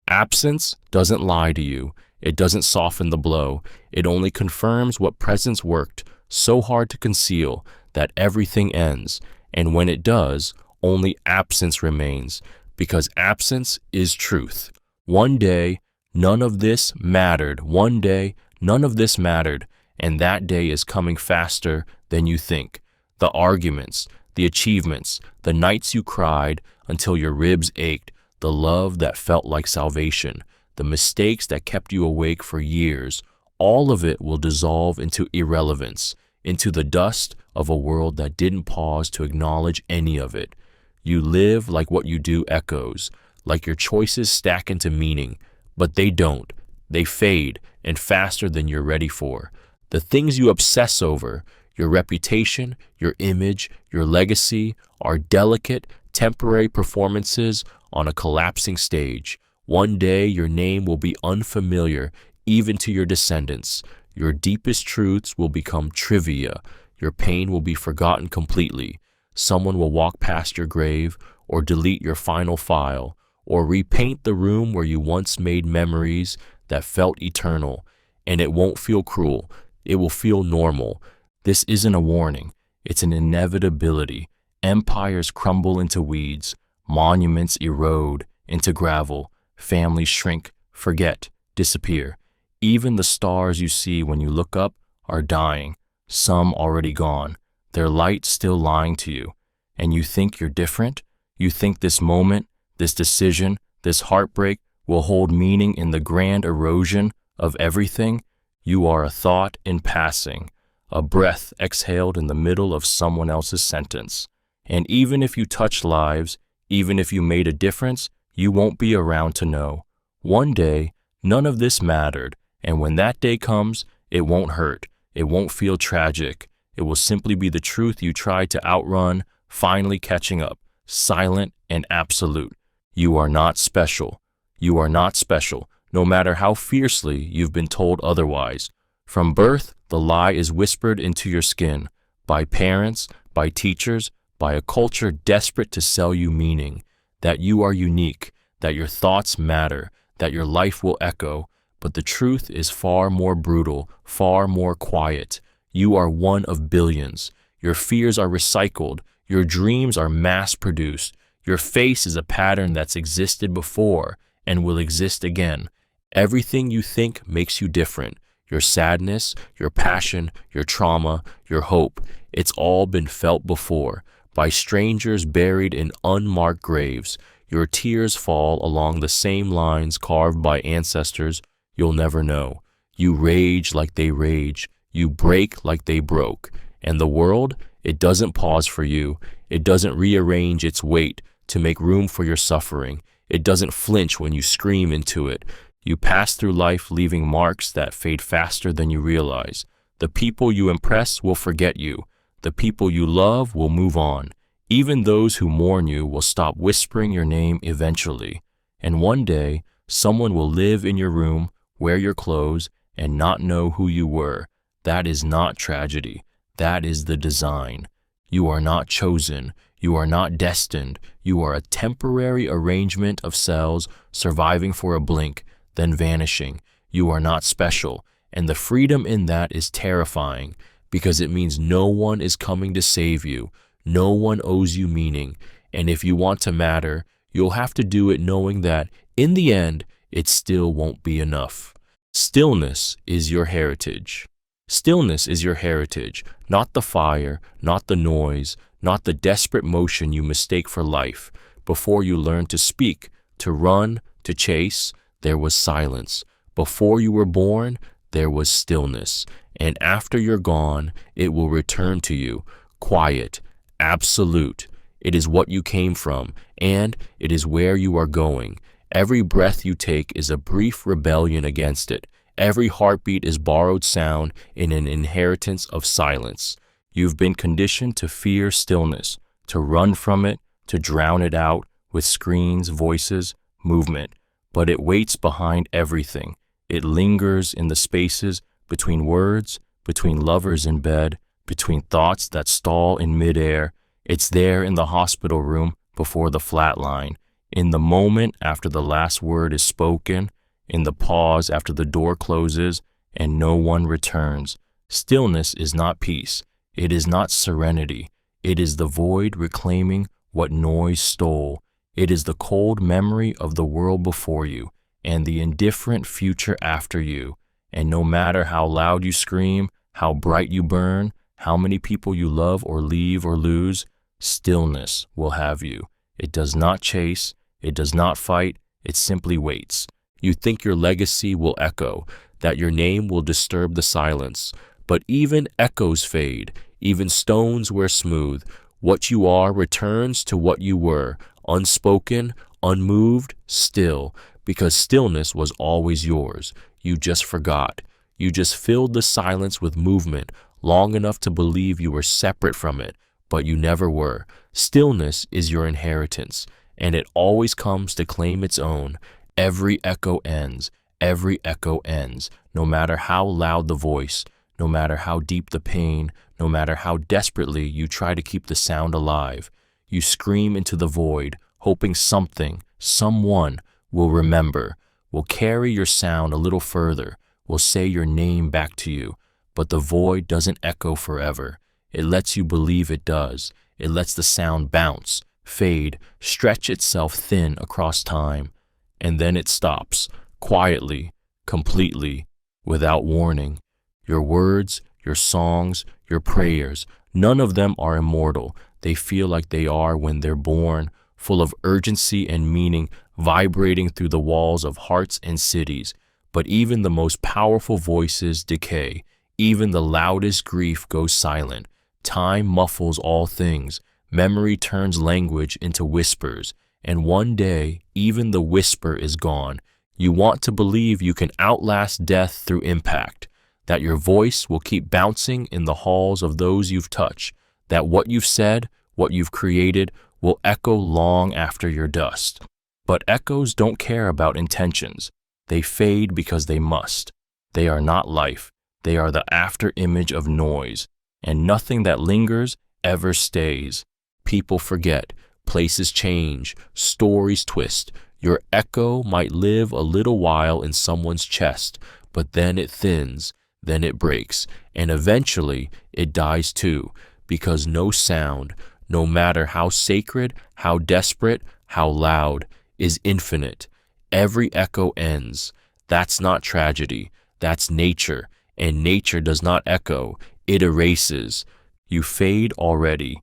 A: Absence doesn't lie to you. It doesn't soften the blow. It only confirms what presence worked so hard to conceal, that everything ends. And when it does, only absence remains, because absence is truth. One day, none of this mattered. One day, none of this mattered, and that day is coming faster than you think. The arguments, the achievements, the nights you cried until your ribs ached, the love that felt like salvation, the mistakes that kept you awake for years, all of it will dissolve into irrelevance, into the dust of a world that didn't pause to acknowledge any of it. You live like what you do echoes, like your choices stack into meaning, but they don't. They fade, and faster than you're ready for. The things you obsess over, your reputation, your image, your legacy, are delicate, temporary performances on a collapsing stage. One day your name will be unfamiliar even to your descendants. Your deepest truths will become trivia. Your pain will be forgotten completely. Someone will walk past your grave, or delete your final file, or repaint the room where you once made memories that felt eternal. And it won't feel cruel. It will feel normal. This isn't a warning. It's an inevitability. Empires crumble into weeds. Monuments erode into gravel. Families shrink, forget, disappear. Even the stars you see when you look up are dying. Some already gone. Their light still lying to you. And you think you're different? You think this moment, this decision, this heartbreak will hold meaning in the grand erosion of everything? You are a thought in passing, a breath exhaled in the middle of someone else's sentence. And even if you touch lives, even if you made a difference, you won't be around to know. One day, none of this mattered, and when that day comes, it won't hurt. It won't feel tragic. It will simply be the truth you tried to outrun, finally catching up, silent and absolute. You are not special. You are not special, no matter how fiercely you've been told otherwise. From birth, the lie is whispered into your skin, by parents, by teachers, by a culture desperate to sell you meaning, that you are unique, that your thoughts matter, that your life will echo, but the truth is far more brutal, far more quiet. You are one of billions. Your fears are recycled. Your dreams are mass-produced. Your face is a pattern that's existed before and will exist again. Everything you think makes you different. Your sadness, your passion, your trauma, your hope, it's all been felt before, by strangers buried in unmarked graves. Your tears fall along the same lines carved by ancestors you'll never know. You rage like they rage. You break like they broke. And the world, it doesn't pause for you. It doesn't rearrange its weight to make room for your suffering. It doesn't flinch when you scream into it. You pass through life leaving marks that fade faster than you realize. The people you impress will forget you. The people you love will move on. Even those who mourn you will stop whispering your name eventually. And one day, someone will live in your room, wear your clothes, and not know who you were. That is not tragedy. That is the design. You are not chosen. You are not destined. You are a temporary arrangement of cells surviving for a blink, then vanishing. You are not special, and the freedom in that is terrifying because it means no one is coming to save you. No one owes you meaning, and if you want to matter, you'll have to do it knowing that, in the end, it still won't be enough. Stillness is your heritage. Stillness is your heritage, not the fire, not the noise, not the desperate motion you mistake for life. Before you learn to speak, to run, to chase, there was silence. Before you were born, there was stillness. And after you're gone, it will return to you, quiet, absolute. It is what you came from, and it is where you are going. Every breath you take is a brief rebellion against it. Every heartbeat is borrowed sound in an inheritance of silence. You've been conditioned to fear stillness, to run from it, to drown it out with screens, voices, movement. But it waits behind everything. It lingers in the spaces between words, between lovers in bed, between thoughts that stall in midair. It's there in the hospital room before the flatline, in the moment after the last word is spoken, in the pause after the door closes and no one returns. Stillness is not peace. It is not serenity. It is the void reclaiming what noise stole. It is the cold memory of the world before you and the indifferent future after you. And no matter how loud you scream, how bright you burn, how many people you love or leave or lose, stillness will have you. It does not chase. It does not fight. It simply waits. You think your legacy will echo, that your name will disturb the silence. But even echoes fade. Even stones wear smooth. What you are returns to what you were, unspoken, unmoved, still, because stillness was always yours. You just forgot. You just filled the silence with movement long enough to believe you were separate from it, but you never were. Stillness is your inheritance, and it always comes to claim its own. Every echo ends. Every echo ends, no matter how loud the voice, no matter how deep the pain, no matter how desperately you try to keep the sound alive. You scream into the void, hoping something, someone, will remember, will carry your sound a little further, will say your name back to you. But the void doesn't echo forever. It lets you believe it does. It lets the sound bounce, fade, stretch itself thin across time. And then it stops, quietly, completely, without warning. Your words, your songs, your prayers, none of them are immortal. They feel like they are when they're born, full of urgency and meaning, vibrating through the walls of hearts and cities. But even the most powerful voices decay. Even the loudest grief goes silent. Time muffles all things. Memory turns language into whispers. And one day, even the whisper is gone. You want to believe you can outlast death through impact, that your voice will keep bouncing in the halls of those you've touched, that what you've said, what you've created, will echo long after your dust. But echoes don't care about intentions. They fade because they must. They are not life. They are the after-image of noise, and nothing that lingers ever stays. People forget. Places change. Stories twist.
B: Your echo might live a little while in someone's chest, but then it thins, then it breaks, and eventually it dies too, because no sound, no matter how sacred, how desperate, how loud, is infinite. Every echo ends. That's not tragedy. That's nature, and nature does not echo. It erases. You fade already.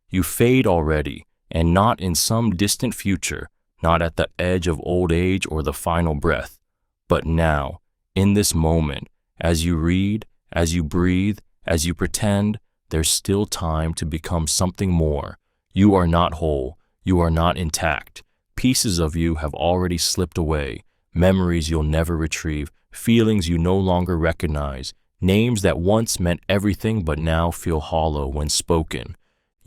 B: You fade already, and not in some distant future, not at the edge of old age or the final breath, but now, in this moment, as you read, as you breathe, as you pretend, there's still time to become something more. You are not whole. You are not intact. Pieces of you have already slipped away, memories you'll never retrieve, feelings you no longer recognize, names that once meant everything but now feel hollow when spoken.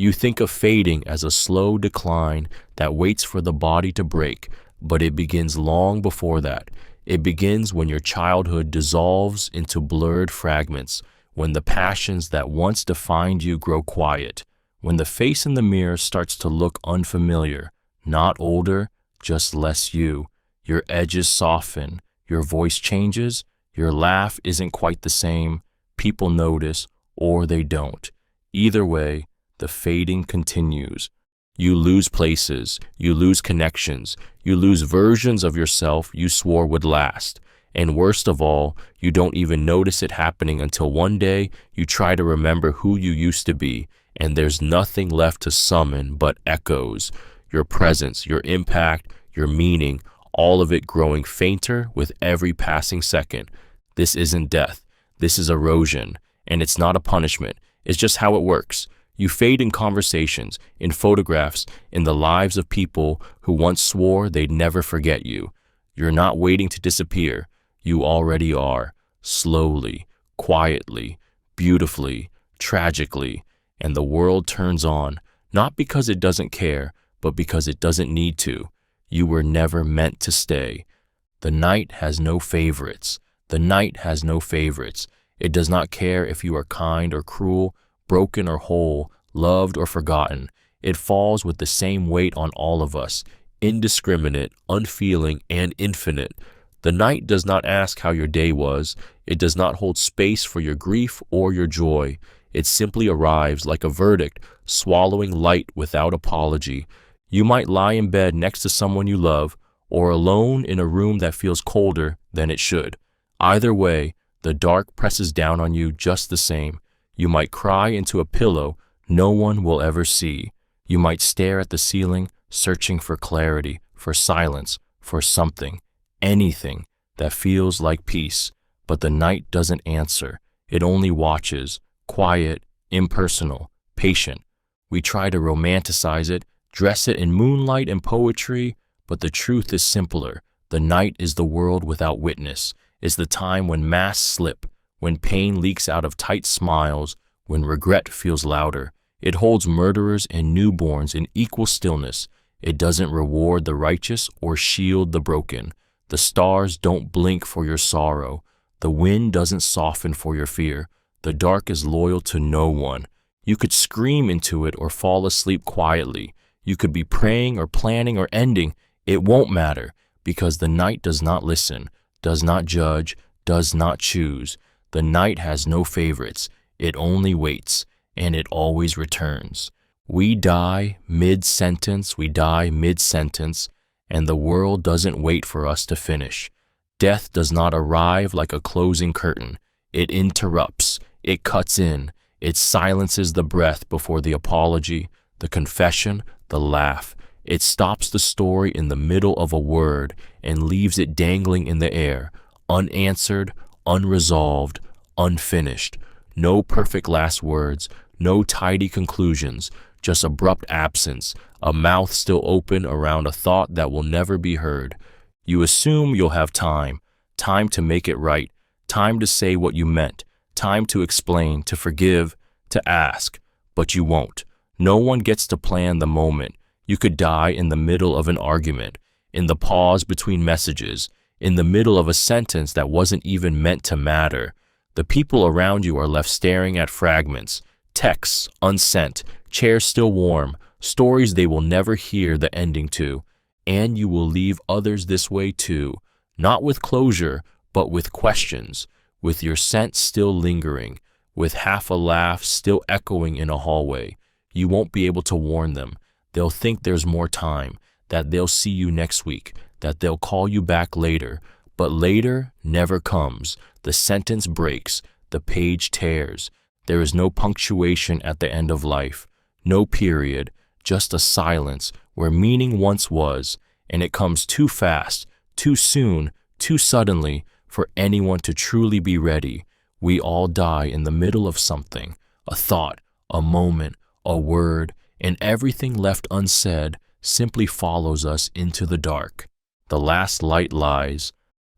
B: You think of fading as a slow decline that waits for the body to break, but it begins long before that. It begins when your childhood dissolves into blurred fragments, when the passions that once defined you grow quiet, when the face in the mirror starts to look unfamiliar, not older, just less you. Your edges soften, your voice changes, your laugh isn't quite the same. People notice, or they don't. Either way, the fading continues. You lose places, you lose connections, you lose versions of yourself you swore would last. And worst of all, you don't even notice it happening until one day you try to remember who you used to be, and there's nothing left to summon but echoes. Your presence, your impact, your meaning, all of it growing fainter with every passing second. This isn't death. This is erosion. And it's not a punishment. It's just how it works. You fade in conversations, in photographs, in the lives of people who once swore they'd never forget you. You're not waiting to disappear. You already are. Slowly, quietly, beautifully, tragically. And the world turns on, not because it doesn't care, but because it doesn't need to. You were never meant to stay. The night has no favorites. The night has no favorites. It does not care if you are kind or cruel, broken or whole, loved or forgotten. It falls with the same weight on all of us, indiscriminate, unfeeling, and infinite. The night does not ask how your day was. It does not hold space for your grief or your joy. It simply arrives like a verdict, swallowing light without apology. You might lie in bed next to someone you love, or alone in a room that feels colder than it should. Either way, the dark presses down on you just the same. You might cry into a pillow no one will ever see. You might stare at the ceiling, searching for clarity, for silence, for something, anything that feels like peace. But the night doesn't answer. It only watches, quiet, impersonal, patient. We try to romanticize it, dress it in moonlight and poetry, but the truth is simpler. The night is the world without witness. It's the time when masks slip, when pain leaks out of tight smiles, when regret feels louder. It holds murderers and newborns in equal stillness. It doesn't reward the righteous or shield the broken. The stars don't blink for your sorrow. The wind doesn't soften for your fear. The dark is loyal to no one. You could scream into it or fall asleep quietly. You could be praying or planning or ending. It won't matter, because the night does not listen, does not judge, does not choose. The night has no favorites. It only waits, and it always returns. We die mid-sentence, and the world doesn't wait for us to finish. Death does not arrive like a closing curtain. It interrupts, it cuts in, it silences the breath before the apology, the confession, the laugh. It stops the story in the middle of a word and leaves it dangling in the air, unanswered, unresolved, unfinished. No perfect last words, no tidy conclusions, just abrupt absence, a mouth still open around a thought that will never be heard. You assume you'll have time to make it right, time to say what you meant, time to explain, to forgive, to ask, but you won't. No one gets to plan the moment. You could die in the middle of an argument, in the pause between messages, in the middle of a sentence that wasn't even meant to matter. The people around you are left staring at fragments, texts unsent, chairs still warm, stories they will never hear the ending to.
A: and you will leave others this way too, not with closure, but with questions, with your scent still lingering, with half a laugh still echoing in a hallway. You won't be able to warn them. They'll think there's more time, that they'll see you next week, that they'll call you back later. But later never comes. The sentence breaks, the page tears. There is no punctuation at the end of life, no period, just a silence where meaning once was, and it comes too fast, too soon, too suddenly for anyone to truly be ready. We all die in the middle of something, a thought, a moment, a word, and everything left unsaid simply follows us into the dark. The last light lies.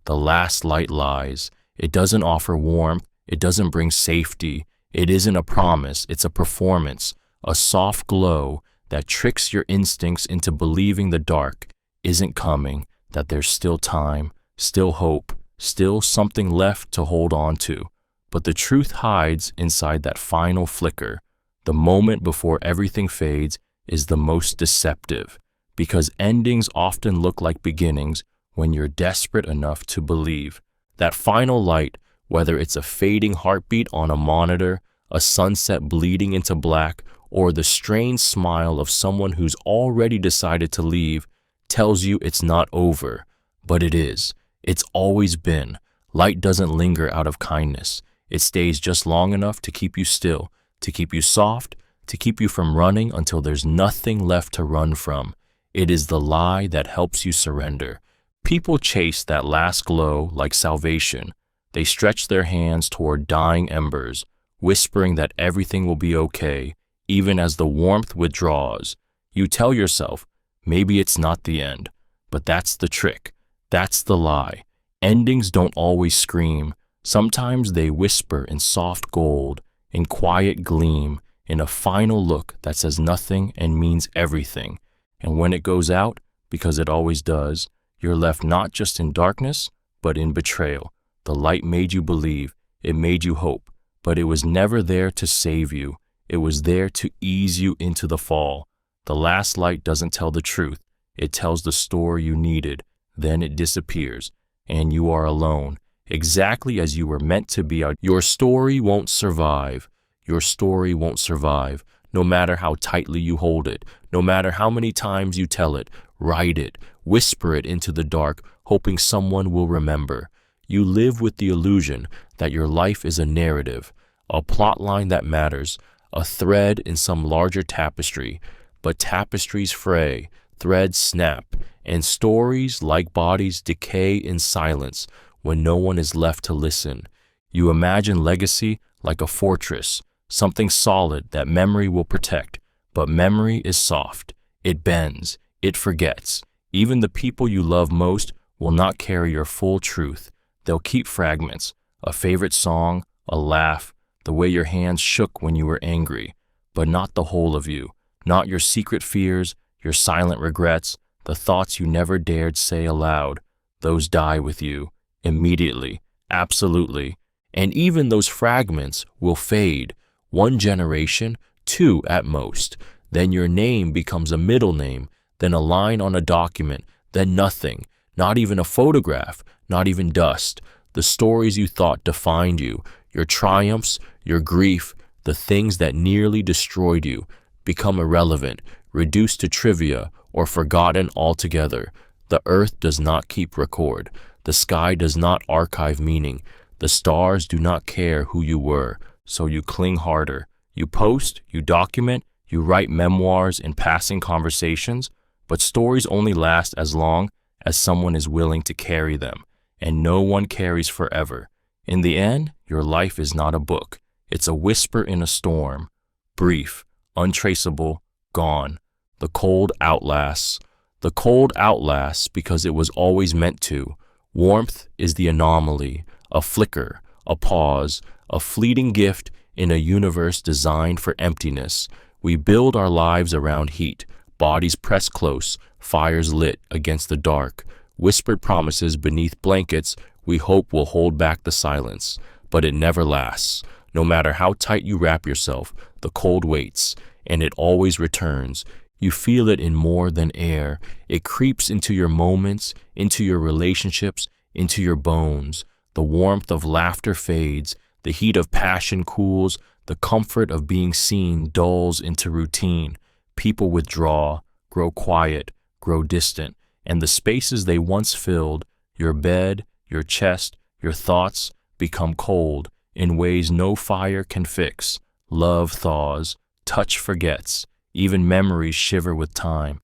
A: The last light lies. It doesn't offer warmth. It doesn't bring safety. It isn't a promise. It's a performance, a soft glow that tricks your instincts into believing the dark isn't coming, that there's still time, still hope, still something left to hold on to. But the truth hides inside that final flicker. The moment before everything fades is the most deceptive, because endings often look like beginnings when you're desperate enough to believe. That final light, whether it's a fading heartbeat on a monitor, a sunset bleeding into black, or the strained smile of someone who's already decided to leave, tells you it's not over. But it is. It's always been. Light doesn't linger out of kindness. It stays just long enough to keep you still, to keep you soft, to keep you from running until there's nothing left to run from. It is the lie that helps you surrender. People chase that last glow like salvation. They stretch their hands toward dying embers, whispering that everything will be okay, even as the warmth withdraws. You tell yourself, maybe it's not the end. But that's the trick. That's the lie. Endings don't always scream. Sometimes they whisper in soft gold, in quiet gleam, in a final look that says nothing and means everything. And when it goes out, because it always does, you're left not just in darkness, but in betrayal. The light made you believe, it made you hope, but it was never there to save you. It was there to ease you into the fall. The last light doesn't tell the truth. It tells the story you needed. Then it disappears, and you are alone, exactly as you were meant to be. Your story won't survive. Your story won't survive, no matter how tightly you hold it, no matter how many times you tell it, write it, whisper it into the dark, hoping someone will remember. You live with the illusion that your life is a narrative, a plot line that matters, a thread in some larger tapestry. But tapestries fray, threads snap, and stories, like bodies, decay in silence when no one is left to listen. You imagine legacy like a fortress, something solid that memory will protect. But memory is soft. It bends. It forgets. Even the people you love most will not carry your full truth. They'll keep fragments, a favorite song, a laugh, the way your hands shook when you were angry, but not the whole of you, not your secret fears, your silent regrets, the thoughts you never dared say aloud. Those die with you, immediately, absolutely. And even those fragments will fade. 1 generation, 2 at most. Then your name becomes a middle name, then a line on a document, then nothing, not even a photograph, not even dust. The stories you thought defined you, your triumphs, your grief, the things that nearly destroyed you, become irrelevant, reduced to trivia, or forgotten altogether. The earth does not keep record. The sky does not archive meaning. The stars do not care who you were, so you cling harder. You post, you document, you write memoirs in passing conversations, but stories only last as long as someone is willing to carry them, and no one carries forever. In the end, your life is not a book. It's a whisper in a storm, brief, untraceable, gone. The Cold Outlasts. The Cold Outlasts because it was always meant to. Warmth is the anomaly, a flicker, a pause, a fleeting gift in a universe designed for emptiness. We build our lives around heat, bodies pressed close, fires lit against the dark, whispered promises beneath blankets we hope will hold back the silence. But it never lasts. No matter how tight you wrap yourself, the cold waits, and it always returns. You feel it in more than air. It creeps into your moments, into your relationships, into your bones. The warmth of laughter fades, the heat of passion cools, the comfort of being seen dulls into routine. People withdraw, grow quiet, grow distant, and the spaces they once filled, your bed, your chest, your thoughts, become cold in ways no fire can fix. Love thaws, touch forgets, even memories shiver with time.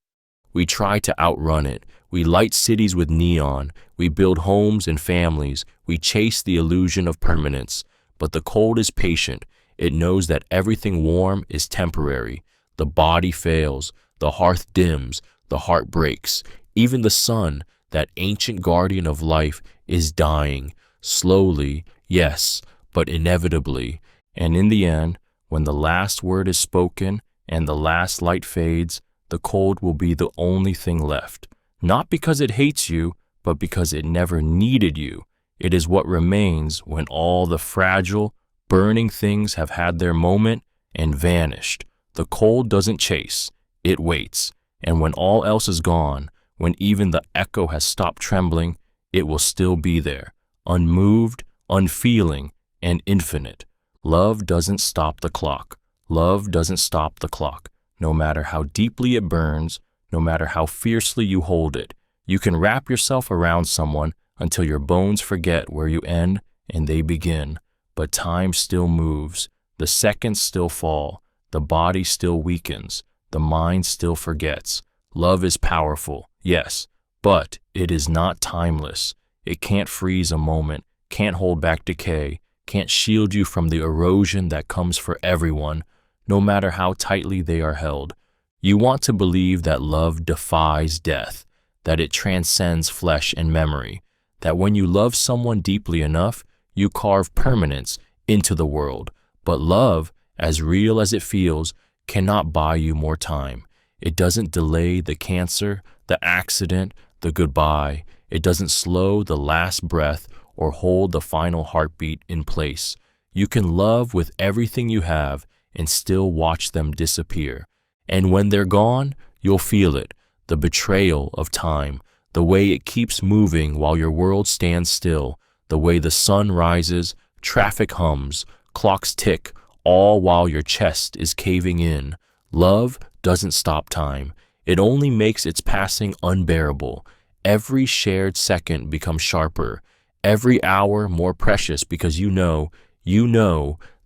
A: We try to outrun it. We light cities with neon. We build homes and families. We chase the illusion of permanence. But the cold is patient. It knows that everything warm is temporary. The body fails. The hearth dims. The heart breaks. Even the sun, that ancient guardian of life, is dying. Slowly, yes, but inevitably. And in the end, when the last word is spoken and the last light fades, the cold will be the only thing left. Not because it hates you, but because it never needed you. It is what remains when all the fragile, burning things have had their moment and vanished. The cold doesn't chase, it waits. And when all else is gone, when even the echo has stopped trembling, it will still be there, unmoved, unfeeling, and infinite. Love doesn't stop the clock. Love doesn't stop the clock. No matter how deeply it burns, no matter how fiercely you hold it, you can wrap yourself around someone until your bones forget where you end and they begin. But time still moves. The seconds still fall. The body still weakens. The mind still forgets. Love is powerful, yes, but it is not timeless. It can't freeze a moment, can't hold back decay, can't shield you from the erosion that comes for everyone, no matter how tightly they are held. You want to believe that love defies death, that it transcends flesh and memory, that when you love someone deeply enough, you carve permanence into the world. But love, as real as it feels, cannot buy you more time. It doesn't delay the cancer, the accident, the goodbye. It doesn't slow the last breath or hold the final heartbeat in place. You can love with everything you have and still watch them disappear. And when they're gone, you'll feel it, the betrayal of time, the way it keeps moving while your world stands still, the way the sun rises, traffic hums, clocks tick, all while your chest is caving in. Love doesn't stop time. It only makes its passing unbearable. Every shared second becomes sharper, every hour more precious because you know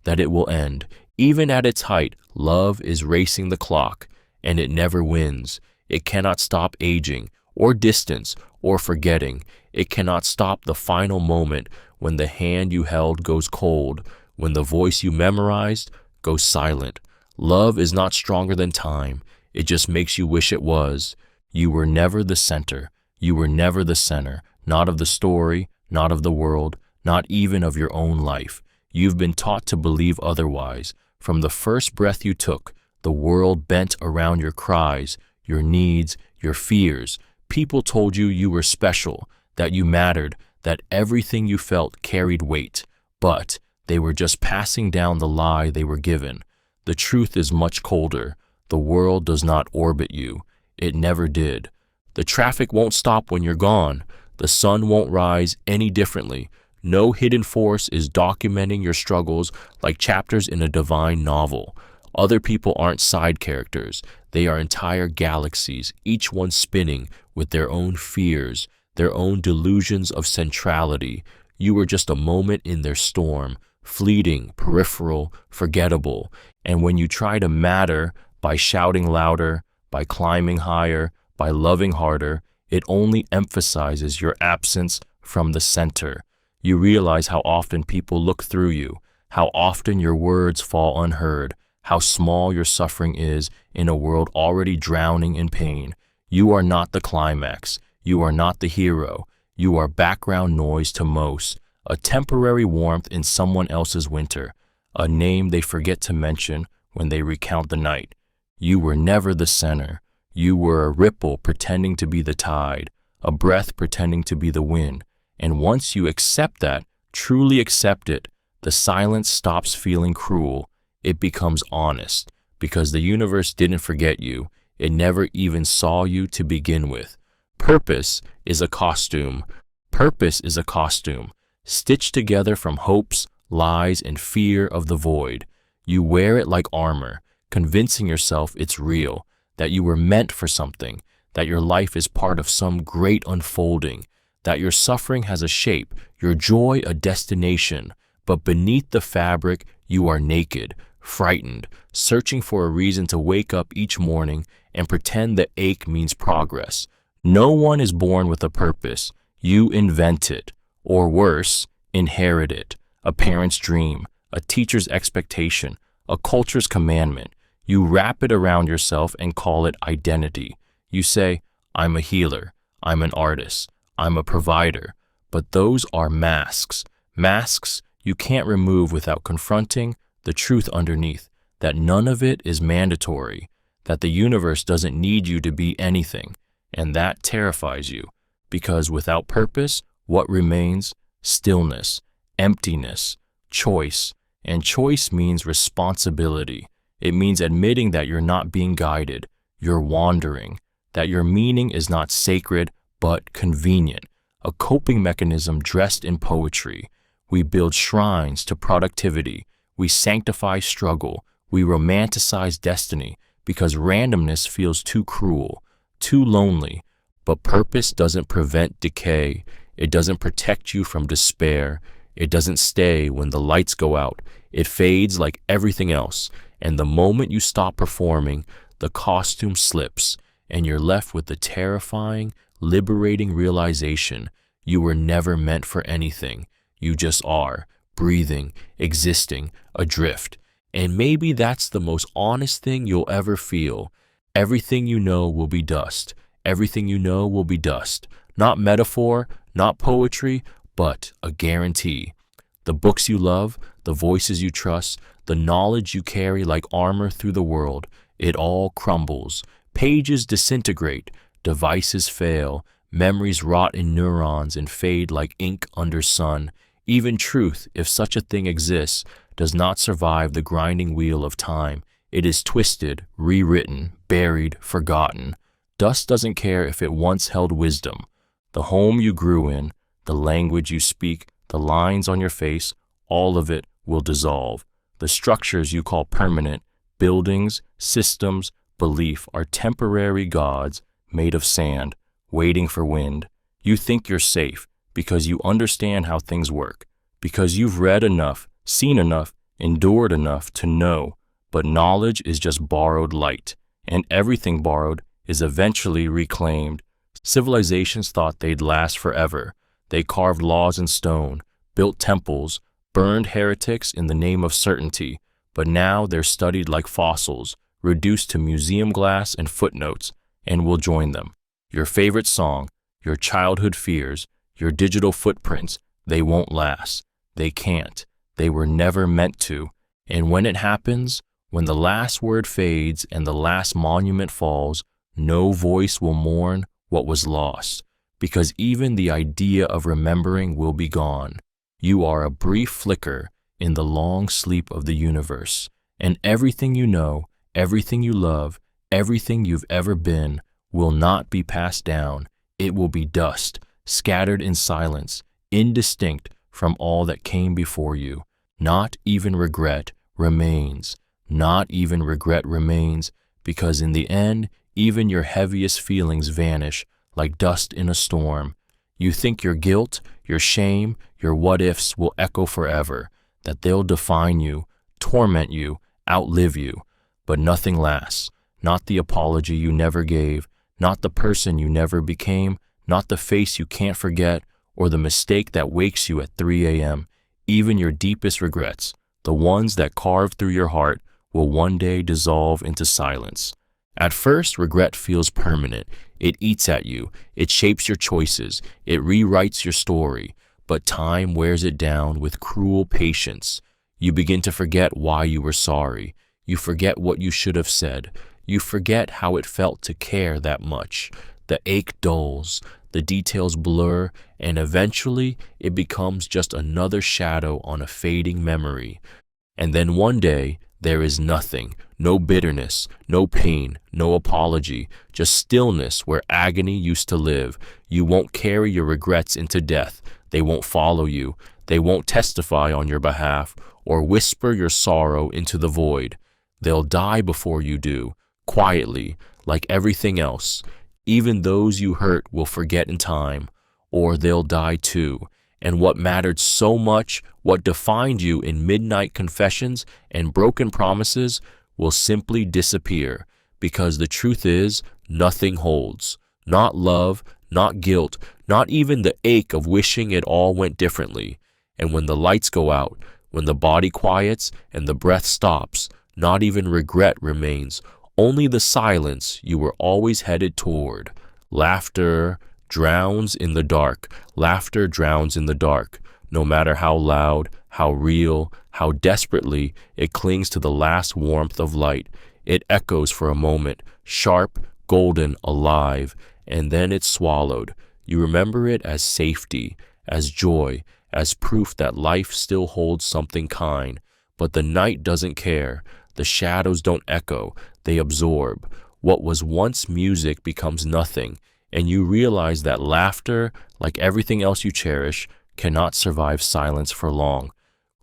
A: that it will end. Even at its height, love is racing the clock, and it never wins. It cannot stop aging, or distance, or forgetting. It cannot stop the final moment when the hand you held goes cold, when the voice you memorized goes silent. Love is not stronger than time. It just makes you wish it was. You were never the center. You were never the center, not of the story, not of the world, not even of your own life. You've been taught to believe otherwise. From the first breath you took, the world bent around your cries, your needs, your fears. People told you you were special, that you mattered, that everything you felt carried weight. But they were just passing down the lie they were given. The truth is much colder. The world does not orbit you. It never did. The traffic won't stop when you're gone. The sun won't rise any differently. No hidden force is documenting your struggles like chapters in a divine novel. Other people aren't side characters. They are entire galaxies, each one spinning with their own fears, their own delusions of centrality. You were just a moment in their storm, fleeting, peripheral, forgettable. And when you try to matter by shouting louder, by climbing higher, by loving harder, it only emphasizes your absence from the center. You realize how often people look through you, how often your words fall unheard, how small your suffering is in a world already drowning in pain. You are not the climax. You are not the hero. You are background noise to most, a temporary warmth in someone else's winter, a name they forget to mention when they recount the night. You were never the center. You were a ripple pretending to be the tide, a breath pretending to be the wind. And once you accept that, truly accept it, the silence stops feeling cruel. It becomes honest, because the universe didn't forget you. It never even saw you to begin with. Purpose is a costume. Purpose is a costume, stitched together from hopes, lies, and fear of the void. You wear it like armor, convincing yourself it's real, that you were meant for something, that your life is part of some great unfolding, that your suffering has a shape, your joy a destination, but beneath the fabric you are naked, frightened, searching for a reason to wake up each morning and pretend the ache means progress. No one is born with a purpose. You invent it, or worse, inherit it. A parent's dream, a teacher's expectation, a culture's commandment. You wrap it around yourself and call it identity. You say, I'm a healer, I'm an artist, I'm a provider. But those are masks. Masks you can't remove without confronting the truth underneath, that none of it is mandatory, that the universe doesn't need you to be anything, and that terrifies you, because without purpose, what remains? Stillness, emptiness, choice, and choice means responsibility. It means admitting that you're not being guided, you're wandering, that your meaning is not sacred but convenient, a coping mechanism dressed in poetry. We build shrines to productivity, we sanctify struggle, we romanticize destiny because randomness feels too cruel, too lonely. But purpose doesn't prevent decay, it doesn't protect you from despair, it doesn't stay when the lights go out, it fades like everything else, and the moment you stop performing, the costume slips, and you're left with the terrifying, liberating realization you were never meant for anything. You just are, breathing, existing, adrift. And maybe that's the most honest thing you'll ever feel. Everything you know will be dust. Everything you know will be dust. Not metaphor, not poetry, but a guarantee. The books you love, the voices you trust, the knowledge you carry like armor through the world, it all crumbles. Pages disintegrate, devices fail, memories rot in neurons and fade like ink under sun. Even truth, if such a thing exists, does not survive the grinding wheel of time. It is twisted, rewritten, buried, forgotten. Dust doesn't care if it once held wisdom. The home you grew in, the language you speak, the lines on your face, all of it will dissolve. The structures you call permanent, buildings, systems, belief, are temporary gods made of sand, waiting for wind. You think you're safe because you understand how things work, because you've read enough, seen enough, endured enough to know, but knowledge is just borrowed light, and everything borrowed is eventually reclaimed. Civilizations thought they'd last forever. They carved laws in stone, built temples, burned heretics in the name of certainty, but now they're studied like fossils, reduced to museum glass and footnotes, and we'll join them. Your favorite song, your childhood fears, your digital footprints, they won't last. They can't. They were never meant to. And when it happens, when the last word fades and the last monument falls, no voice will mourn what was lost, because even the idea of remembering will be gone. You are a brief flicker in the long sleep of the universe, and everything you know, everything you love, everything you've ever been will not be passed down. It will be dust, scattered in silence, indistinct from all that came before you. Not even regret remains. Not even regret remains, because in the end, even your heaviest feelings vanish like dust in a storm. You think your guilt, your shame, your what-ifs will echo forever, that they'll define you, torment you, outlive you. But nothing lasts. Not the apology you never gave, not the person you never became, not the face you can't forget, or the mistake that wakes you at 3 a.m. Even your deepest regrets, the ones that carved through your heart, will one day dissolve into silence. At first, regret feels permanent. It eats at you. It shapes your choices. It rewrites your story. But time wears it down with cruel patience. You begin to forget why you were sorry. You forget what you should have said. You forget how it felt to care that much. The ache dulls, the details blur, and eventually it becomes just another shadow on a fading memory. And then one day, There is nothing, no bitterness, no pain, no apology, just stillness where agony used to live. You won't carry your regrets into death. They won't follow you. They won't testify on your behalf or whisper your sorrow into the void. They'll die before you do, quietly, like everything else. Even those you hurt will forget in time, or they'll die too. And what mattered so much, what defined you in midnight confessions and broken promises, will simply disappear, because the truth is, nothing holds. Not love, not guilt, not even the ache of wishing it all went differently. And when the lights go out, when the body quiets and the breath stops, not even regret remains, only the silence you were always headed toward. Laughter drowns in the dark. Laughter drowns in the dark. No matter how loud, how real, how desperately it clings to the last warmth of light. It echoes for a moment, sharp, golden, alive, and then it's swallowed. You remember it as safety, as joy, as proof that life still holds something kind. But the night doesn't care. The shadows don't echo, they absorb. What was once music becomes nothing, and you realize that laughter, like everything else you cherish, cannot survive silence for long.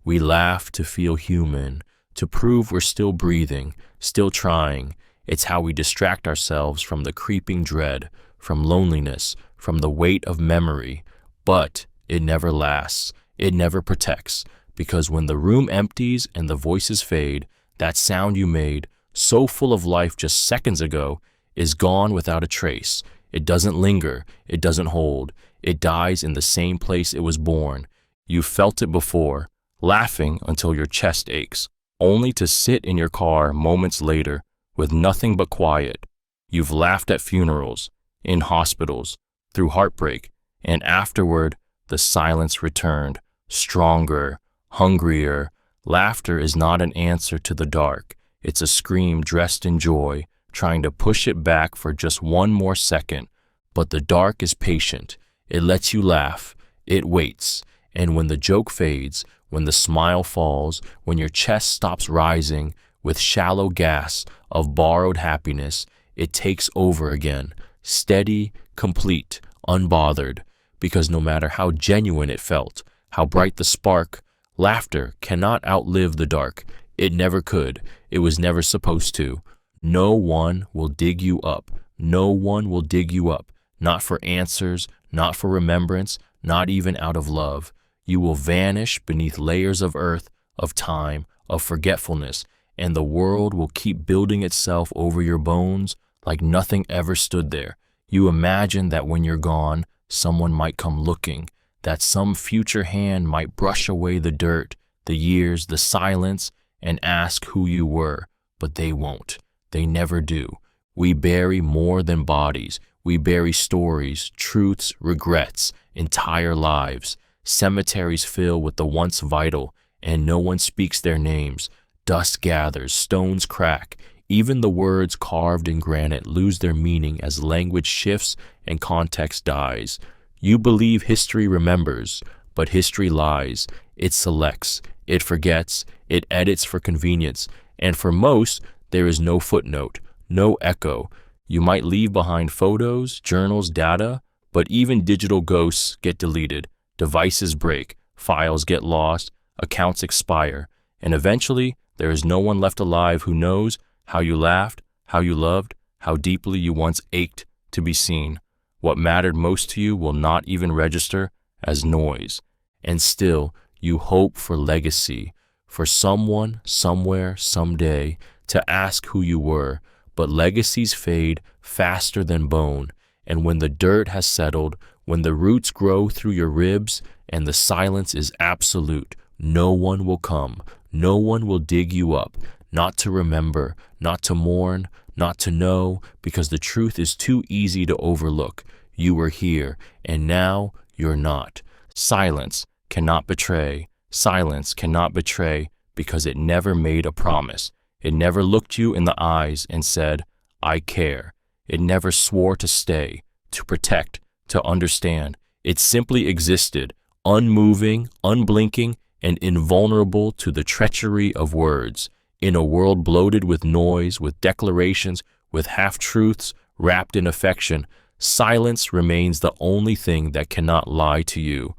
A: We laugh to feel human, to prove we're still breathing, still trying. It's how we distract ourselves from the creeping dread, from loneliness, from the weight of memory. But it never lasts, it never protects, because when the room empties and the voices fade, that sound you made, so full of life just seconds ago, is gone without a trace. It doesn't linger, it doesn't hold. It dies in the same place it was born. You felt it before, laughing until your chest aches, only to sit in your car moments later with nothing but quiet. You've laughed at funerals, in hospitals, through heartbreak, and afterward, the silence returned, stronger, hungrier. Laughter is not an answer to the dark. It's a scream dressed in joy, trying to push it back for just one more second. But the dark is patient. It lets you laugh. It waits. And when the joke fades, when the smile falls, when your chest stops rising with shallow gasps of borrowed happiness, it takes over again, steady, complete, unbothered. Because no matter how genuine it felt, how bright the spark, laughter cannot outlive the dark. It never could. It was never supposed to. No one will dig you up. No one will dig you up. Not for answers, not for remembrance, not even out of love. You will vanish beneath layers of earth, of time, of forgetfulness, and the world will keep building itself over your bones like nothing ever stood there. You imagine that when you're gone, someone might come looking, that some future hand might brush away the dirt, the years, the silence, and ask who you were, but they won't. They never do. We bury more than bodies. We bury stories, truths, regrets, entire lives. Cemeteries fill with the once vital, and no one speaks their names. Dust gathers, stones crack. Even the words carved in granite lose their meaning as language shifts and context dies. You believe history remembers, but history lies. It selects, it forgets, it edits for convenience, and for most, there is no footnote, no echo. You might leave behind photos, journals, data, but even digital ghosts get deleted, devices break, files get lost, accounts expire, and eventually there is no one left alive who knows how you laughed, how you loved, how deeply you once ached to be seen. What mattered most to you will not even register as noise. And still, you hope for legacy, for someone, somewhere, someday, to ask who you were. But legacies fade faster than bone, and when the dirt has settled, when the roots grow through your ribs, and the silence is absolute, no one will come, no one will dig you up, not to remember, not to mourn, not to know, because the truth is too easy to overlook. You were here, and now you're not. Silence cannot betray. Silence cannot betray because it never made a promise. It never looked you in the eyes and said, I care. It never swore to stay, to protect, to understand. It simply existed, unmoving, unblinking, and invulnerable to the treachery of words. In a world bloated with noise, with declarations, with half-truths wrapped in affection, silence remains the only thing that cannot lie to you.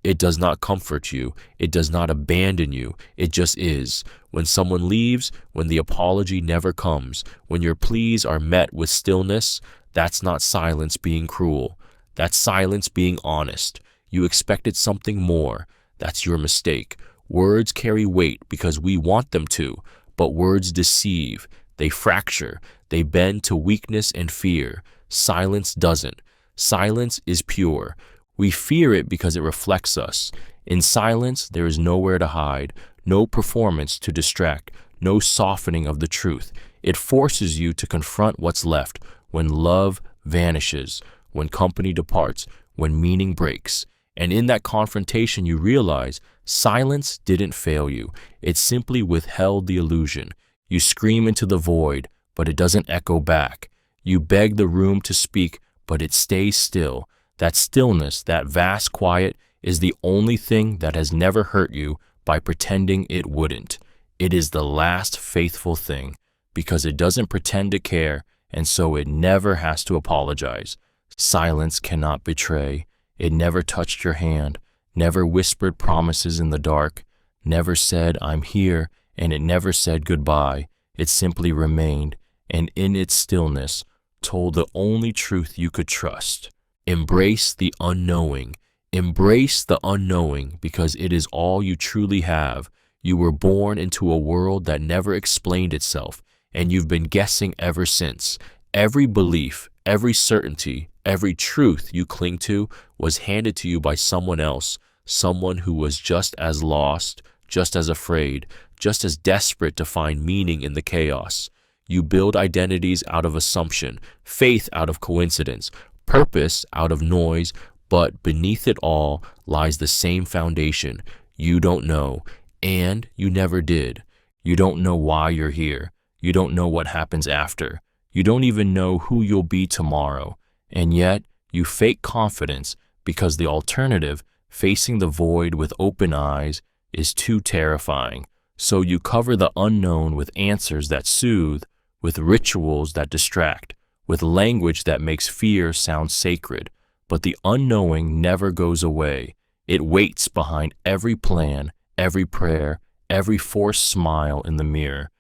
A: It does not comfort you. It does not abandon you. It just is. When someone leaves, when the apology never comes, when your pleas are met with stillness, that's not silence being cruel. That's silence being honest. You expected something more. That's your mistake. Words carry weight because we want them to, but words deceive. They fracture. They bend to weakness and fear. Silence doesn't. Silence is pure. We fear it because it reflects us. In silence, there is nowhere to hide, no performance to distract, no softening of the truth. It forces you to confront what's left when love vanishes, when company departs, when meaning breaks. And in that confrontation, you realize silence didn't fail you. It simply withheld the illusion. You scream into the void, but it doesn't echo back. You beg the room to speak, but it stays still. That stillness, that vast quiet, is the only thing that has never hurt you by pretending it wouldn't. It is the last faithful thing, because it doesn't pretend to care, and so it never has to apologize. Silence cannot betray. It never touched your hand, never whispered promises in the dark, never said, "I'm here," and it never said goodbye. It simply remained, and in its stillness, told the only truth you could trust. Embrace the unknowing. Embrace the unknowing because it is all you truly have. You were born into a world that never explained itself, and you've been guessing ever since. Every belief, every certainty, every truth you cling to was handed to you by someone else, someone who was just as lost, just as afraid, just as desperate to find meaning in the chaos. You build identities out of assumption, faith out of coincidence, purpose out of noise, but beneath it all lies the same foundation. You don't know, and you never did. You don't know why you're here. You don't know what happens after. You don't even know who you'll be tomorrow. And yet, you fake confidence because the alternative, facing the void with open eyes, is too terrifying. So you cover the unknown with answers that soothe, with rituals that distract, with language that makes fear sound sacred. But the unknowing never goes away. It waits behind every plan, every prayer, every forced smile in the mirror.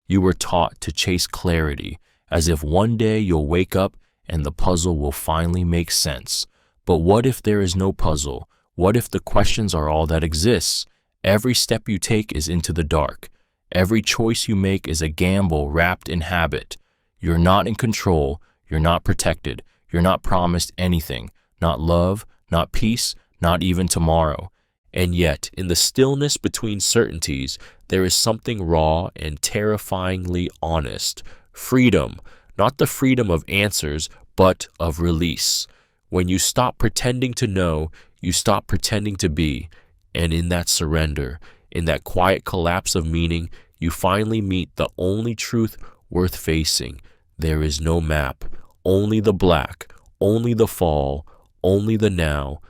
A: You were taught to chase clarity, as if one day you'll wake up and the puzzle will finally make sense. But what if there is no puzzle? What if the questions are all that exists? Every step you take is into the dark. Every choice you make is a gamble wrapped in habit. You're not in control. You're not protected. You're not promised anything. Not love, not peace, not even tomorrow. And yet, in the stillness between certainties, there is something raw and terrifyingly honest. Freedom, not the freedom of answers, but of release. When you stop pretending to know, you stop pretending to be. And in that surrender, in that quiet collapse of meaning, you finally meet the only truth worth facing. There is no map, only the black, only the fall, only the now.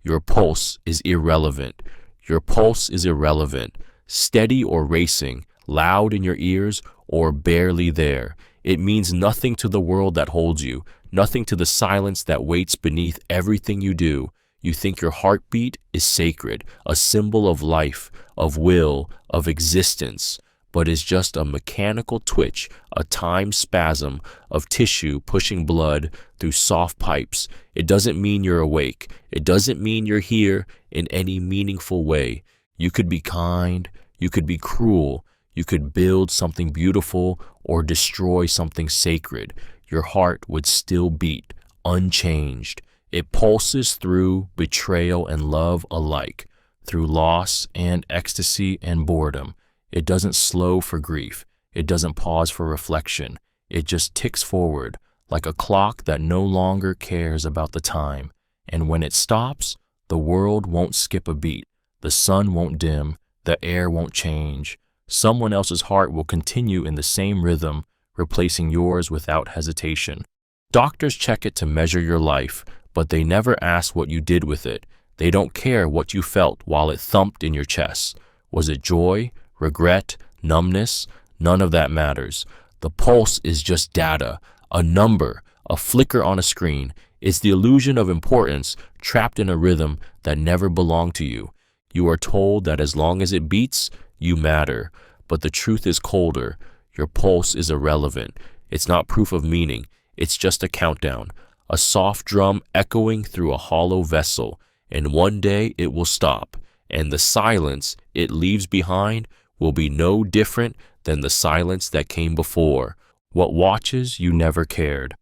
A: Your pulse is irrelevant. Your pulse is irrelevant. Steady or racing, loud in your ears or barely there. It means nothing to the world that holds you, nothing to the silence that waits beneath everything you do. You think your heartbeat is sacred, a symbol of life, of will, of existence, but is just a mechanical twitch, a time spasm of tissue pushing blood through soft pipes. It doesn't mean you're awake. It doesn't mean you're here in any meaningful way. You could be kind, you could be cruel, you could build something beautiful or destroy something sacred. Your heart would still beat, unchanged. It pulses through betrayal and love alike, through loss and ecstasy and boredom. It doesn't slow for grief. It doesn't pause for reflection. It just ticks forward, like a clock that no longer cares about the time. And when it stops, the world won't skip a beat. The sun won't dim. The air won't change. Someone else's heart will continue in the same rhythm, replacing yours without hesitation. Doctors check it to measure your life, but they never ask what you did with it. They don't care what you felt while it thumped in your chest. Was it joy, regret, numbness? None of that matters. The pulse is just data, a number, a flicker on a screen. It's the illusion of importance trapped in a rhythm that never belonged to you. You are told that as long as it beats, you matter. But the truth is colder. Your pulse is irrelevant. It's not proof of meaning. It's just a countdown, a soft drum echoing through a hollow vessel. And one day it will stop, and the silence it leaves behind will be no different than the silence that came before. What watches you never cared.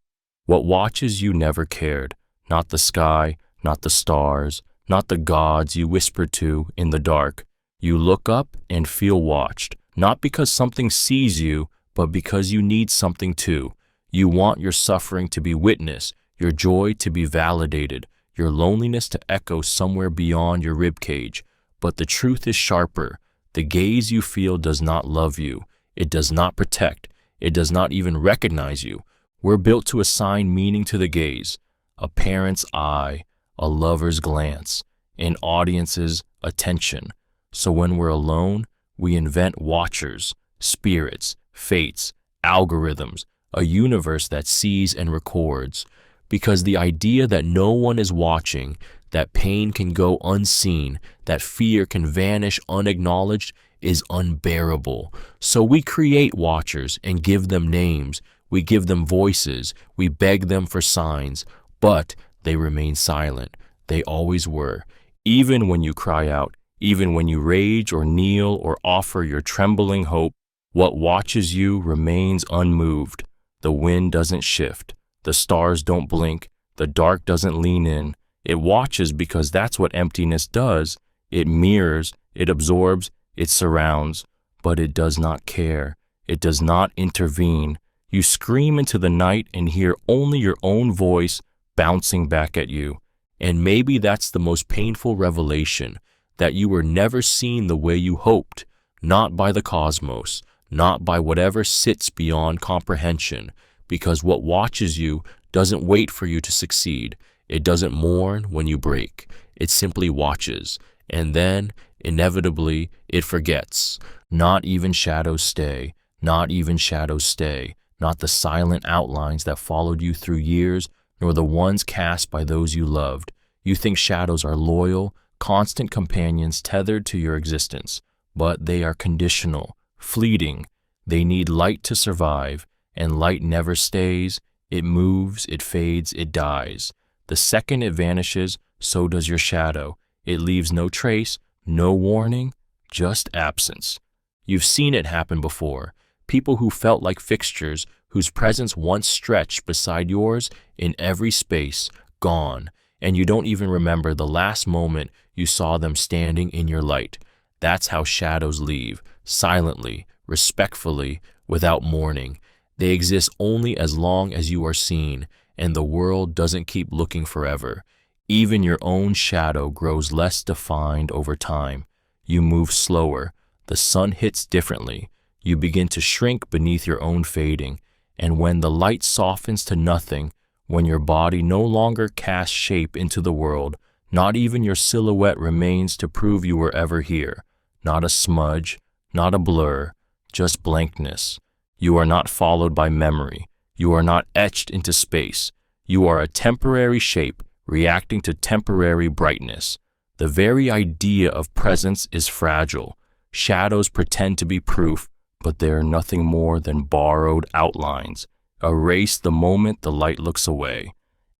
A: What watches you never cared. Not the sky, not the stars, not the gods you whispered to in the dark. You look up and feel watched, not because something sees you, but because you need something too. You want your suffering to be witnessed, your joy to be validated, your loneliness to echo somewhere beyond your ribcage. But the truth is sharper. The gaze you feel does not love you. It does not protect. It does not even recognize you. We're built to assign meaning to the gaze. A parent's eye, a lover's glance, an audience's attention. So when we're alone, we invent watchers, spirits, fates, algorithms, a universe that sees and records. Because the idea that no one is watching, that pain can go unseen, that fear can vanish unacknowledged is unbearable. So we create watchers and give them names. We give them voices. We beg them for signs. But they remain silent. They always were. Even when you cry out, even when you rage or kneel or offer your trembling hope, what watches you remains unmoved. The wind doesn't shift. The stars don't blink. The dark doesn't lean in. It watches because that's what emptiness does. It mirrors, it absorbs, it surrounds, but it does not care. It does not intervene. You scream into the night and hear only your own voice bouncing back at you. And maybe that's the most painful revelation, that you were never seen the way you hoped, not by the cosmos, not by whatever sits beyond comprehension, because what watches you doesn't wait for you to succeed. It doesn't mourn when you break. It simply watches, and then, inevitably, it forgets. Not even shadows stay, not even shadows stay, not the silent outlines that followed you through years, nor the ones cast by those you loved. You think shadows are loyal, constant companions tethered to your existence, but they are conditional, fleeting. They need light to survive, and light never stays. It moves, it fades, it dies. The second it vanishes, so does your shadow. It leaves no trace, no warning, just absence. You've seen it happen before. People who felt like fixtures, whose presence once stretched beside yours in every space, gone, and you don't even remember the last moment you saw them standing in your light. That's how shadows leave, silently, respectfully, without mourning. They exist only as long as you are seen, and the world doesn't keep looking forever. Even your own shadow grows less defined over time. You move slower. The sun hits differently. You begin to shrink beneath your own fading. And when the light softens to nothing, when your body no longer casts shape into the world, not even your silhouette remains to prove you were ever here. Not a smudge, not a blur, just blankness. You are not followed by memory. You are not etched into space. You are a temporary shape reacting to temporary brightness. The very idea of presence is fragile. Shadows pretend to be proof, but they are nothing more than borrowed outlines, erased the moment the light looks away.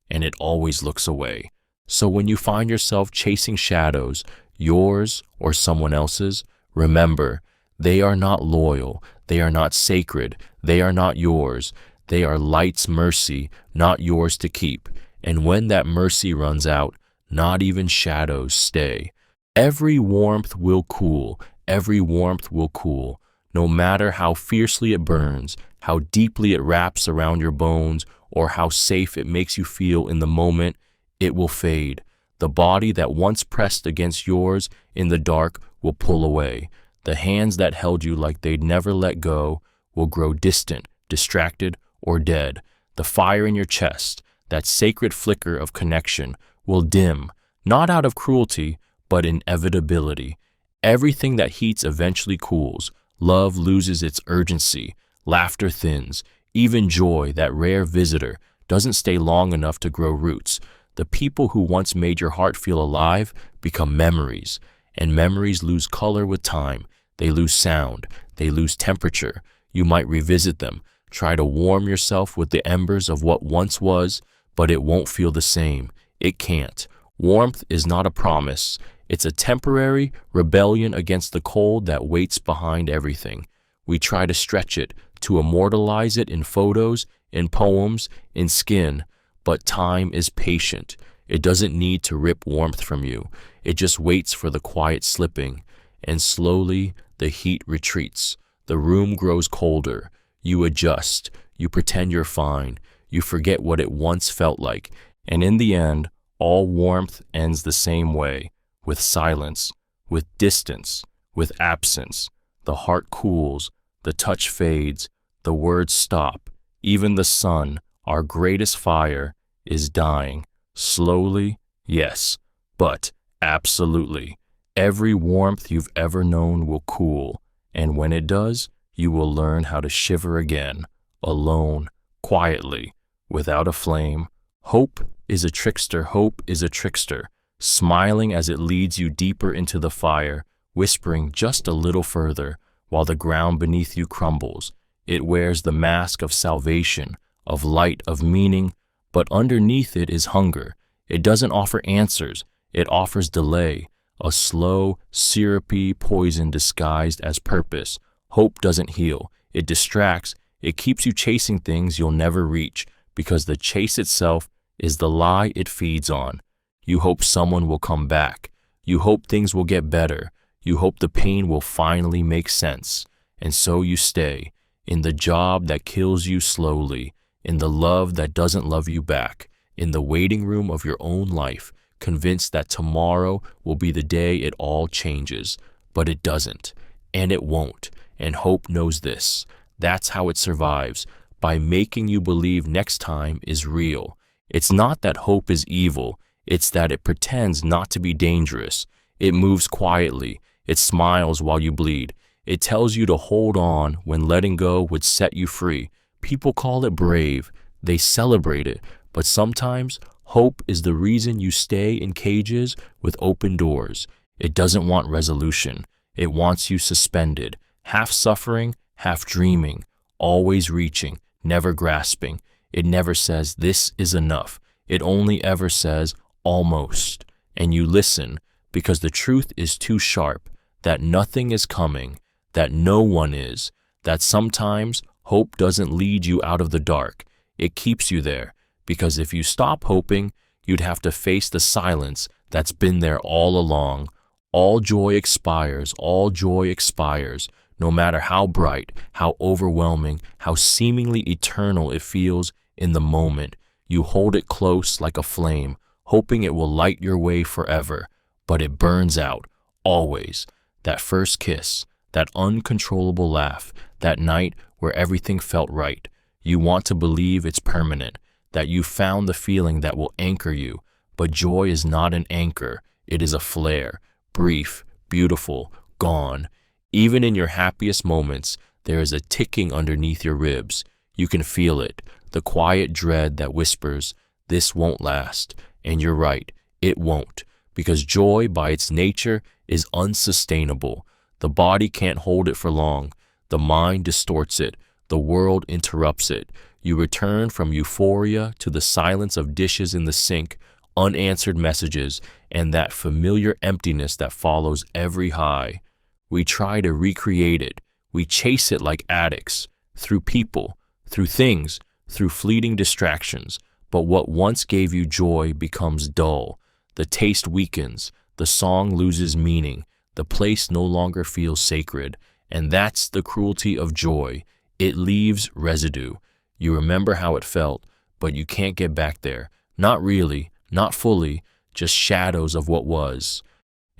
A: And it always looks away. So when you find yourself chasing shadows, yours or someone else's, remember, they are not loyal, they are not sacred, they are not yours. They are light's mercy, not yours to keep. And when that mercy runs out, not even shadows stay. Every warmth will cool, every warmth will cool. No matter how fiercely it burns, how deeply it wraps around your bones, or how safe it makes you feel in the moment, it will fade. The body that once pressed against yours in the dark will pull away. The hands that held you like they'd never let go will grow distant, distracted, or dead. The fire in your chest, that sacred flicker of connection, will dim, not out of cruelty, but inevitability. Everything that heats eventually cools. Love loses its urgency, laughter thins, even joy, that rare visitor, doesn't stay long enough to grow roots. The people who once made your heart feel alive become memories, and memories lose color with time. They lose sound, they lose temperature. You might revisit them, try to warm yourself with the embers of what once was, but it won't feel the same. It can't. Warmth is not a promise. It's a temporary rebellion against the cold that waits behind everything. We try to stretch it, to immortalize it in photos, in poems, in skin, but time is patient. It doesn't need to rip warmth from you. It just waits for the quiet slipping, and slowly the heat retreats. The room grows colder. You adjust. You pretend you're fine. You forget what it once felt like. And in the end, all warmth ends the same way, with silence, with distance, with absence. The heart cools, the touch fades, the words stop. Even the sun, our greatest fire, is dying. Slowly, yes, but absolutely. Every warmth you've ever known will cool, and when it does, you will learn how to shiver again, alone, quietly, without a flame. Hope is a trickster, hope is a trickster, smiling as it leads you deeper into the fire, whispering just a little further while the ground beneath you crumbles. It wears the mask of salvation, of light, of meaning, but underneath it is hunger. It doesn't offer answers, it offers delay, a slow, syrupy poison disguised as purpose. Hope doesn't heal, it distracts, it keeps you chasing things you'll never reach, because the chase itself is the lie it feeds on. You hope someone will come back. You hope things will get better. You hope the pain will finally make sense. And so you stay, in the job that kills you slowly, in the love that doesn't love you back, in the waiting room of your own life, convinced that tomorrow will be the day it all changes. But it doesn't, and it won't, and hope knows this. That's how it survives, by making you believe next time is real. It's not that hope is evil, it's that it pretends not to be dangerous. It moves quietly, it smiles while you bleed. It tells you to hold on when letting go would set you free. People call it brave, they celebrate it, but sometimes hope is the reason you stay in cages with open doors. It doesn't want resolution, it wants you suspended, half suffering, half dreaming, always reaching, never grasping. It never says, this is enough. It only ever says, almost. And you listen, because the truth is too sharp, that nothing is coming, that no one is, that sometimes hope doesn't lead you out of the dark. It keeps you there, because if you stop hoping, you'd have to face the silence that's been there all along. All joy expires, all joy expires. No matter how bright, how overwhelming, how seemingly eternal it feels in the moment, you hold it close like a flame, hoping it will light your way forever, but it burns out, always. That first kiss, that uncontrollable laugh, that night where everything felt right. You want to believe it's permanent, that you found the feeling that will anchor you, but joy is not an anchor, it is a flare, brief, beautiful, gone. Even in your happiest moments, there is a ticking underneath your ribs. You can feel it, the quiet dread that whispers, this won't last. And you're right, it won't, because joy by its nature is unsustainable. The body can't hold it for long. The mind distorts it. The world interrupts it. You return from euphoria to the silence of dishes in the sink, unanswered messages, and that familiar emptiness that follows every high. We try to recreate it. We chase it like addicts, through people, through things, through fleeting distractions. But what once gave you joy becomes dull. The taste weakens. The song loses meaning. The place no longer feels sacred. And that's the cruelty of joy. It leaves residue. You remember how it felt, but you can't get back there. Not really, not fully, just shadows of what was.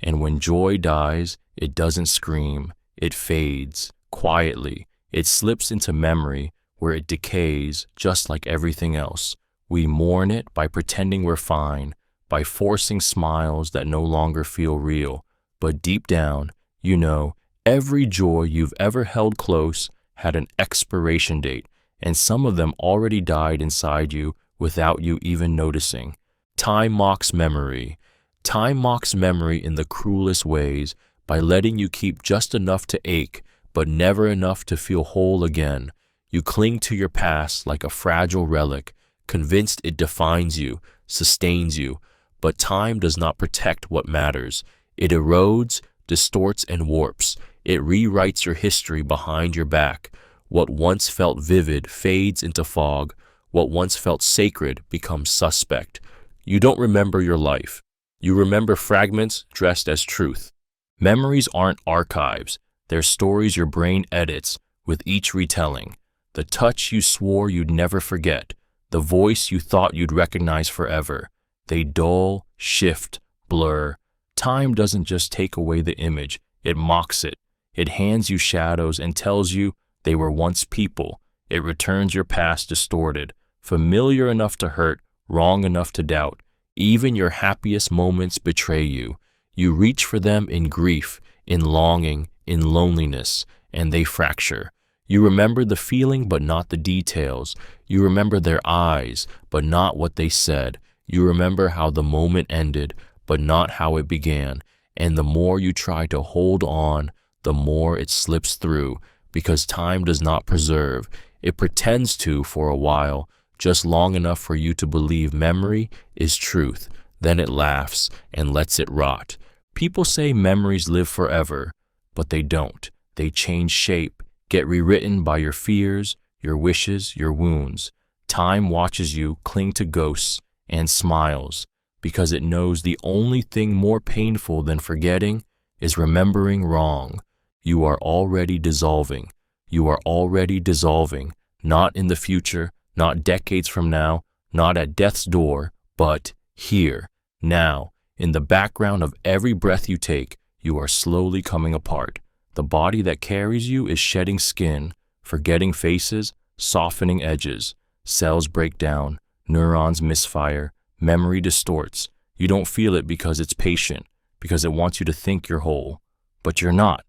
A: And when joy dies, it doesn't scream. It fades, quietly. It slips into memory, where it decays just like everything else. We mourn it by pretending we're fine, by forcing smiles that no longer feel real. But deep down, you know, Every joy you've ever held close had an expiration date, and some of them already died inside you without you even noticing. Time mocks memory. Time mocks memory in the cruelest ways by letting you keep just enough to ache, but never enough to feel whole again. You cling to your past like a fragile relic, convinced it defines you, sustains you. But time does not protect what matters. It erodes, distorts, and warps. It rewrites your history behind your back. What once felt vivid fades into fog. What once felt sacred becomes suspect. You don't remember your life. You remember fragments dressed as truth. Memories aren't archives. They're stories your brain edits with each retelling. The touch you swore you'd never forget. The voice you thought you'd recognize forever. They dull, shift, blur. Time doesn't just take away the image. It mocks it. It hands you shadows and tells you they were once people. It returns your past distorted, familiar enough to hurt, wrong enough to doubt. Even your happiest moments betray you. You reach for them in grief, in longing, in loneliness, and they fracture. You remember the feeling but not the details. You remember their eyes, but not what they said. You remember how the moment ended, but not how it began. And the more you try to hold on, the more it slips through, because time does not preserve. It pretends to for a while, just long enough for you to believe memory is truth. Then it laughs and lets it rot. People say memories live forever, but they don't. They change shape, get rewritten by your fears, your wishes, your wounds. Time watches you cling to ghosts and smiles, because it knows the only thing more painful than forgetting is remembering wrong. You are already dissolving. You are already dissolving, not in the future, not decades from now, not at death's door, but here, now, in the background of every breath you take. You are slowly coming apart. The body that carries you is shedding skin, forgetting faces, softening edges. Cells break down, neurons misfire, memory distorts. You don't feel it because it's patient, because it wants you to think you're whole. But you're not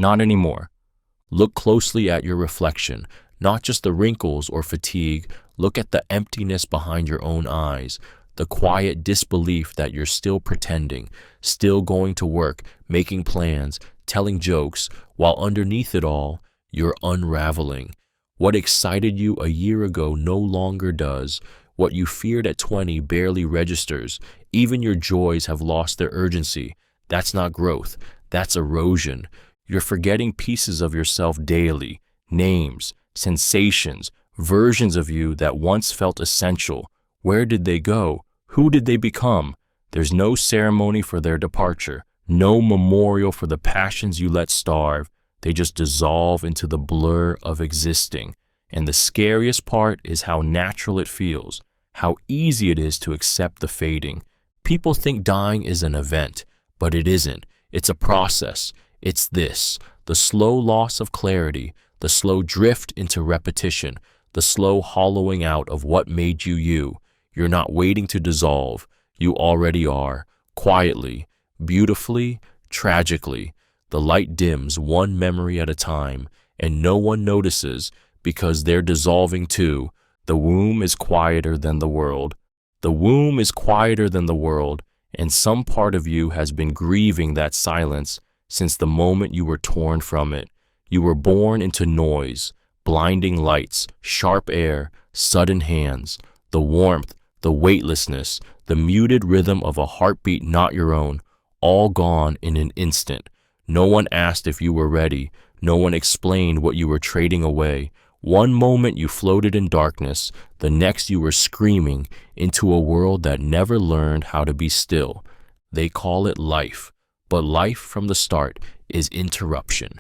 A: anymore. Look closely at your reflection, not just the wrinkles or fatigue. Look at the emptiness behind your own eyes, the quiet disbelief that you're still pretending, still going to work, making plans, telling jokes, while underneath it all, you're unraveling. What excited you a year ago no longer does. What you feared at 20 barely registers. Even your joys have lost their urgency. That's not growth. That's erosion. You're forgetting pieces of yourself daily, names, sensations, versions of you that once felt essential. Where did they go? Who did they become? There's no ceremony for their departure, no memorial for the passions you let starve. They just dissolve into the blur of existing. And the scariest part is how natural it feels, how easy it is to accept the fading. People think dying is an event, but it isn't. It's a process. It's this, the slow loss of clarity, the slow drift into repetition, the slow hollowing out of what made you you. You're not waiting to dissolve. You already are, quietly, beautifully, tragically. The light dims one memory at a time, and no one notices because they're dissolving too. The womb is quieter than the world. The womb is quieter than the world, and some part of you has been grieving that silence since the moment you were torn from it. You were born into noise, blinding lights, sharp air, sudden hands, the warmth, the weightlessness, the muted rhythm of a heartbeat not your own, all gone in an instant. No one asked if you were ready. No one explained what you were trading away. One moment you floated in darkness, the next you were screaming into a world that never learned how to be still. They call it life, but life from the start is interruption.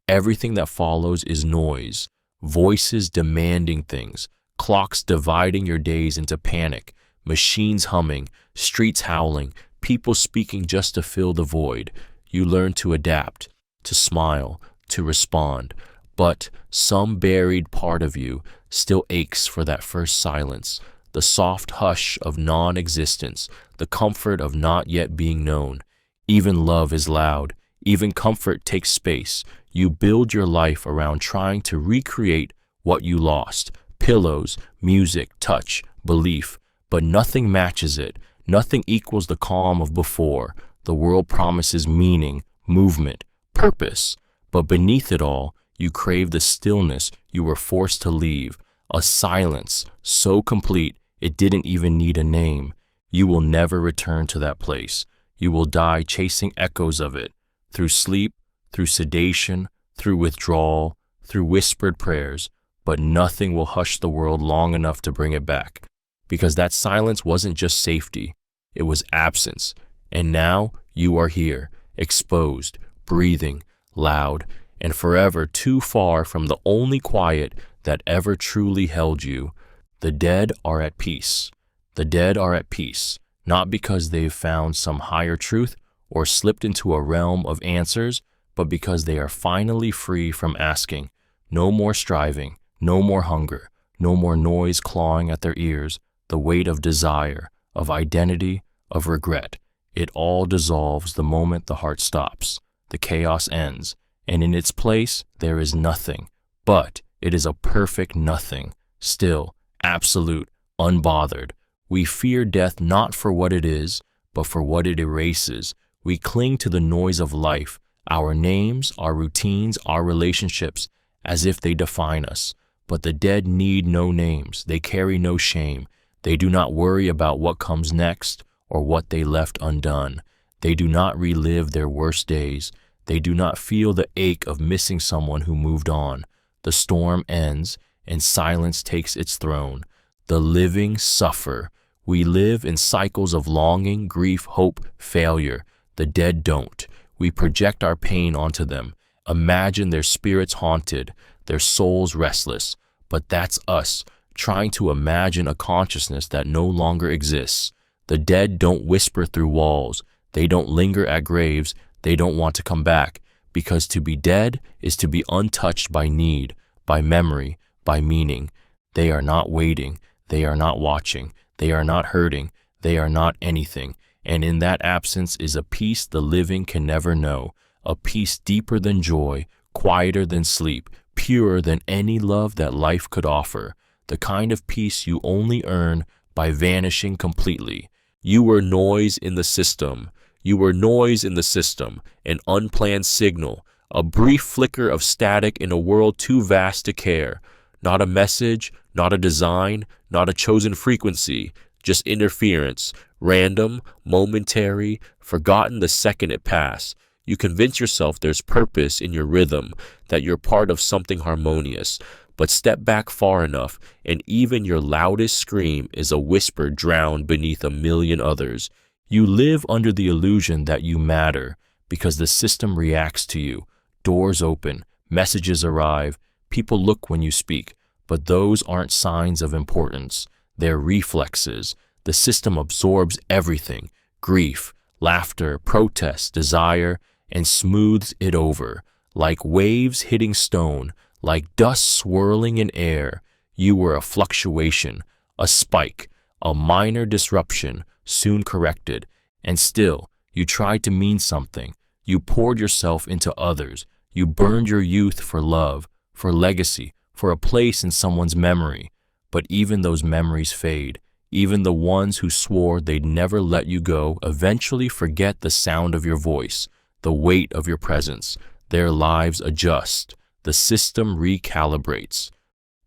A: Everything that follows is noise, voices demanding things, clocks dividing your days into panic, machines humming, streets howling, people speaking just to fill the void. You learn to adapt, to smile, to respond, but some buried part of you still aches for that first silence, the soft hush of non-existence, the comfort of not yet being known. Even love is loud. Even comfort takes space. You build your life around trying to recreate what you lost: pillows, music, touch, belief, but nothing matches it. Nothing equals the calm of before. The world promises meaning, movement, purpose, but beneath it all, you crave the stillness you were forced to leave, a silence so complete it didn't even need a name. You will never return to that place. You will die chasing echoes of it, through sleep, through sedation, through withdrawal, through whispered prayers, but nothing will hush the world long enough to bring it back. Because that silence wasn't just safety, it was absence. And now you are here, exposed, breathing, loud, and forever too far from the only quiet that ever truly held you. The dead are at peace. The dead are at peace, not because they've found some higher truth or slipped into a realm of answers, but because they are finally free from asking. No more striving, no more hunger, no more noise clawing at their ears, the weight of desire, of identity, of regret. It all dissolves the moment the heart stops. The chaos ends, and in its place there is nothing, but it is a perfect nothing, still, absolute, unbothered. We fear death not for what it is, but for what it erases. We cling to the noise of life, our names, our routines, our relationships, as if they define us. But the dead need no names. They carry no shame. They do not worry about what comes next or what they left undone. They do not relive their worst days. They do not feel the ache of missing someone who moved on. The storm ends, and silence takes its throne. The living suffer. We live in cycles of longing, grief, hope, failure. The dead don't. We project our pain onto them. Imagine their spirits haunted, their souls restless. But that's us, trying to imagine a consciousness that no longer exists. The dead don't whisper through walls. They don't linger at graves. They don't want to come back, because to be dead is to be untouched by need, by memory, by meaning. They are not waiting. They are not watching. They are not hurting. They are not anything. And in that absence is a peace the living can never know, a peace deeper than joy, quieter than sleep, purer than any love that life could offer, the kind of peace you only earn by vanishing completely. You were noise in the system. You were noise in the system, an unplanned signal, a brief flicker of static in a world too vast to care. Not a message, not a design, not a chosen frequency, just interference, random, momentary, forgotten the second it passed. You convince yourself there's purpose in your rhythm, that you're part of something harmonious. But step back far enough, and even your loudest scream is a whisper drowned beneath a million others. You live under the illusion that you matter, because the system reacts to you. Doors open, messages arrive, people look when you speak, but those aren't signs of importance. They're reflexes. The system absorbs everything: grief, laughter, protest, desire, and smooths it over. Like waves hitting stone, like dust swirling in air. You were a fluctuation, a spike, a minor disruption, soon corrected. And still, you tried to mean something. You poured yourself into others. You burned your youth for love, for legacy, for a place in someone's memory. But even those memories fade. Even the ones who swore they'd never let you go eventually forget the sound of your voice, the weight of your presence. Their lives adjust. The system recalibrates.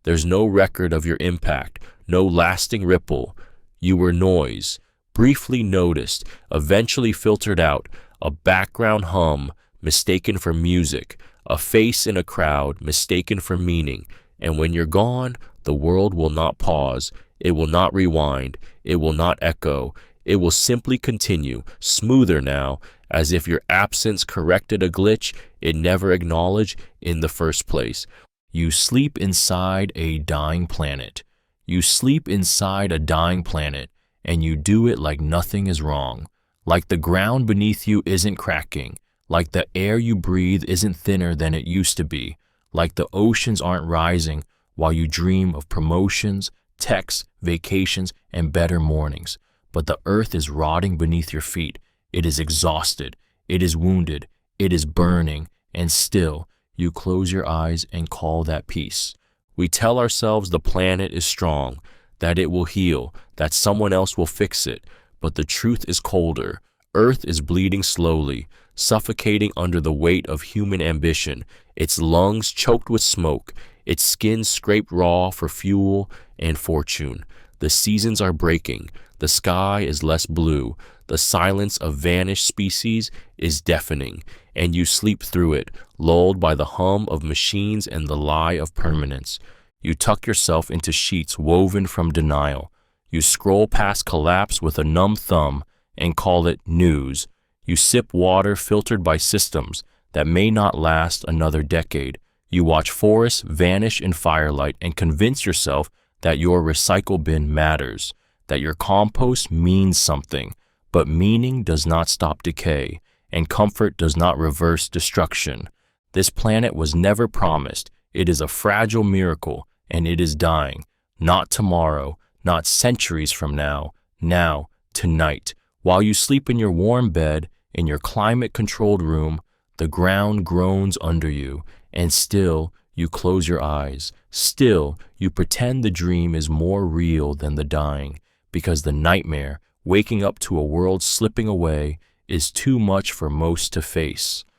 A: There's no record of your impact, no lasting ripple. You were noise, briefly noticed, eventually filtered out, a background hum mistaken for music, a face in a crowd mistaken for meaning. And when you're gone, the world will not pause. It will not rewind. It will not echo. It will simply continue, smoother now, as if your absence corrected a glitch it never acknowledged in the first place. You sleep inside a dying planet. You sleep inside a dying planet, and you do it like nothing is wrong. Like the ground beneath you isn't cracking. Like the air you breathe isn't thinner than it used to be. Like the oceans aren't rising while you dream of promotions, texts, vacations, and better mornings. But the earth is rotting beneath your feet. It is exhausted. It is wounded. It is burning. And still, you close your eyes and call that peace. We tell ourselves the planet is strong, that it will heal, that someone else will fix it. But the truth is colder. Earth is bleeding slowly, suffocating under the weight of human ambition, its lungs choked with smoke, its skin scraped raw for fuel and fortune. The seasons are breaking. The sky is less blue. The silence of vanished species is deafening, and you sleep through it, lulled by the hum of machines and the lie of permanence. You tuck yourself into sheets woven from denial. You scroll past collapse with a numb thumb and call it news. You sip water filtered by systems that may not last another decade. You watch forests vanish in firelight and convince yourself that your recycle bin matters, that your compost means something. But meaning does not stop decay, and comfort does not reverse destruction. This planet was never promised. It is a fragile miracle, and it is dying. Not tomorrow, not centuries from now, tonight. While you sleep in your warm bed, in your climate-controlled room, the ground groans under you, and still you close your eyes. Still, you pretend the dream is more real than the dying, because the nightmare, waking up to a world slipping away, is too much for most to face.